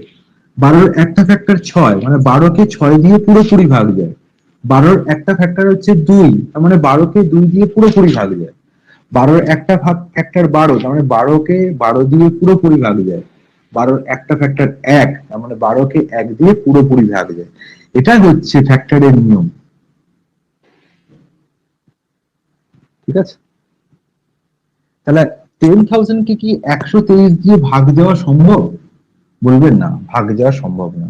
12র একটা ফ্যাক্টর 6, মানে 12কে 6 দিয়ে পুরোপুরি ভাগ যায়। 12র একটা ফ্যাক্টর হচ্ছে 2, তার মানে 12কে 2 দিয়ে পুরোপুরি ভাগ যায়। 12র একটা ফ্যাক্টর 12, তার মানে 12কে 12 দিয়ে পুরোপুরি ভাগ যায়। 12র একটা ফ্যাক্টর 1, তার মানে 12কে 1 দিয়ে পুরোপুরি ভাগ যায়। এটা হচ্ছে ফ্যাক্টরের নিয়ম, ঠিক আছে? তাহলে 10,000 কে কি 123 দিয়ে ভাগ দেওয়া সম্ভব? বলবেন না, ভাগ দেওয়া সম্ভব না।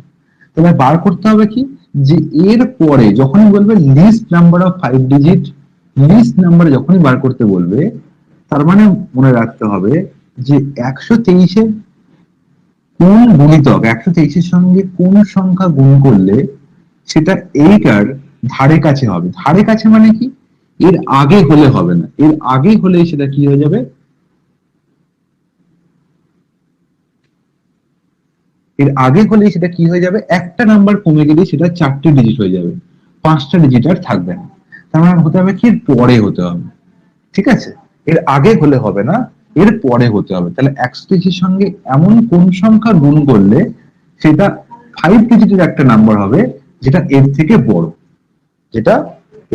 তাহলে বার করতে হবে কি, যে এর পরে যখনই বলবে least number of 5 digit, least number যখনই বার করতে বলবে তার মানে মনে রাখতে হবে যে 123-এর কোন গুণিতক, 123-এর সঙ্গে কোন সংখ্যা গুণ করলে সেটা এইটার ধারে কাছে হবে। ধারে কাছে মানে কি? এর আগে হলে হবে না, এর আগে হলে সেটা কি হয়ে যাবে? এর আগে হলে সেটা কি হয়ে যাবে? একটা নাম্বার কমে গেলে সেটা 4টে ডিজিট হয়ে যাবে, 5টা ডিজিট আর থাকবে না। তার মানে হতে হবে কি? এর পরে হতে হবে, ঠিক আছে? এর আগে হলে হবে না, এর পরে হতে হবে। তাহলে 123-এর সঙ্গে এমন কোন সংখ্যা গুণ করলে সেটা 5 ডিজিটের একটা নাম্বার হবে যেটা এর থেকে বড়, যেটা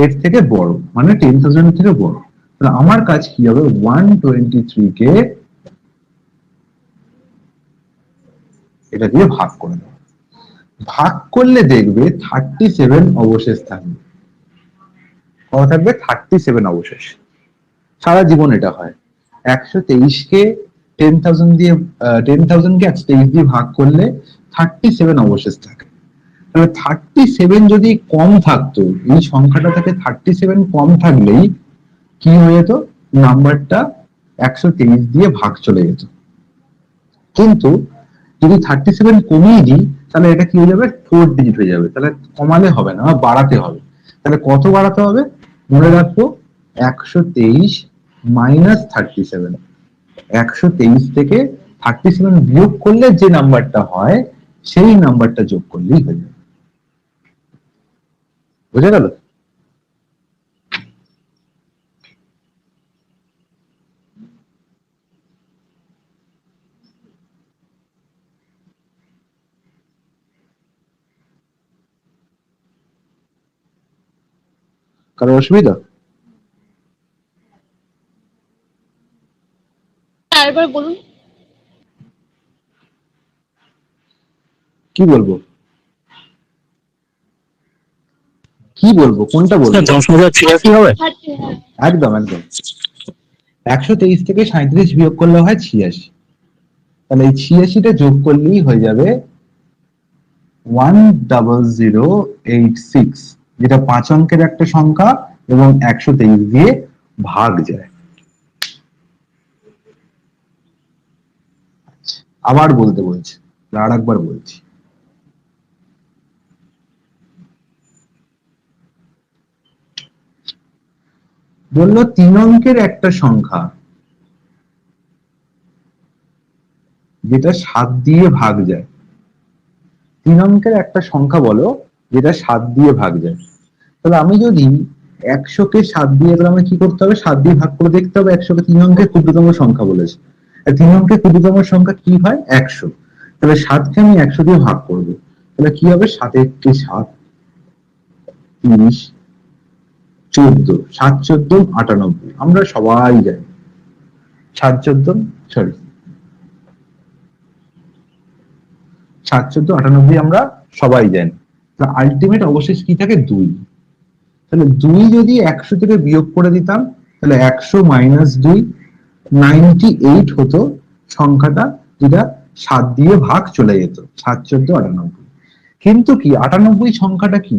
এর থেকে বড়, মানে 10,000 থেকে বড়। তাহলে আমার কাজ কি হবে? 123 কে এটা দিয়ে ভাগ করে দেবো। ভাগ করলে দেখবে 37 অবশেষ থাকবে। কত থাকবে? 37 অবশেষ। সারা জীবন এটা হয়। 123-কে 10,000 দিয়ে 10,000-কে 123 দিয়ে ভাগ করলে 37 অবশেষ থাকে। তাহলে 37 যদি কম থাকতো, এই সংখ্যাটা থেকে 37 কম থাকলেই কি হয়ে যেত? নাম্বারটা 123 দিয়ে ভাগ চলে যেত। কিন্তু যদি 37 কমিয়ে দিই তাহলে এটা কি হয়ে যাবে? 4 ডিজিট হয়ে যাবে। তাহলে কমালে হবে না, বাড়াতে হবে। তাহলে কত বাড়াতে হবে? মনে রাখবো 123 মাইনাস 37। 123 থেকে 37 বিয়োগ করলে যে নাম্বারটা হয় সেই নাম্বারটা যোগ করলেই হয়ে যাবে। বুঝে গেল? কারো অসুবিধা? আরেকবার বলুন। কি বলবো? কি বলবো, কোনটা বলবো? 10,86 হবে। একদম একদম। 123 থেকে 37 বিয়োগ করলে হয় 86। তাহলে এই 86টা যোগ করলেই হয়ে যাবে 10086, যেটা 5 অঙ্কের একটা সংখ্যা এবং 123 দিয়ে ভাগ যায়। আবার বলতে বলছি, আর একবার বলছি। বললো 3 অঙ্কের একটা সংখ্যা যেটা 7 দিয়ে ভাগ যায়। 3 অঙ্কের একটা সংখ্যা বলো যেটা 7 দিয়ে ভাগ যায়। তাহলে আমি যদি 100কে 7 দিয়ে, তাহলে আমি কি করতে হবে? 7 দিয়ে ভাগ করে দেখতে হবে 100কে। 3 অঙ্কের ক্ষুদ্রতম সংখ্যা বলেছে, 3 অঙ্কের ক্ষুদ্রতম সংখ্যা কি হয়? 100। তাহলে 7কে আমি 100 দিয়ে ভাগ করবো, তাহলে কি হবে? 7 একটি 7, 30, 14, 7 14 98। আমরা সবাই জানি 7 14 আমরা সবাই জানি। আলটিমেট অবশেষ কি থাকে? 2। তাহলে 2 যদি 100 থেকে বিয়োগ করে দিতাম, তাহলে 100 মাইনাস 2 98 হতো সংখ্যাটা, যেটা 7 দিয়ে ভাগ চলে যেত। 7 14 98। কিন্তু কি 98 সংখ্যাটা কি?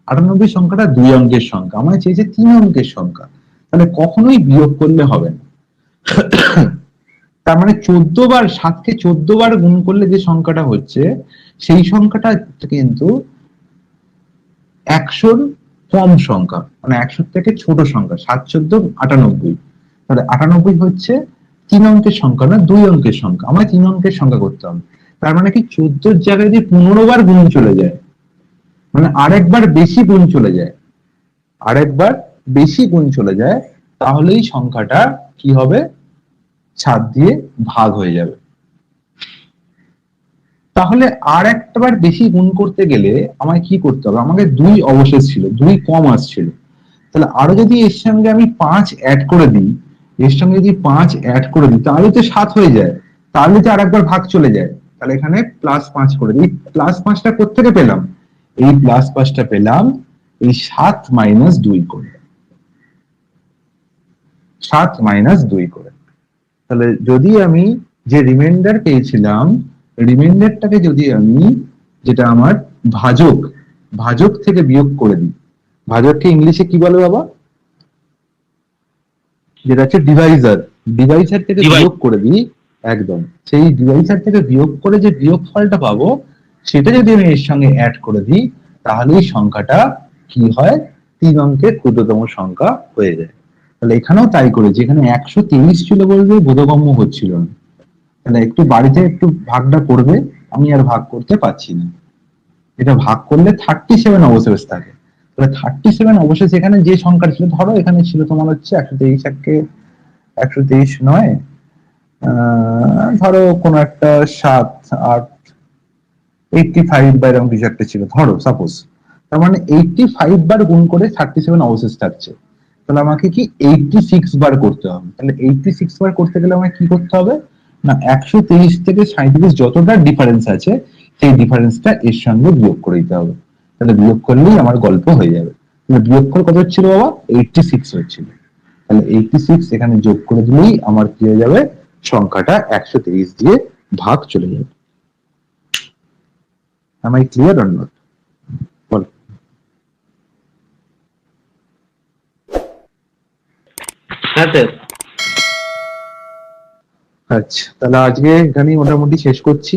98 সংখ্যাটা 2 অঙ্কের সংখ্যা, আমার চেয়েছে 3 অঙ্কের সংখ্যা। তাহলে কখনোই বিয়োগ করলে হবে না। তার মানে 14 বার, 7কে 14 বার গুণ করলে যে সংখ্যাটা হচ্ছে, সেই সংখ্যাটা কিন্তু 100-র কম সংখ্যা, মানে 100 থেকে ছোট সংখ্যা। 7 14 98। তাহলে 98 হচ্ছে 3 অঙ্কের সংখ্যা না 2 অঙ্কের সংখ্যা। আমায় 3 অঙ্কের সংখ্যা করতে হবে। তার মানে কি 14-র জায়গায় যদি 15 বার গুণ চলে যায়, মানে আরেকবার বেশি গুণ চলে যায়, আরেকবার বেশি গুণ চলে যায়, তাহলেই সংখ্যাটা কি হবে? 7 দিয়ে ভাগ হয়ে যাবে। তাহলে আর একবার বেশি গুণ করতে গেলে আমায় কি করতে হবে? আমাকে 2 অবশেষ ছিল, 2 কম আসছিল। তাহলে আরো যদি এর সঙ্গে আমি 5 অ্যাড করে দিই, এর সঙ্গে যদি 5 অ্যাড করে দিই, তাহলে তো 7 হয়ে যায়। তাহলে তো আর একবার ভাগ চলে যায়। তাহলে এখানে +5 করে দিই। +5টা কোত্থেকে পেলাম? এই +5টা পেলাম এই 7 - 2 করে। 7 - 2 করে। তাহলে যদি আমি যে রিমাইন্ডার পেয়েছিলাম, রিমাইন্ডারটাকে যদি আমি, যেটা আমার ভাজক, ভাজক থেকে বিয়োগ করে দিই। ভাজককে ইংলিশে কি বলে বাবা? যেটা হচ্ছে ডিভাইজার। ডিভাইজার থেকে বিয়োগ করে দিই, একদম সেই ডিভাইজার থেকে বিয়োগ করে যে বিয়োগফলটা পাবো, সেটা যদি আমি এর সঙ্গে অ্যাড করে দিই, তাহলেই সংখ্যাটা কি হয়? 3 অঙ্কের ক্ষুদ্রতম সংখ্যা হয়ে যায়। তাহলে এখানেও তাই করেছি। এখানে 123 ছিল বলবে বোধগম্য হচ্ছিল না। তাহলে একটু বাড়িতে একটু ভাগটা করবে, আমি আর ভাগ করতে পারছি না। এটা ভাগ করলে 37 অবশেষ থাকে। তাহলে 37 অবশেষ এখানে যে সংখ্যা ছিল, ধরো এখানে ছিল তোমার হচ্ছে 123 নয়, ধরো কোন একটা 7 8 85 বা এরকম কিছু একটা ছিল, ধরো সাপোজ। তার মানে 85 বার গুণ করে 37 অবশেষ থাকছে। তাহলে আমাকে কি 86 বার করতে হবে। তাহলে 86 বার করতে গেলে আমাকে কি করতে হবে না, 123 থেকে 37 যতটা ডিফারেন্স আছে, সেই ডিফারেন্সটা এর সঙ্গে বিয়োগ করে দিতে হবে। তাহলে বিয়োগ করলেই আমার গল্প হয়ে যাবে। তাহলে বিয়োগফল কত হচ্ছিল বাবা? 86 হচ্ছিল। তাহলে 86 এখানে যোগ করে দিলেই আমার কি হয়ে যাবে? সংখ্যাটা 123 দিয়ে ভাগ চলে যাবে। Am I clear or not? বল। হ্যাঁ স্যার। আচ্ছা, তাহলে আজকে এখানেই মোটামুটি শেষ করছি।